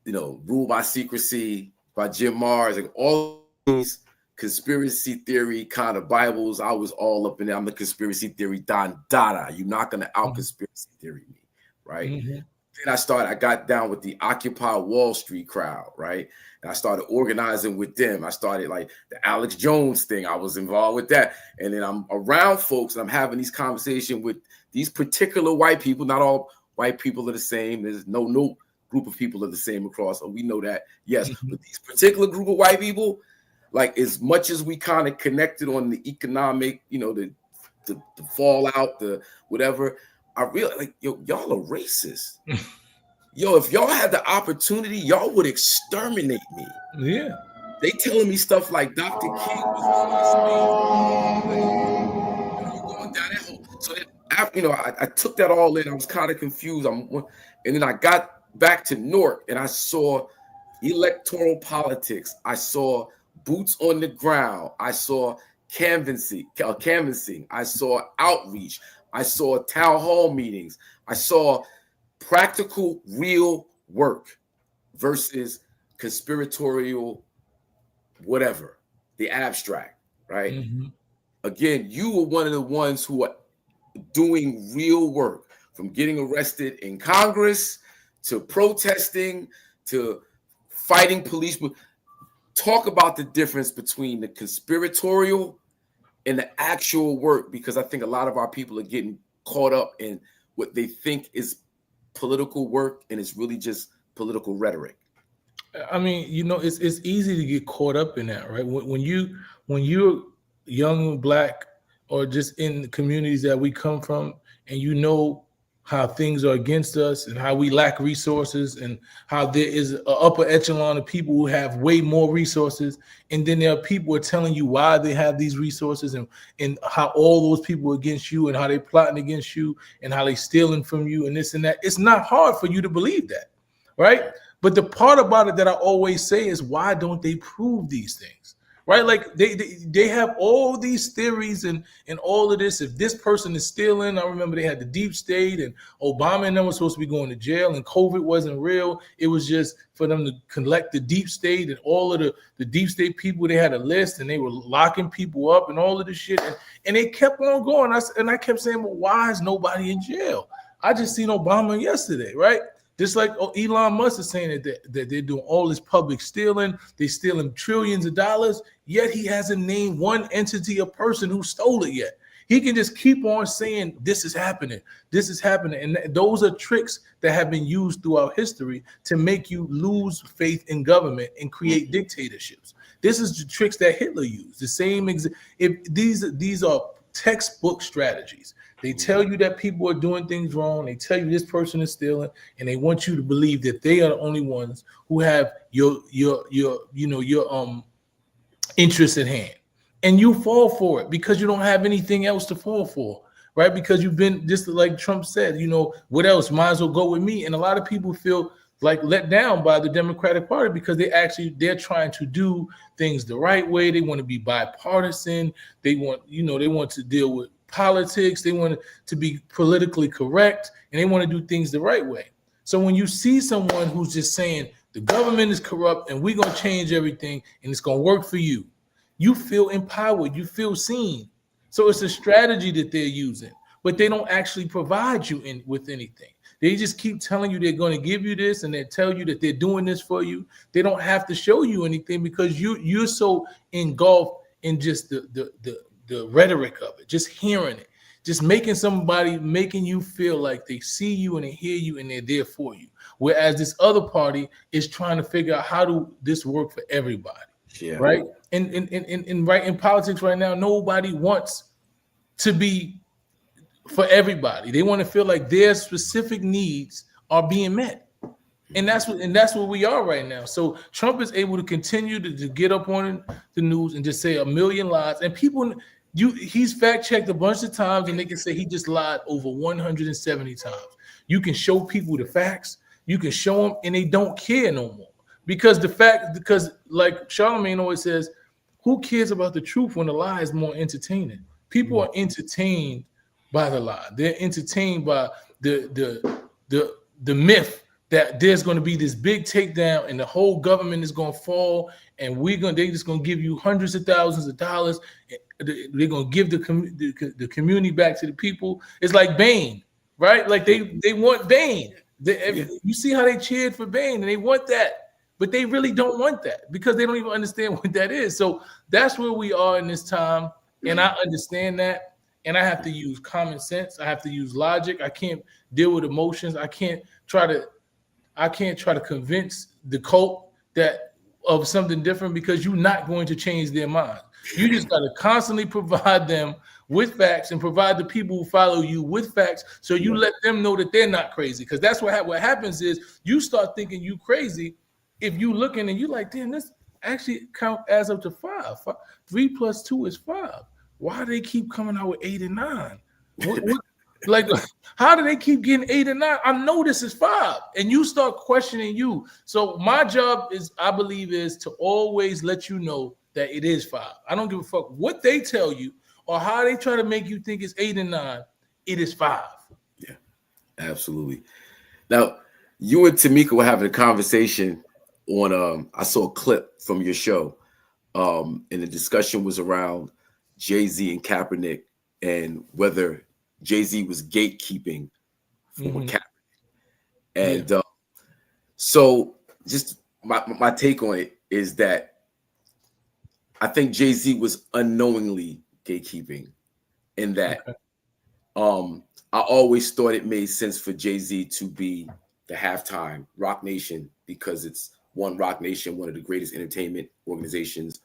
Rule by Secrecy by Jim Mars, and all these conspiracy theory kind of Bibles. I was all up in there. I'm the conspiracy theory Don Dada. You're not going to out conspiracy theory me, right? Mm-hmm. Then I got down with the Occupy Wall Street crowd, right? And I started organizing with them. I started like the Alex Jones thing. I was involved with that. And then I'm around folks and I'm having these conversations with these particular white people. Not all white people are the same. There's no group of people are the same across. So we know that, yes. But these particular group of white people, like as much as we kind of connected on the economic, the fallout, the whatever, I realized like, y'all are racist. If y'all had the opportunity, y'all would exterminate me. Yeah. They telling me stuff like Dr. King was going down that hole. So then after, I took that all in. I was kind of confused. And then I got back to Newark and I saw electoral politics. I saw boots on the ground. I saw canvassing. I saw outreach. I saw town hall meetings. I saw practical, real work versus conspiratorial, whatever, the abstract, right? Mm-hmm. Again, you were one of the ones who are doing real work, from getting arrested in Congress to protesting to fighting police. Talk about the difference between the conspiratorial and the actual work, because I think a lot of our people are getting caught up in what they think is political work, and it's really just political rhetoric. I mean, it's easy to get caught up in that, right? When you're young, black, or just in the communities that we come from, and how things are against us and how we lack resources and how there is an upper echelon of people who have way more resources. And then there are people who are telling you why they have these resources and how all those people are against you and how they're plotting against you and how they're stealing from you and this and that. It's not hard for you to believe that, right? But the part about it that I always say is, why don't they prove these things? Right? Like they have all these theories and all of this. If this person is stealing, I remember they had the deep state and Obama and them were supposed to be going to jail and COVID wasn't real. It was just for them to collect the deep state and all of the deep state people. They had a list and they were locking people up and all of this shit. And they kept on going. I kept saying, well, why is nobody in jail? I just seen Obama yesterday, right? Just like Elon Musk is saying that they're doing all this public stealing, they're stealing trillions of dollars, yet he hasn't named one entity or person who stole it yet. He can just keep on saying this is happening, and those are tricks that have been used throughout history to make you lose faith in government and create dictatorships. This is the tricks that Hitler used. The same if these are textbook strategies. They tell you that people are doing things wrong. They tell you this person is stealing, and they want you to believe that they are the only ones who have your interest at hand. And you fall for it because you don't have anything else to fall for, right? Because you've been, just like Trump said, what else? Might as well go with me. And a lot of people feel like let down by the Democratic Party because they're trying to do things the right way. They want to be bipartisan. They want to deal with politics. They want to be politically correct, and they want to do things the right way. So when you see someone who's just saying the government is corrupt and we're going to change everything and it's going to work for you, you feel empowered, you feel seen. So it's a strategy that they're using, but they don't actually provide you with anything. They just keep telling you they're going to give you this, and they tell you that they're doing this for you. They don't have to show you anything because you're so engulfed in just the rhetoric of it, just hearing it, just making you feel like they see you and they hear you and they're there for you. Whereas this other party is trying to figure out how do this work for everybody, right? And right in politics right now, nobody wants to be for everybody. They want to feel like their specific needs are being met. And that's what we are right now. So Trump is able to continue to get up on the news and just say a million lies. And people, he's fact checked a bunch of times, and they can say he just lied over 170 times. You can show people the facts, you can show them, and they don't care no more. Because like Charlamagne always says, who cares about the truth when the lie is more entertaining? People are entertained by the lie. They're entertained by the myth that there's going to be this big takedown and the whole government is going to fall, and they're just going to give you hundreds of thousands of dollars. They're going to give the community back to the people. It's like Bane, right? Like they want Bane. You see how they cheered for Bane, and they want that. But they really don't want that because they don't even understand what that is. So that's where we are in this time. And I understand that. And I have to use common sense. I have to use logic. I can't deal with emotions. I can't try to convince the cult of something different, because you're not going to change their mind. You just got to constantly provide them with facts and provide the people who follow you with facts, so you let them know that they're not crazy. Because that's what happens is you start thinking you crazy if you looking and you like, damn, this actually adds up to 5. 3 + 2 is 5. Why do they keep coming out with 8 and 9? Like, how do they keep getting 8 and 9? I know this is 5, and you start questioning you. So my job I believe, is to always let you know that it is 5. I don't give a fuck what they tell you or how they try to make you think it's 8 and 9. It is 5. Yeah, absolutely. Now, you and Tamika were having a conversation on. I saw a clip from your show, and the discussion was around Jay-Z and Kaepernick and whether Jay-Z was gatekeeping for Kaepernick. And so just my take on it is that I think Jay-Z was unknowingly gatekeeping, in that I always thought it made sense for Jay-Z to be the halftime Rock Nation, because it's one, Rock Nation, one of the greatest entertainment organizations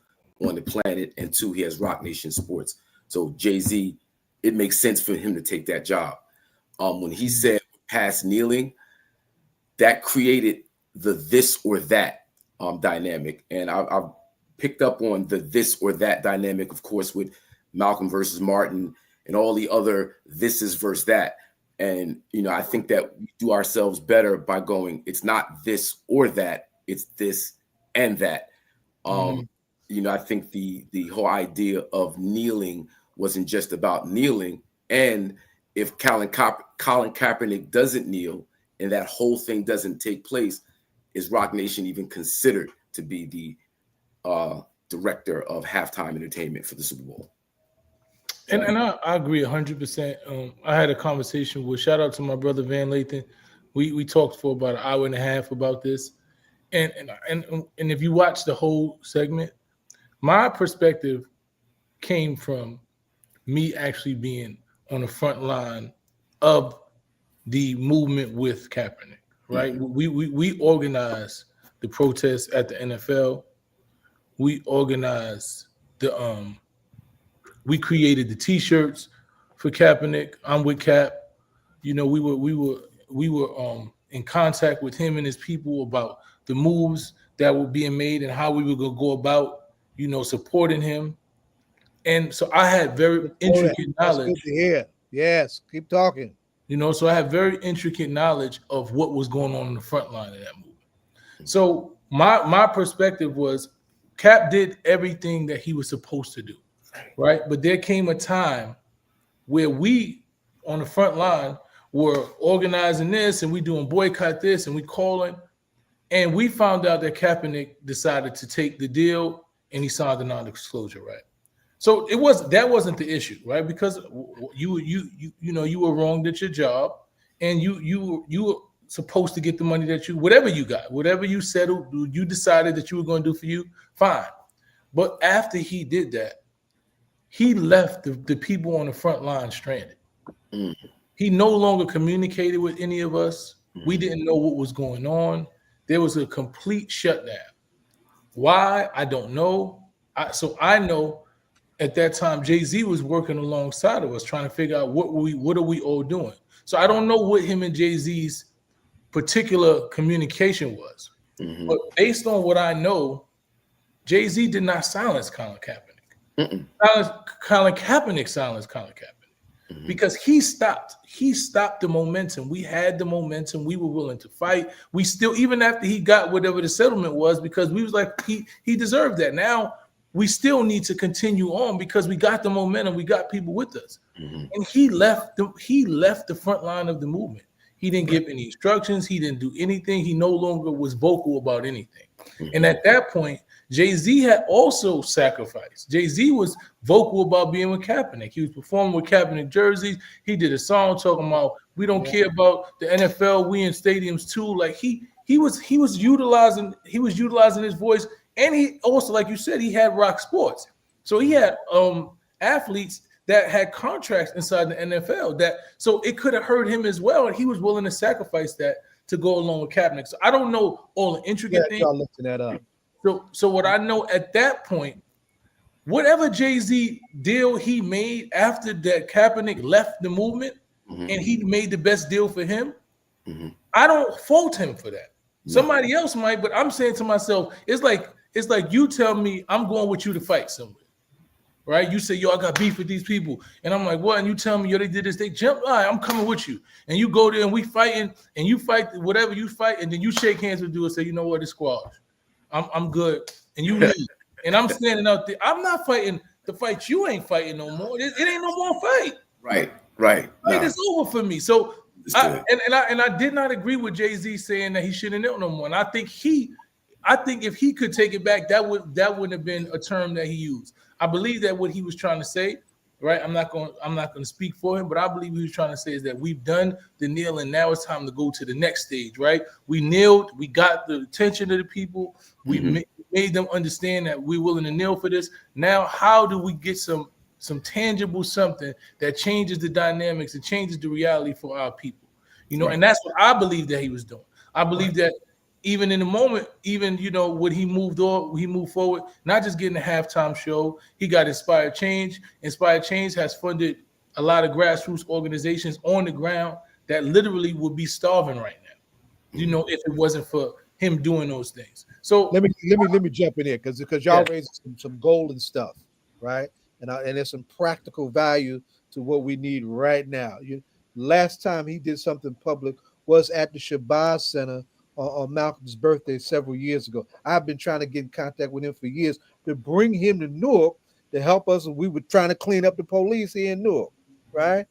on the planet, and 2, he has Rock Nation Sports. So Jay-Z, it makes sense for him to take that job. When he said past kneeling, that created the this or that dynamic. And I've picked up on the this or that dynamic, of course, with Malcolm versus Martin and all the other thises versus that. And, I think that we do ourselves better by going, it's not this or that, it's this and that. I think the whole idea of kneeling wasn't just about kneeling. And if Colin Kaepernick doesn't kneel and that whole thing doesn't take place, is Rock Nation even considered to be the director of halftime entertainment for the Super Bowl? And I agree 100%. I had a conversation with, shout out to my brother Van Lathan. We talked for about an hour and a half about this. And if you watch the whole segment, my perspective came from me actually being on the front line of the movement with Kaepernick, right? We organized the protests at the NFL. We organized we created the T-shirts for Kaepernick. I'm with Cap. You know, we were in contact with him and his people about the moves that were being made and how we were gonna go about, you know, supporting him. And so I had very intricate That's knowledge. good to hear. Yes, keep talking. You know, so I had very intricate knowledge of what was going on in the front line of that movement. So my perspective was Cap did everything that he was supposed to do, right? But there came a time where we on the front line were organizing this and we doing boycott this and we calling, and we found out that Kaepernick decided to take the deal and he signed the non-disclosure, right? So that wasn't the issue, right? Because you were wronged at your job, and you were supposed to get the money that whatever you got, whatever you settled, you decided that you were going to do for you, fine. But after he did that, he left the people on the front line stranded. He no longer communicated with any of us. We didn't know what was going on. There was a complete shutdown. Why? I don't know. So I know at that time, Jay-Z was working alongside of us trying to figure out what are we all doing. So I don't know what him and Jay-Z's particular communication was. But based on what I know, Jay-Z did not silence Colin Kaepernick. Colin Kaepernick silenced Colin Kaepernick because he stopped the momentum. We had the momentum. We were willing to fight. We still, even after he got whatever the settlement was, because we was like, he deserved that. Now we still need to continue on because we got the momentum. We got people with us. And he left the front line of the movement. He didn't give any instructions. He didn't do anything. He no longer was vocal about anything. And at that point, Jay-Z had also sacrificed. Jay-Z was vocal about being with Kaepernick. He was performing with Kaepernick jerseys. He did a song talking about we don't care about the NFL. We in stadiums too. Like he was utilizing his voice. And he also, like you said, he had Rock Sports. So he had athletes that had contracts inside the NFL so it could have hurt him as well. And he was willing to sacrifice that to go along with Kaepernick. So I don't know all the intricate things. Y'all lifting that up. So what I know at that point, whatever Jay-Z deal he made after that Kaepernick left the movement and he made the best deal for him, I don't fault him for that. Somebody else might, but I'm saying to myself, it's like you tell me I'm going with you to fight somewhere, right? You say, yo, I got beef with these people. And I'm like, what? And you tell me, yo, they did this, they jumped. All right, I'm coming with you. And you go there and we fighting and you fight whatever you fight. And then you shake hands with dude and say, you know what, it's squash. I'm good. And you leave. And I'm standing out there. I'm not fighting the fight you ain't fighting no more. It ain't no more fight. Right. It's over for me. So I did not agree with Jay-Z saying that he shouldn't kneel no more. And I think if he could take it back, that wouldn't have been a term that he used. I believe that what he was trying to say, right? I'm not going to speak for him, but I believe what he was trying to say is that we've done the kneeling. Now it's time to go to the next stage, right? We kneeled, we got the attention of the people, we made them understand that we're willing to kneel for this. Now, how do we get some tangible something that changes the dynamics and changes the reality for our people? You know, and that's what I believe that he was doing. I believe that even in the moment, even, you know, when he moved forward, not just getting a halftime show, he got Inspired Change. Inspired Change has funded a lot of grassroots organizations on the ground that literally would be starving right now, you know, if it wasn't for him doing those things. So let me jump in here because y'all raised some golden stuff, right? And there's some practical value to what we need right now. Last time he did something public was at the Shabazz Center on Malcolm's birthday several years ago. I've been trying to get in contact with him for years to bring him to Newark to help us. We were trying to clean up the police here in Newark, right?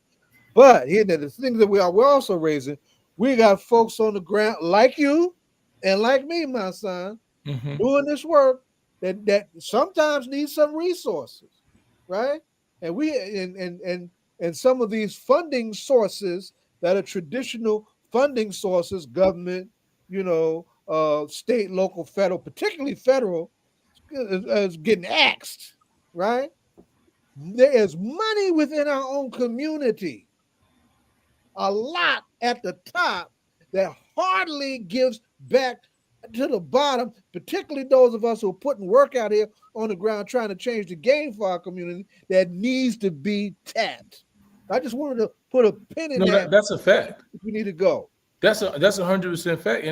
But here, the things that we're also raising, we got folks on the ground like you and like me, my son, doing this work that sometimes needs some resources, right? And we and some of these funding sources that are traditional funding sources, government, you know, state, local, federal, particularly federal, is getting axed, right? There is money within our own community, a lot at the top that hardly gives back to the bottom, particularly those of us who are putting work out here on the ground trying to change the game for our community, that needs to be tapped. I just wanted to put a pin in that. That's a fact. We need to go. That's 100% fact.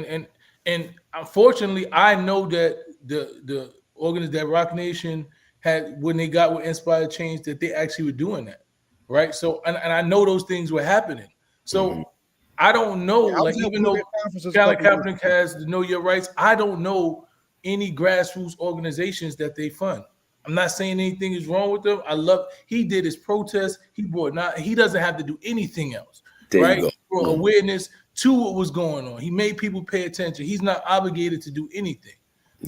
And unfortunately, I know that the organization that Rock Nation had, when they got with Inspired Change, that they actually were doing that, right? So and I know those things were happening. So I don't know, like, even though Colin Kaepernick has the Know Your Rights, I don't know any grassroots organizations that they fund. I'm not saying anything is wrong with them. He did his protest. He doesn't have to do anything else, right? For awareness to what was going on. He made people pay attention. He's not obligated to do anything,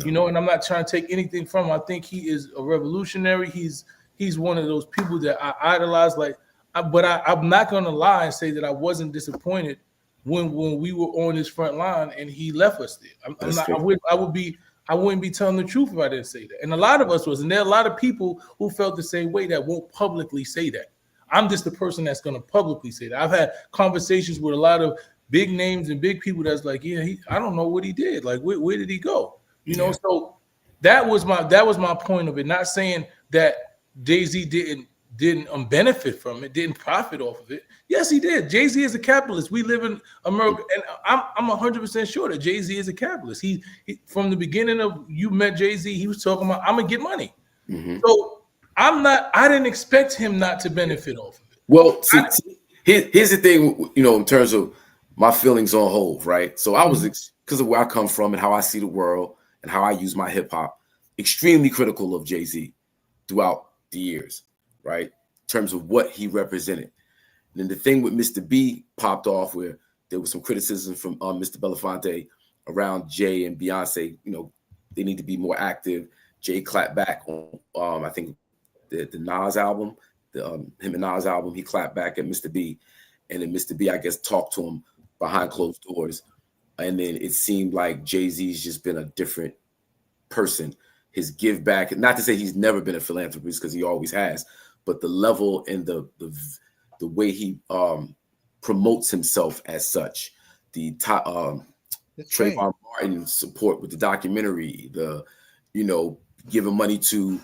you know, and I'm not trying to take anything from him. I think he is a revolutionary. He's one of those people that I idolize, but I'm not going to lie and say that I wasn't disappointed when we were on this front line and he left us there. I wouldn't be telling the truth if I didn't say that. And a lot of us was, and there are a lot of people who felt the same way that won't publicly say that. I'm just the person that's going to publicly say that. I've had conversations with a lot of big names and big people that's like, yeah, I don't know what he did. Like, where did he go? You know, so that was my point of it. Not saying that Jay-Z didn't benefit from it, didn't profit off of it. Yes, he did. Jay-Z is a capitalist. We live in America, and I'm 100% sure that Jay-Z is a capitalist. He from the beginning of you met Jay-Z, he was talking about, I'm gonna get money. So I didn't expect him not to benefit off of it. Well, here's the thing, you know, in terms of my feelings on Hove, right? So I was, because of where I come from and how I see the world and how I use my hip hop, extremely critical of Jay-Z throughout the years, right? In terms of what he represented. And then the thing with Mr. B popped off, where there was some criticism from Mr. Belafonte around Jay and Beyonce. You know, they need to be more active. Jay clapped back on, I think, the Nas album, him and Nas album. He clapped back at Mr. B, and then Mr. B, I guess, talked to him behind closed doors. And then it seemed like Jay-Z's just been a different person. His give back, not to say he's never been a philanthropist, because he always has, but the level and the way he promotes himself as such, the Trayvon Martin support with the documentary, giving money to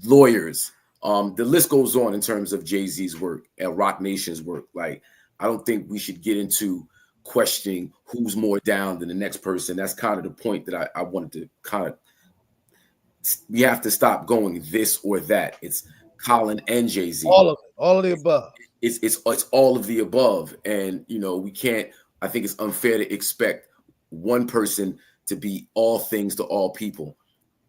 lawyers. The list goes on in terms of Jay-Z's work and Rock Nation's work. Like, I don't think we should get into questioning who's more down than the next person. That's kind of the point that I wanted to kind of. We have to stop going this or that. It's Colin and Jay-Z. All of it, all of the above. It's all of the above, and we can't. I think it's unfair to expect one person to be all things to all people.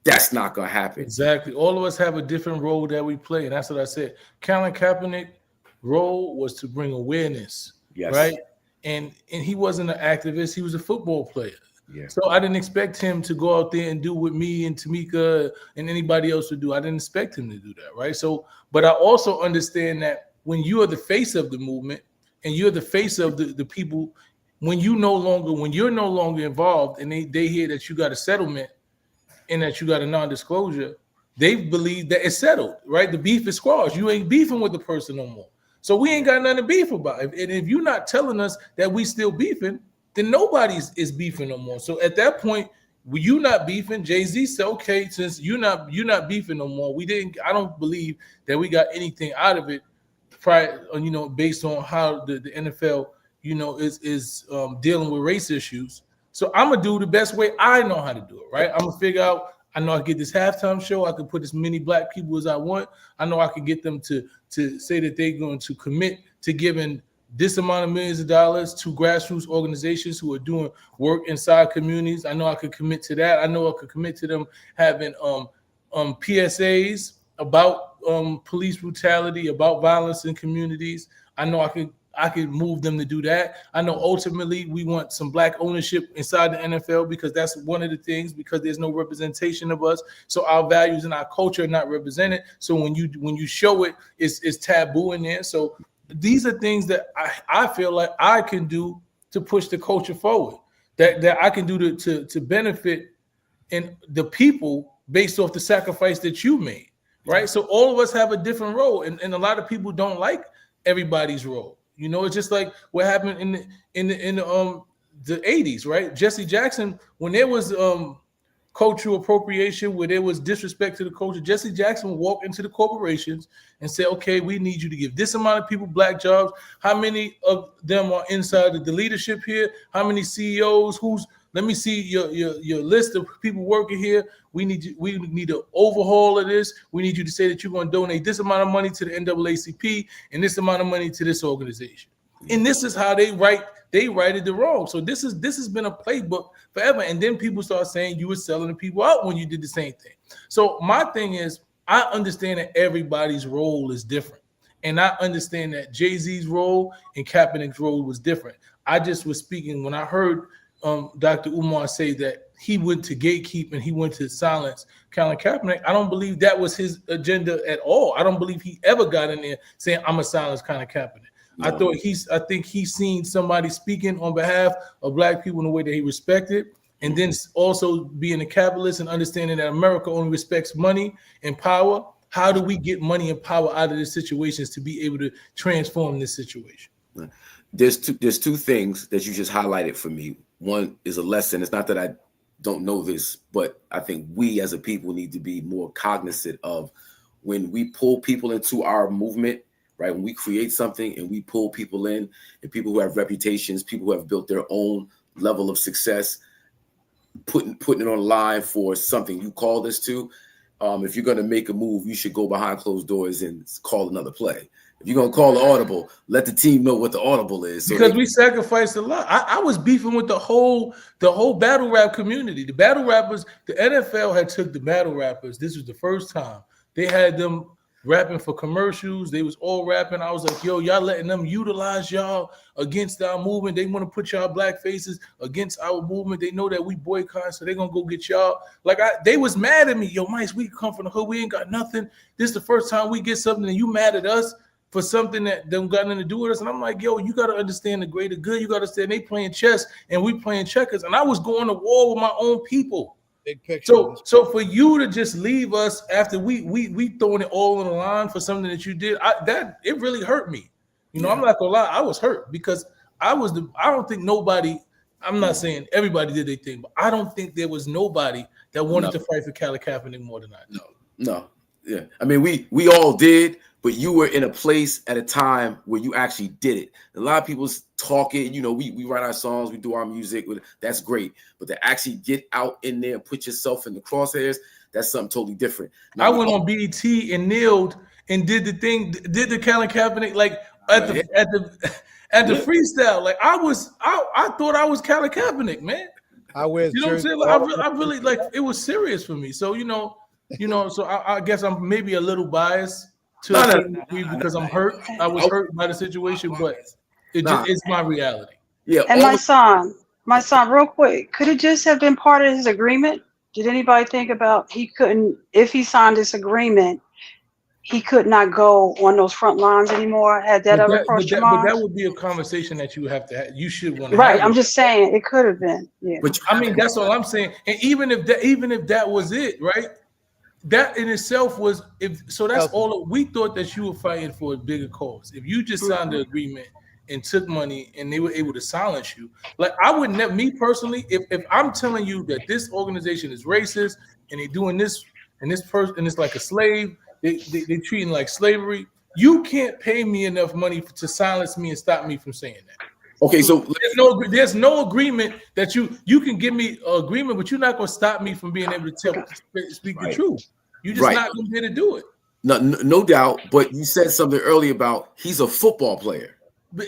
That's not gonna happen. Exactly. All of us have a different role that we play, and that's what I said. Colin Kaepernick's role was to bring awareness, right? And he wasn't an activist; he was a football player. Yeah. So I didn't expect him to go out there and do what me and Tamika and anybody else would do. I didn't expect him to do that, right? So, but I also understand that when you are the face of the movement and you're the face of the people, when you're no longer involved, and they hear that you got a settlement and that you got a non-disclosure, they believe that it's settled, right? The beef is squashed. You ain't beefing with the person no more. So we ain't got nothing to beef about. And if you're not telling us that we still beefing, then nobody is beefing no more. So at that point, when you not beefing, Jay-Z said, okay, since you're not beefing no more, I don't believe that we got anything out of it based on how the NFL, is dealing with race issues. So I'm gonna do the best way I know how to do it, right? I'm gonna figure out, I know I can get this halftime show, I can put as many black people as I want. I know I can get them to say that they're going to commit to giving this amount of millions of dollars to grassroots organizations who are doing work inside communities. I know I could commit to that. I know I could commit to them having PSAs about police brutality, about violence in communities. I know I could move them to do that. I know ultimately we want some black ownership inside the NFL, because that's one of the things, because there's no representation of us. So our values and our culture are not represented. So when you show it, it's taboo in there. So these are things that I feel like I can do to push the culture forward, that I can do to benefit in the people based off the sacrifice that you made, right? So all of us have a different role, and a lot of people don't like everybody's role. You know, it's just like what happened in the 80s, right? Jesse Jackson, when there was cultural appropriation, where there was disrespect to the culture, Jesse Jackson walked into the corporations and said, okay, we need you to give this amount of people black jobs. How many of them are inside the leadership here? How many CEOs? Let me see your list of people working here. We need to overhaul of this. We need you to say that you're going to donate this amount of money to the NAACP and this amount of money to this organization. And this is how they righted the wrong. So this has been a playbook forever. And then people start saying you were selling the people out when you did the same thing. So my thing is, I understand that everybody's role is different. And I understand that Jay-Z's role and Kaepernick's role was different. I just was speaking when I heard Dr. Umar say that he went to gatekeep and he went to silence Colin Kaepernick. I don't believe that was his agenda at all. I don't believe he ever got in there saying, I'm going to silence Colin Kaepernick. No. I think he's seen somebody speaking on behalf of black people in a way that he respected, and then also being a capitalist and understanding that America only respects money and power. How do we get money and power out of these situations to be able to transform this situation? There's two things that you just highlighted for me. One is a lesson. It's not that I don't know this, but I think we as a people need to be more cognizant of when we pull people into our movement, right? When we create something and we pull people in, and people who have reputations, people who have built their own level of success, putting it on line for something you call this to. If you're going to make a move, you should go behind closed doors and call another play. If you're going to call the audible, let the team know what the audible is. So because we sacrificed a lot. I was beefing with the whole battle rap community. The battle rappers, the NFL had took the battle rappers. This was the first time they had them rapping for commercials. They was all rapping. I was like, yo, y'all letting them utilize y'all against our movement. They want to put y'all black faces against our movement. They know that we boycott, so they're going to go get y'all. Like, they was mad at me. Yo, Mice, we come from the hood. We ain't got nothing. This is the first time we get something, and you mad at us for something that don't got nothing to do with us. And I'm like, yo, you got to understand the greater good. You got to understand they playing chess and we playing checkers. And I was going to war with my own people. Big picture. So for you to just leave us after we throwing it all on the line for something that you did, it really hurt me. You know, I'm not gonna lie, I was hurt because I don't think nobody, I'm not saying everybody did their thing, but I don't think there was nobody that wanted to fight for Colin Kaepernick more than I did. No. Yeah. I mean, we all did, but you were in a place at a time where you actually did it. A lot of people talk it, you know, we write our songs, we do our music, that's great. But to actually get out in there and put yourself in the crosshairs, that's something totally different. Now, I went on BET and kneeled and did the thing, did the Colin Kaepernick, like at the freestyle. Like I thought I was Colin Kaepernick, man. I wear, you know what I'm saying? Like, I really like, it was serious for me. So, you know, so I guess I'm maybe a little biased to a certain degree because I'm hurt. I was hurt by the situation, but it's my reality. Yeah. And my son, real quick, could it just have been part of his agreement? Did anybody think about if he signed this agreement, he could not go on those front lines anymore? Had that ever crossed your mind? But that would be a conversation that you would have to have. You should want to have. I'm just saying it could have been. Yeah. But I mean, that's all I'm saying. And even if that was it, right? That in itself was that's all we thought that you were fighting for a bigger cause. If you just signed the agreement and took money and they were able to silence you, like I would never, me personally, if I'm telling you that this organization is racist and they're doing this and this person and it's like a slave, they treating like slavery, you can't pay me enough money to silence me and stop me from saying that. Okay, so there's no agreement that you can give me an agreement, but you're not going to stop me from being able to speak the truth. You're just not going to be able to do it. No doubt. But you said something earlier about he's a football player,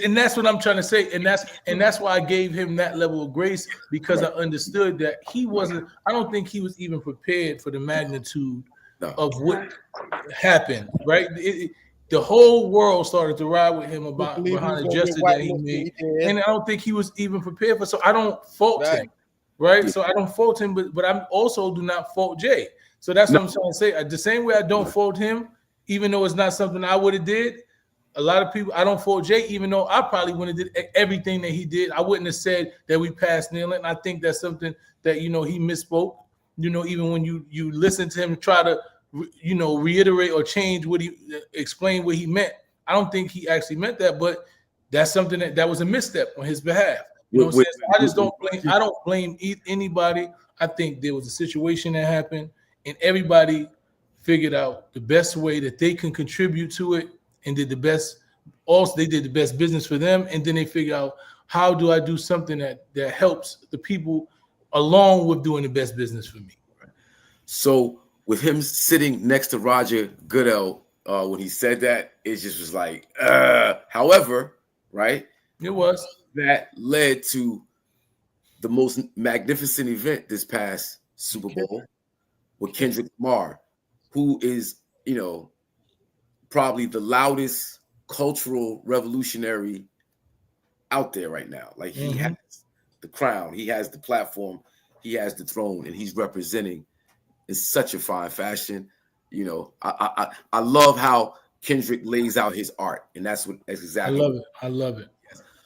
and that's what I'm trying to say, and that's why I gave him that level of grace because I understood that he wasn't. I don't think he was even prepared for the magnitude of what happened. Right. The whole world started to ride with him behind the justice that he made, and I don't think he was even prepared for. So I don't fault him, right? So I don't fault him, but I also do not fault Jay. So that's what I'm trying to say. The same way I don't fault him, even though it's not something I would have did. A lot of people, I don't fault Jay, even though I probably wouldn't have did everything that he did. I wouldn't have said that we passed kneeling. I think that's something that he misspoke. Even when you listen to him try to reiterate or change explain what he meant. I don't think he actually meant that, but that's something that was a misstep on his behalf. You know what I'm saying? So I just don't blame. I don't blame anybody. I think there was a situation that happened, and everybody figured out the best way that they can contribute to it, and did the best. Also, they did the best business for them, and then they figure out, how do I do something that helps the people along with doing the best business for me. So with him sitting next to Roger Goodell, when he said that, it just was like, however, right? It was. That led to the most magnificent event this past Super Bowl with Kendrick Lamar, who is, probably the loudest cultural revolutionary out there right now. Like, he has the crown, he has the platform, he has the throne, and he's representing in such a fine fashion. I love how Kendrick lays out his art, and that's exactly. I love it.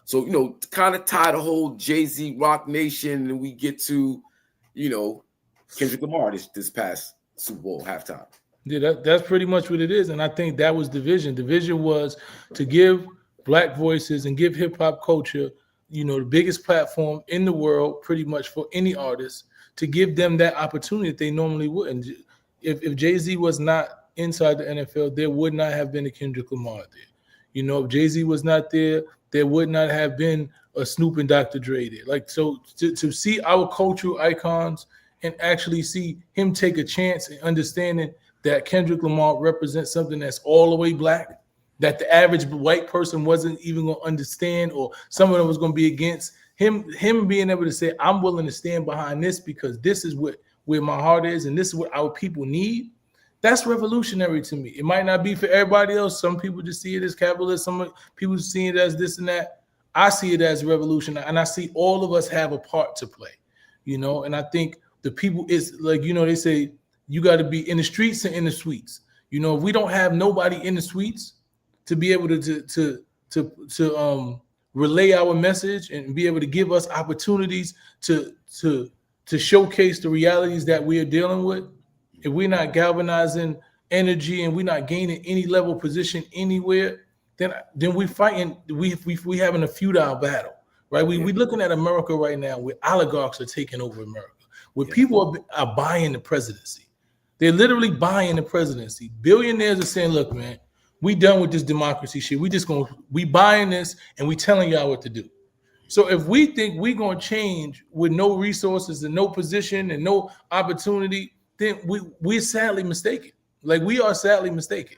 So, to kind of tie the whole Jay-Z Rock Nation, and we get to, Kendrick Lamar this past Super Bowl halftime. Yeah, that's pretty much what it is. And I think that was the vision. The vision was to give Black voices and give hip hop culture, the biggest platform in the world, pretty much for any artist, to give them that opportunity that they normally wouldn't. If Jay-Z was not inside the NFL, there would not have been a Kendrick Lamar there. If Jay-Z was not there, there would not have been a Snoop and Dr. Dre there. Like, so to see our cultural icons and actually see him take a chance in understanding that Kendrick Lamar represents something that's all the way Black, that the average white person wasn't even going to understand, or someone was going to be against him being able to say, I'm willing to stand behind this because this is where my heart is, and this is what our people need. That's revolutionary to me. It might not be for everybody else. Some people just see it as capitalist. Some people see it as this and that. I see it as revolution, and I see all of us have a part to play, and I think the people is like, they say you got to be in the streets and in the suites. If we don't have nobody in the suites to be able to relay our message and be able to give us opportunities to showcase the realities that we are dealing with, if we're not galvanizing energy and we're not gaining any level position anywhere, then we fighting, we having a futile battle, right? We looking at America right now where oligarchs are taking over America, where people are buying the presidency. They're literally buying the presidency. Billionaires are saying, look, man, we done with this democracy shit. We buying this and we telling y'all what to do. So if we think we're going to change with no resources and no position and no opportunity, then we're sadly mistaken. Like, we are sadly mistaken.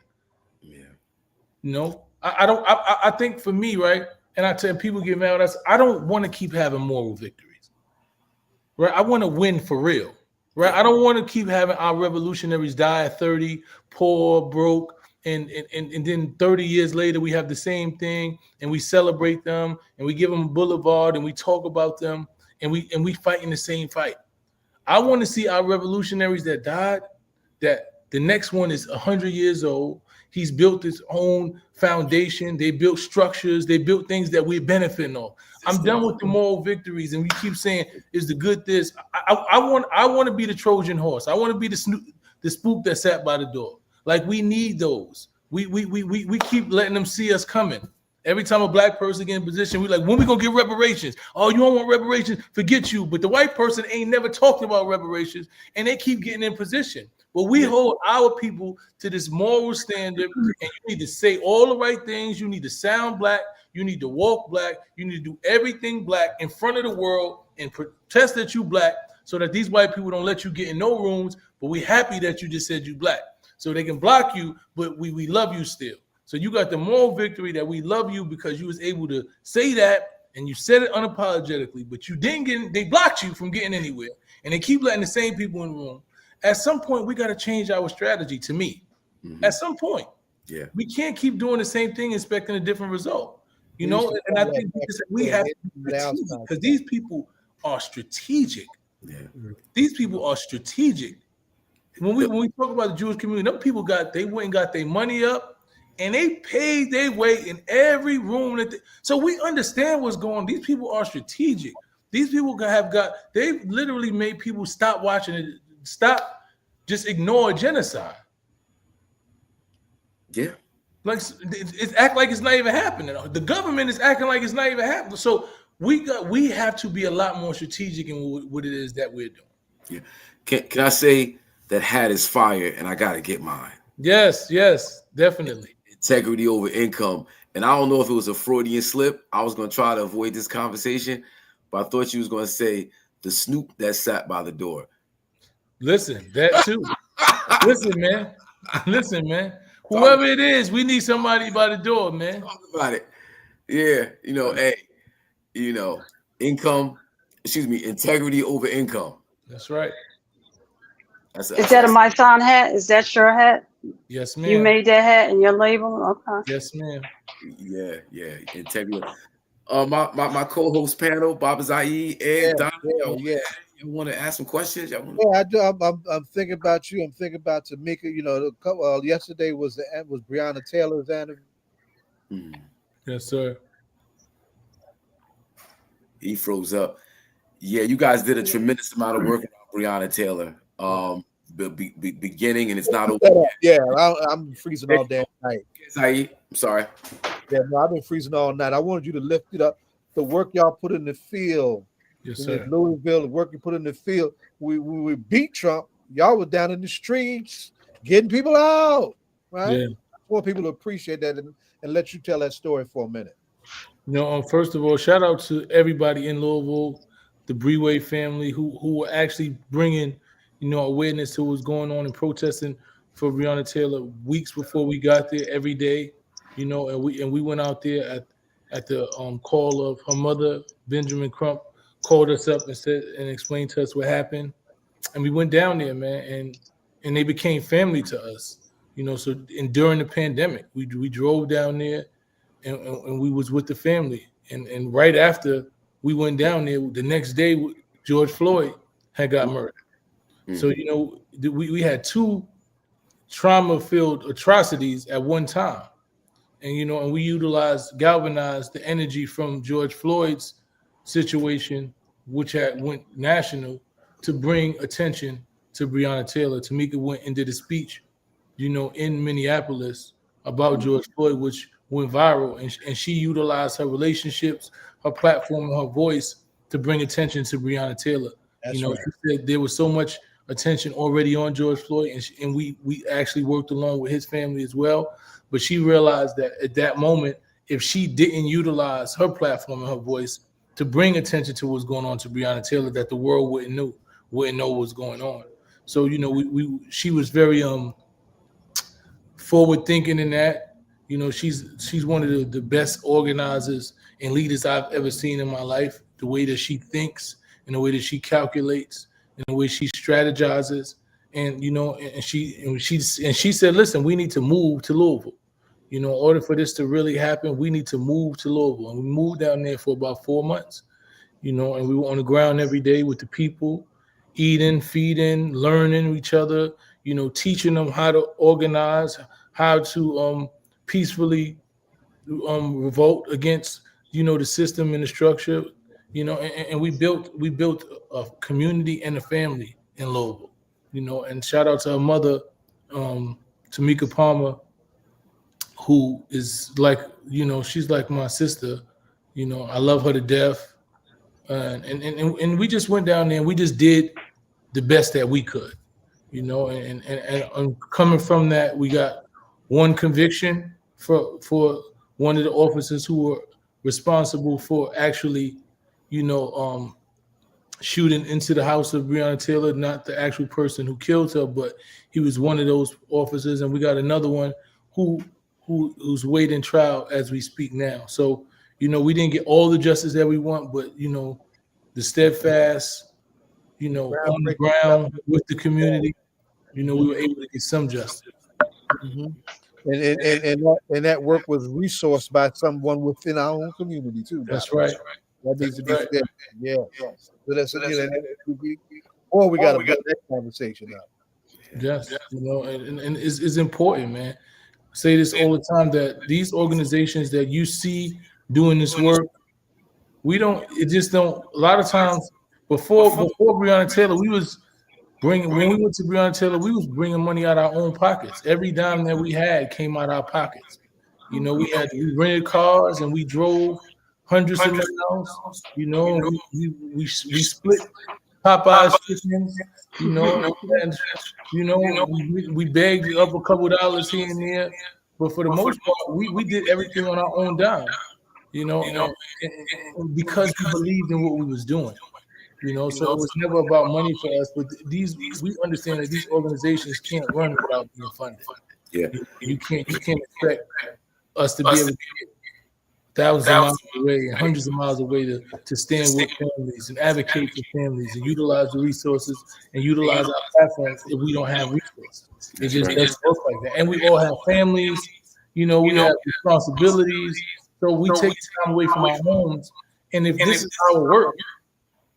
Yeah. I think for me, right, and I tell people get mad at us, I don't want to keep having moral victories, right? I want to win for real, right? I don't want to keep having our revolutionaries die at 30, poor, broke, and then 30 years later we have the same thing and we celebrate them and we give them a boulevard and we talk about them and we fight in the same fight. I want to see our revolutionaries that died, that the next one is 100 years old. He's built his own foundation. They built structures. They built things that we're benefiting off. I'm done with the moral victories, and we keep saying, "Is the good this?" I want to be the Trojan horse. I want to be the spook that sat by the door. Like, we need those. We keep letting them see us coming. Every time a Black person get in position, we like, when we gonna get reparations? Oh, you don't want reparations? Forget you. But the white person ain't never talked about reparations, and they keep getting in position. But we hold our people to this moral standard, and you need to say all the right things. You need to sound Black. You need to walk Black. You need to do everything Black in front of the world and protest that you Black, so that these white people don't let you get in no rooms. But we happy that you just said you Black, so they can block you, but we love you still. So you got the moral victory that we love you because you was able to say that, and you said it unapologetically, but you didn't get, they blocked you from getting anywhere, and they keep letting the same people in the room. At some point, we got to change our strategy, to me. At some point. We can't keep doing the same thing expecting a different result. And I think we have to be strategic, because these people are strategic. These people are strategic. When we talk about the Jewish community, them people they went and got their money up, and they paid their way in every room. So we understand what's going on. These people are strategic. These people they've literally made people stop watching it, just ignore genocide. Yeah. Like it's act like it's not even happening. The government is acting like it's not even happening. So we have to be a lot more strategic in what it is that we're doing. Yeah. Can I say that hat is fire and I gotta get mine? Yes, definitely. Integrity over income. And I don't know if it was a Freudian slip. I was gonna try to avoid this conversation, but I thought you was gonna say the snoop that sat by the door. Listen, that too. Listen, man. Whoever it is, we need somebody by the door, man. Talk about it. Yeah, integrity over income. That's right. Is that a my son hat? Is that your hat? Yes, ma'am. You made that hat and your label? Okay. Yes, ma'am. Yeah. Integrity. My co-host panel, Baba Zayid and Don. You want to ask some questions? I do. I'm thinking about you. I'm thinking about Tamika. Yesterday was Breonna Taylor's anniversary. Yes, sir. He froze up. Yeah, you guys did a tremendous amount of work on Breonna Taylor. Beginning, and it's not over yet. Yeah, I'm freezing all damn night. Zayid, I'm sorry. Yeah, no, I've been freezing all night. I wanted you to lift it up. The work y'all put in the field. Yes, in sir. Louisville, the work you put in the field. We beat Trump. Y'all were down in the streets getting people out, right? Yeah. I want people to appreciate that and let you tell that story for a minute. First of all, shout out to everybody in Louisville, the Breway family who were actually bringing, awareness to what's going on and protesting for Breonna Taylor weeks before we got there every day, and we went out there at the call of her mother, Benjamin Crump, called us up and explained to us what happened. And we went down there, man, and they became family to us, so during the pandemic, we drove down there and we was with the family. And right after we went down there, the next day, George Floyd had got murdered. So, we had two trauma-filled atrocities at one time. And we galvanized the energy from George Floyd's situation, which went national, to bring attention to Breonna Taylor. Tamika went and did a speech, in Minneapolis about George Floyd, which went viral. And she utilized her relationships, her platform, and her voice to bring attention to Breonna Taylor. That's right. She said there was so much attention already on George Floyd, and we actually worked along with his family as well. But she realized that at that moment, if she didn't utilize her platform and her voice to bring attention to what's going on to Breonna Taylor, that the world wouldn't know what's going on. So she was very forward thinking in that. She's one of the best organizers and leaders I've ever seen in my life. The way that she thinks and the way that she calculates and the way she strategizes, and she said, listen, we need to move to Louisville. In order for this to really happen, we need to move to Louisville. And we moved down there for about 4 months, and we were on the ground every day with the people, eating, feeding, learning each other, teaching them how to organize, how to peacefully revolt against, the system and the structure, and we built a community and a family in Louisville, and shout out to her mother, Tamika Palmer, who is like, she's like my sister. I love her to death. And we just went down there and we just did the best that we could, and coming from that, we got one conviction for one of the officers who were responsible for actually, shooting into the house of Breonna Taylor, not the actual person who killed her, but he was one of those officers. And we got another one who's waiting trial as we speak now. So, we didn't get all the justice that we want, but, the steadfast, on the ground with the community, we were able to get some justice. Mm-hmm. And that work was resourced by someone within our own community too. That's right. That needs to be said. Yeah. So that's or we got to put that conversation up. Yes, and it's important, man. I say this all the time, that these organizations that you see doing this work, a lot of times before Breonna Taylor, we was When we went to Breonna Taylor, we was bringing money out of our own pockets. Every dime that we had came out of our pockets. You know, we rented cars and we drove hundreds of miles. You know, we split Popeye's chickens. You know, and we begged up a couple dollars here and there, but for the most part, we did everything on our own dime. You know, and because we believed in what we was doing. You know, so it was never about money for us. But we understand that these organizations can't run without being funded. Yeah, you can't expect us to be able to get thousands of miles away and hundreds of miles away to stand with families and advocate for families and utilize the resources and utilize our platforms if we don't have resources. It just doesn't work like that. And we all have families. You know, we have responsibilities. So we take time away from our homes. And if this is our work,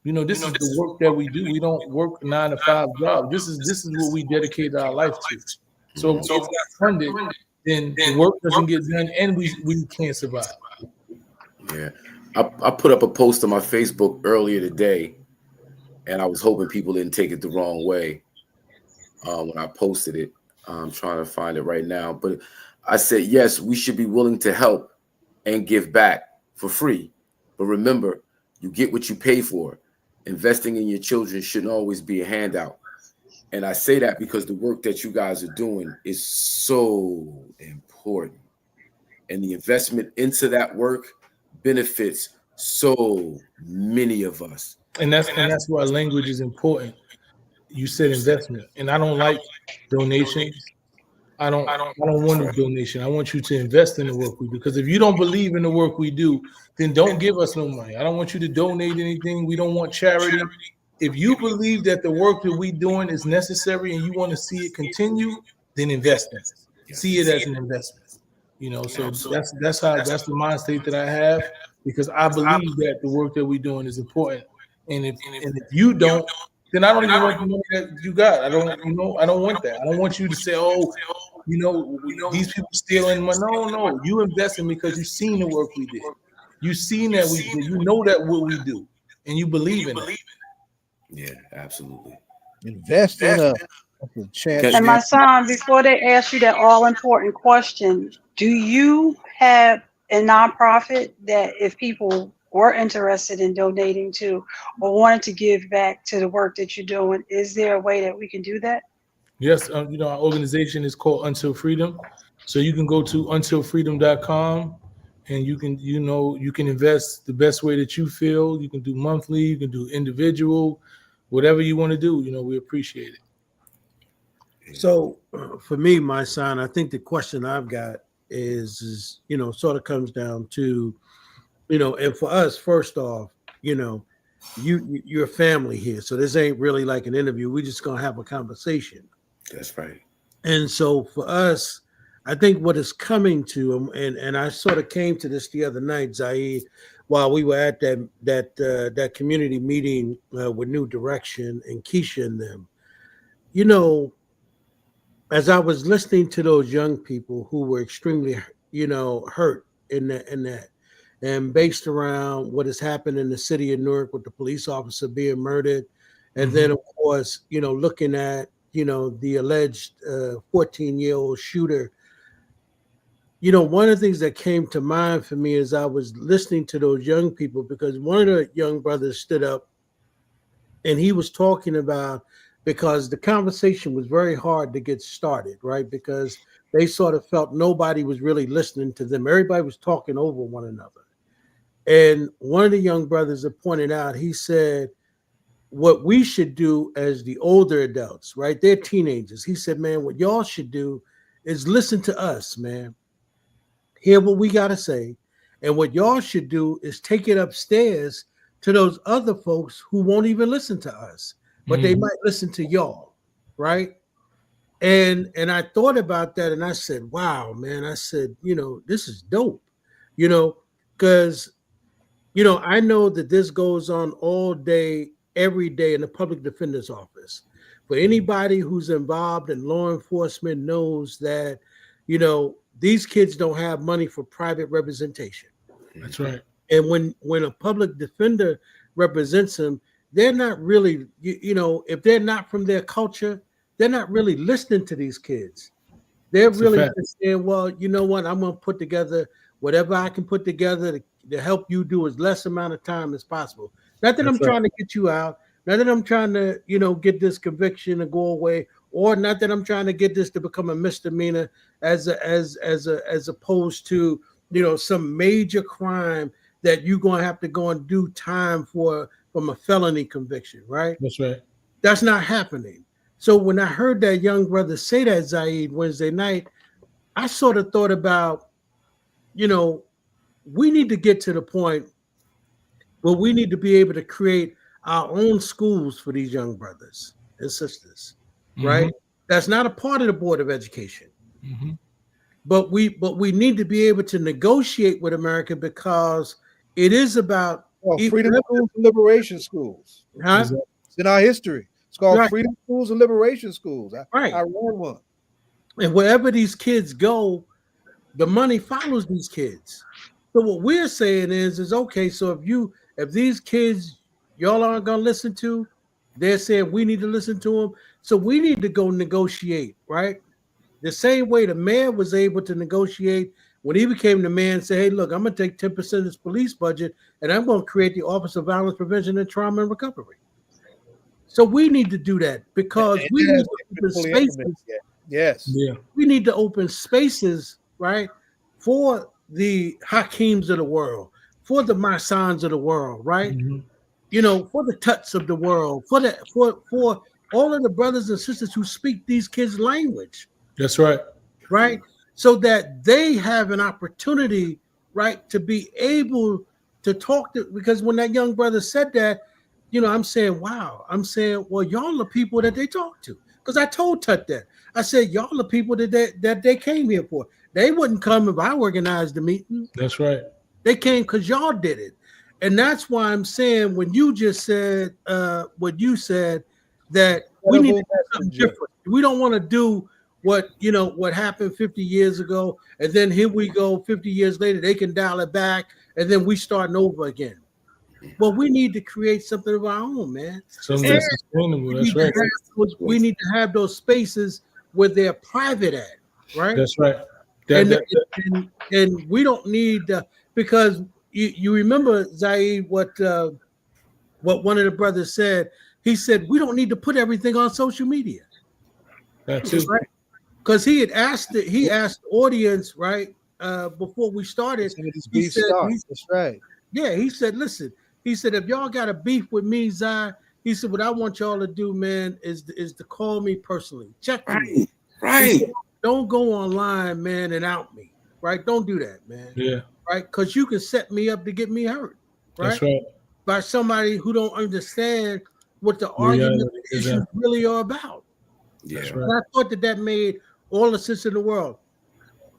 you know, this is the work that we do. We don't work 9 to 5 jobs. This is what we dedicate our life to. So if it's not funded, then the work doesn't get done, and we can't survive. Yeah, I put up a post on my Facebook earlier today, and I was hoping people didn't take it the wrong way when I posted it. I'm trying to find it right now, but I said yes, we should be willing to help and give back for free, but remember, you get what you pay for. Investing in your children shouldn't always be a handout. And I say that because the work that you guys are doing is so important. And the investment into that work benefits so many of us. And that's why language is important. You said investment. And I don't like donations. I don't want a donation. I want you to invest in the work we do. Because if you don't believe in the work we do, then don't give us no money. I don't want you to donate anything. We don't want charity. If you believe that the work that we're doing is necessary and you want to see it continue, then invest in it. See it as an investment. You know, so that's the mind state that I have, because I believe that the work that we're doing is important. And if you don't, then I don't even want the money that you got. I don't want that. I don't want you to say, oh, these people stealing money. No, you invest in because you've seen the work we did. You've seen that we did. You know that what we do, and you believe in it. Yeah, absolutely. Invest in a chance. And my son, before they ask you that all important question, do you have a nonprofit that if people were interested in donating to or wanted to give back to the work that you're doing, is there a way that we can do that? Yes, our organization is called Until Freedom. So you can go to untilfreedom.com and you can invest the best way that you feel. You can do monthly, you can do individual, whatever you want to do. We appreciate it. So for me, my son, I think the question I've got is sort of comes down to, and for us, first off, you're family here. So this ain't really like an interview. We're just going to have a conversation. That's right. And so for us, I think what is coming to, and I sort of came to this the other night, Zayid, while we were at that community meeting with New Direction and Keisha and them, as I was listening to those young people who were extremely, hurt in that, and based around what has happened in the city of Newark with the police officer being murdered, and then of course, looking at the alleged 14-year-old shooter. One of the things that came to mind for me as I was listening to those young people, because one of the young brothers stood up and he was talking about, because the conversation was very hard to get started, right? Because they sort of felt nobody was really listening to them. Everybody was talking over one another. And one of the young brothers that pointed out, he said, what we should do as the older adults, right? They're teenagers. He said, man, what y'all should do is listen to us, man. Hear what we got to say. And what y'all should do is take it upstairs to those other folks who won't even listen to us, but they might listen to y'all, right? And I thought about that and I said, wow, man, I said, this is dope, because, I know that this goes on all day, every day in the public defender's office. For anybody who's involved in law enforcement knows that, these kids don't have money for private representation. That's right. And when a public defender represents them, they're not really, if they're not from their culture, they're not really listening to these kids. They're really just saying, well, you know what, I'm going to put together whatever I can put together to help you do as less amount of time as possible. Not that I'm trying to get you out, not that I'm trying to, get this conviction to go away, or not that I'm trying to get this to become a misdemeanor as opposed to, some major crime that you're going to have to go and do time for from a felony conviction, right? That's right. That's not happening. So when I heard that young brother say that, Zayid, Wednesday night, I sort of thought about, we need to get to the point where we need to be able to create our own schools for these young brothers and sisters, right? That's not a part of the Board of Education. But we need to be able to negotiate with America, because it is about freedom schools and liberation schools. Huh? It's in our history. It's called freedom schools and liberation schools. I ran one. And wherever these kids go, the money follows these kids. So what we're saying is okay, so if these kids y'all aren't gonna listen to, they're saying we need to listen to them. So we need to go negotiate, right? The same way the mayor was able to negotiate when he became the mayor and say, hey, look, I'm gonna take 10% of this police budget and I'm gonna create the Office of Violence Prevention and Trauma and Recovery. So we need to do that, because we need to open spaces. Yes. Yeah. We need to open spaces, right, for the Hakeems of the world, for the Marsans of the world, right? For the Tuts of the world, for all of the brothers and sisters who speak these kids' language. That's right. Right? So that they have an opportunity, right, to be able to talk to, because when that young brother said that, I'm saying, wow. I'm saying, well, y'all are people that they talk to. Because I told Tut that. I said, y'all are people that they came here for. They wouldn't come if I organized the meeting. That's right. They came because y'all did it. And that's why I'm saying, when you just said what you said, that we need to do something different. We don't want to do what happened 50 years ago, and then here we go 50 years later, they can dial it back, and then we starting over again. Well, we need to create something of our own, man. Something that's sustainable. That's right. We need to have those spaces where they're private at, right? That's right. And we don't need because you remember, Zayid, what one of the brothers said. He said we don't need to put everything on social media. That's it. Right? Because he asked the audience, right, before we started. He said, that's right. Yeah, he said, listen. He said, if y'all got a beef with me, Zai, he said, what I want y'all to do, man, is to call me personally. Check me. Right. Said, don't go online, man, and out me. Right? Don't do that, man. Yeah. Right? Because you can set me up to get me hurt. Right? That's right. By somebody who don't understand what the argument issues really are about. Yeah. That's right. And I thought that made all the sense in the world.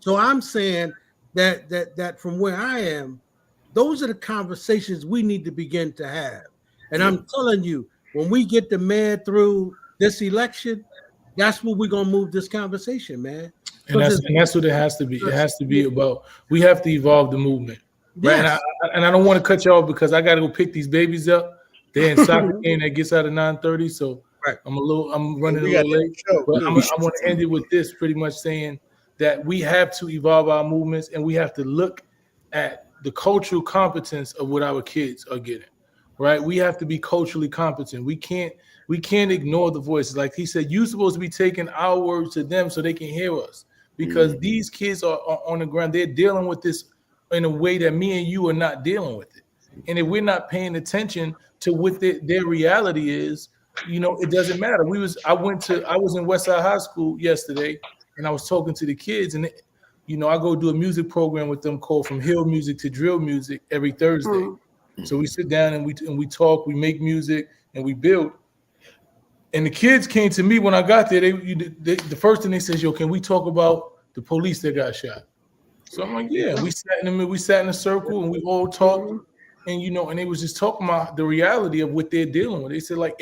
So I'm saying that from where I am, those are the conversations we need to begin to have. And I'm telling you, when we get the mayor through this election, that's what we're gonna move this conversation, man. And that's what it has to be. It has to be about. We have to evolve the movement, right? Yes. And I don't want to cut you off because I got to go pick these babies up. They're in soccer game that gets out at 9:30, so I'm running a little late. But I want to end it with this, pretty much saying that we have to evolve our movements, and we have to look at the cultural competence of what our kids are getting, right? We have to be culturally competent. We can't ignore the voices. Like he said, you're supposed to be taking our words to them so they can hear us, because these kids are on the ground. They're dealing with this in a way that me and you are not dealing with it. And if we're not paying attention to what their reality is, it doesn't matter. I was in Westside High School yesterday, and I was talking to the kids, and I go do a music program with them called From Hill Music to Drill Music every Thursday. So we sit down and we talk, we make music, and we build. And the kids came to me when I got there. The first thing they said, "Yo, can we talk about the police that got shot?" So I'm like, "Yeah." We sat in a circle and we all talked, and they was just talking about the reality of what they're dealing with. They said like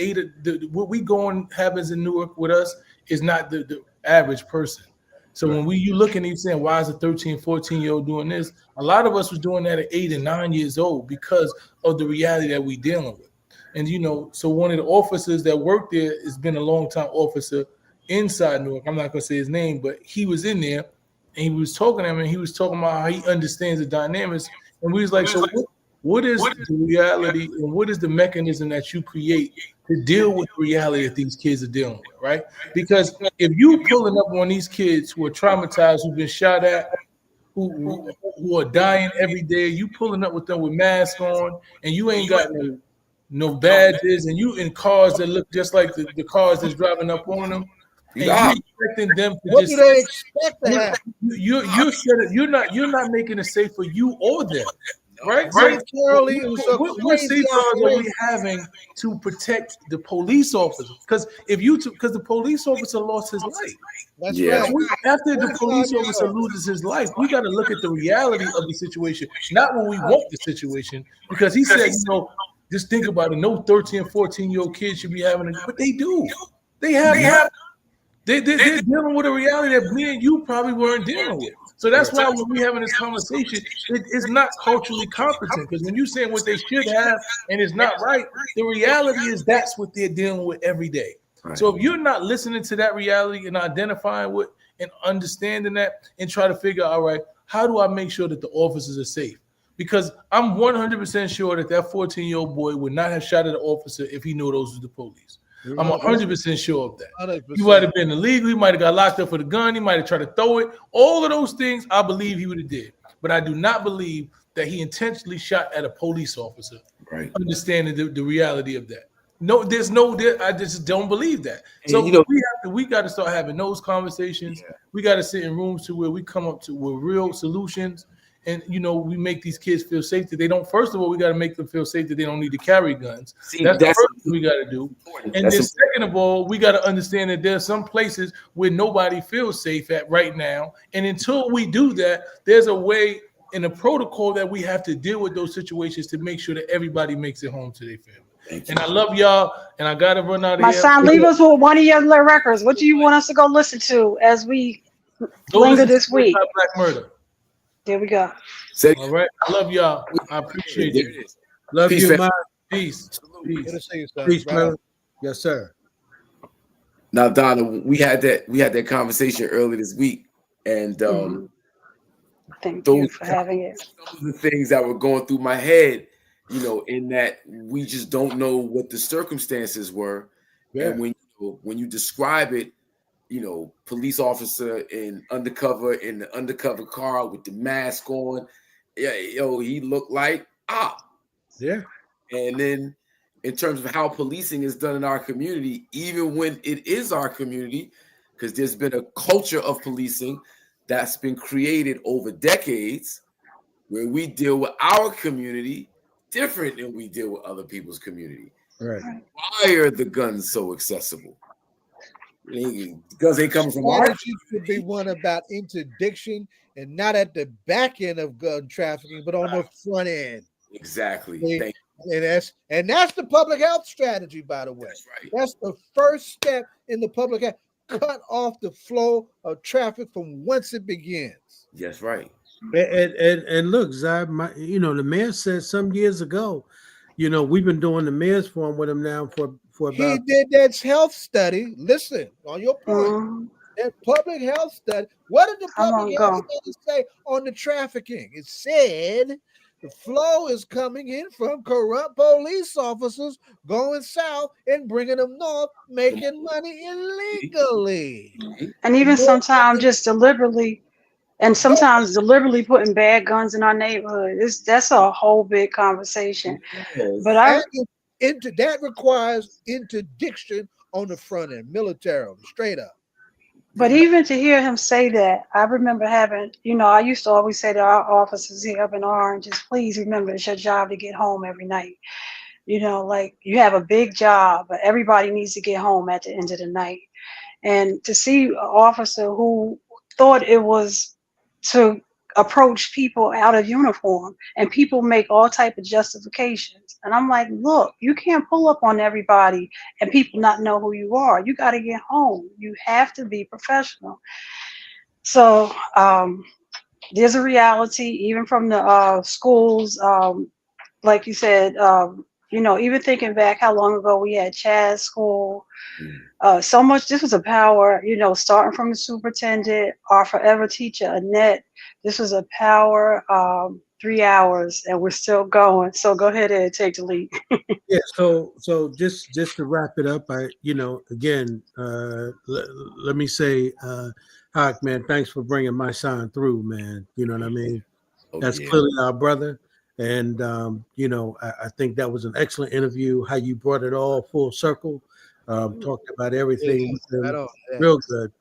what we going happens in Newark with us is not the average person. So when you looking and you saying, why is a 13, 14-year-old doing this? A lot of us was doing that at 8 and 9 years old because of the reality that we dealing with. And so one of the officers that worked there has been a long time officer inside Newark. I'm not gonna say his name, but he was in there and he was talking to him, and he was talking about how he understands the dynamics. And we was like, so what is the reality and what is the mechanism that you create to deal with the reality that these kids are dealing with, right? Because if you pulling up on these kids who are traumatized, who've been shot at, who are dying every day, you pulling up with them with masks on, and you ain't got no badges, and you in cars that look just like the cars that's driving up on them, and you expecting them to What just do they expect to happen? you're not making it safe for you or them, right? Militarily, it was a What crazy safeguards are we operation. having to protect the police officer? Because because the police officer lost his life. That's Yeah. right. After the police officer loses his life, we got to look at the reality of the situation, not when we want the situation. Because he said, just think about it. No 13, 14-year-old kids should be having it, but they do. They're dealing with a reality that me and you probably weren't dealing with. So that's why when we're having this conversation, it's not culturally competent. Because when you're saying what they should have and it's not right, the reality is that's what they're dealing with every day. Right. So if you're not listening to that reality and identifying with and understanding that and try to figure out, all right, how do I make sure that the officers are safe? Because I'm 100% sure that 14-year-old boy would not have shot at an officer if he knew those were the police. I'm 100% sure of that. 100%. He might have been illegal. He might have got locked up for the gun. He might have tried to throw it. All of those things, I believe he would have did. But I do not believe that he intentionally shot at a police officer. Right. Understanding the reality of that. No, I just don't believe that. So we got to start having those conversations. Yeah. We got to sit in rooms to where we come up with real solutions. And we make these kids feel safe that they don't. First of all, we got to make them feel safe that they don't need to carry guns. That's the first thing we got to do. And then second of all, we got to understand that there's some places where nobody feels safe at right now. And until we do that, there's a way in a protocol that we have to deal with those situations to make sure that everybody makes it home to their family. And I love y'all. And I got to run out of here. My son, leave us with one of your records. What do you want us to go listen to as we linger this week? Black Murder. There we go. All right. I love y'all. I appreciate it. Love you, man. Peace. Peace, brother. Yes, sir. Now, Donna, we had that conversation earlier this week, and thank you for having it. Some of the things that were going through my head, in that we just don't know what the circumstances were, and when you describe it, police officer in the undercover car with the mask on. Yeah, he looked like Yeah. And then in terms of how policing is done in our community, even when it is our community, because there's been a culture of policing that's been created over decades where we deal with our community different than we deal with other people's community. Right. Why are the guns so accessible? Because they come from our strategy should be one about interdiction and not at the back end of gun trafficking, but on the front end. Exactly. And that's the public health strategy, by the way. That's right. That's the first step in the public health. Cut off the flow of traffic from whence it begins. That's right. And look, Zayid, the mayor said some years ago, we've been doing the mayor's forum with him now for about. He did that health study. Listen, on your point, that public health study. What did the public health study say on the trafficking? It said the flow is coming in from corrupt police officers going south and bringing them north, making money illegally. And even sometimes just deliberately. And sometimes deliberately putting bad guns in our neighborhood. That's a whole big conversation. Yes. But that requires interdiction on the front end, militarily, straight up. But even to hear him say that, I remember having, I used to always say to our officers here up in Orange, just please remember it's your job to get home every night. Like you have a big job, but everybody needs to get home at the end of the night. And to see an officer who thought it was to approach people out of uniform, and people make all type of justifications. And I'm like, look, you can't pull up on everybody and people not know who you are. You got to get home. You have to be professional. So there's a reality, even from the schools, like you said, Even thinking back how long ago we had Chaz School, Mm. so much. This was a power, starting from the superintendent, our forever teacher, Annette. This was a power 3 hours, and we're still going. So go ahead and take the lead. Yeah, so just to wrap it up, again, let me say, Hawk, man, thanks for bringing my son through, man. You know what I mean? Oh, That's yeah. clearly our brother, and I think that was an excellent interview. How you brought it all full circle, talked about everything with Right them, on, yeah. real good.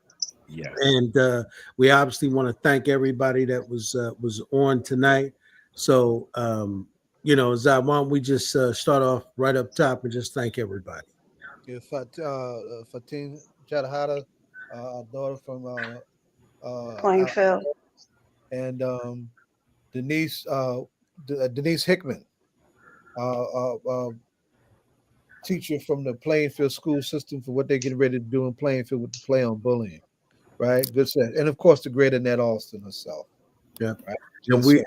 Yes. And we obviously want to thank everybody that was on tonight. So Zai, why don't we just start off right up top and just thank everybody. Yeah, Fatin Jajara, our daughter from Plainfield. and Denise Denise Hickman, teacher from the Plainfield school system for what they're getting ready to do in Plainfield with the play on bullying. Right, good set, and of course the great Annette Alston herself. Yeah, right? and we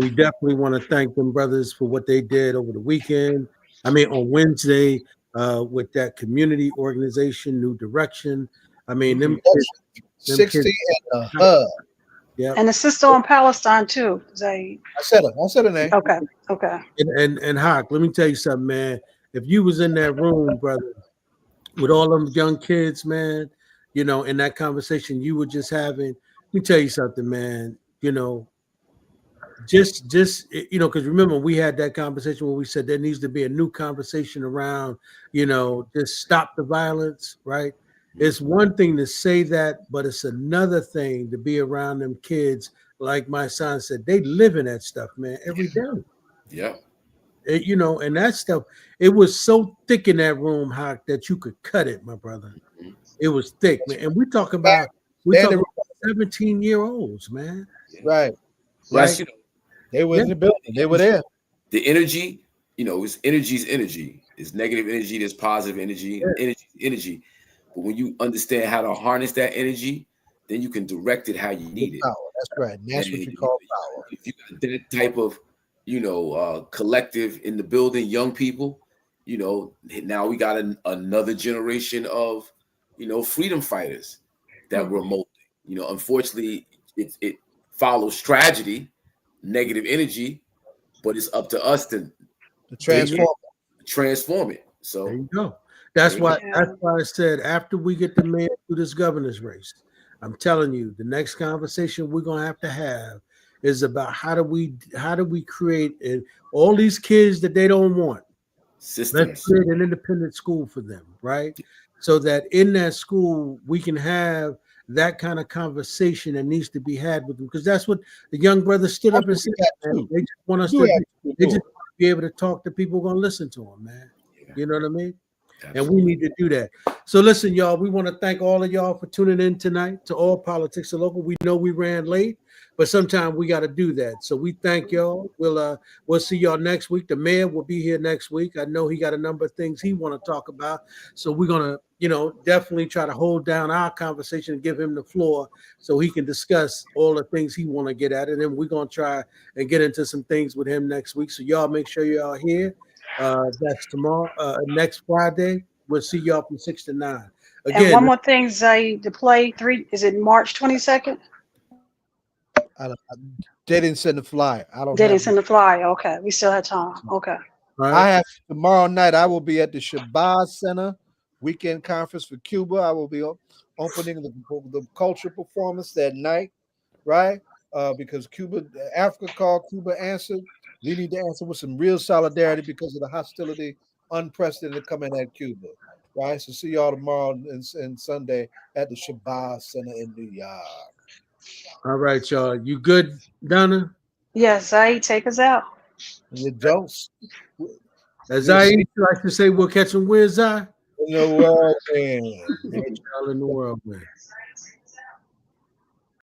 definitely want to thank them brothers for what they did over the weekend. I mean, on Wednesday with that community organization, New Direction. I mean, them kids, 60 and a hub. Yeah, And the sister on Palestine too, Zayid. I said her name. Okay. And Hawk, let me tell you something, man. If you was in that room, brother, with all them young kids, man, in that conversation you were just having, let me tell you something, man. Just because remember we had that conversation where we said there needs to be a new conversation around, just stop the violence, right? It's one thing to say that, but it's another thing to be around them kids. Like my son said, they live in that stuff, man, every day. Yeah. And that stuff, it was so thick in that room, Hawk, that you could cut it, my brother. Mhm. It was thick, man. And we talk about 17-year-olds, man. Right. That's, They were in the building. They were there. The energy, it's energy's energy. There's negative energy, there's positive energy, energy. But when you understand how to harness that energy, then you can direct it how you need it. Power. That's right. And that's what you call power. If you got that type of, collective in the building, young people, now we got another generation of, freedom fighters that we're molding. Unfortunately, it follows tragedy, negative energy, but it's up to us to transform it. So there you go. That's why I said after we get the man through this governor's race, I'm telling you, the next conversation we're gonna have to have is about how do we create all these kids that they don't want. Systems. Let's create an independent school for them, right? So that in that school we can have that kind of conversation that needs to be had with them, because that's what the young brother stood up and said. They just want us to be able to talk to people who are gonna listen to them, man. You know what I mean? Absolutely. And we need to do that. So listen, y'all, we want to thank all of y'all for tuning in tonight to All Politics Are Local. We know we ran late, but sometimes we got to do that. So we thank y'all. We'll see y'all next week. The mayor will be here next week. I know he got a number of things he want to talk about. So we're gonna, definitely try to hold down our conversation and give him the floor so he can discuss all the things he want to get at. And then we're gonna try and get into some things with him next week. So y'all make sure y'all here. That's tomorrow. Next Friday, we'll see y'all from 6 to 9. Again, and one more thing, Zayid, the play 3 is it March 22nd? They didn't send the flyer. They didn't send the flyer. Okay, we still have time. Okay. Right. I have tomorrow night. I will be at the Shabazz Center weekend conference for Cuba. I will be opening the culture performance that night, right? Because Africa called, Cuba answered. We need to answer with some real solidarity because of the hostility, unprecedented coming at Cuba, right? So see y'all tomorrow and Sunday at the Shabazz Center in New York. All right, y'all. You good, Donna? Yes, Zayid, take us out. And your jokes. As I like to say, we'll catch them where's I? In the world, man. Y'all in the world, man.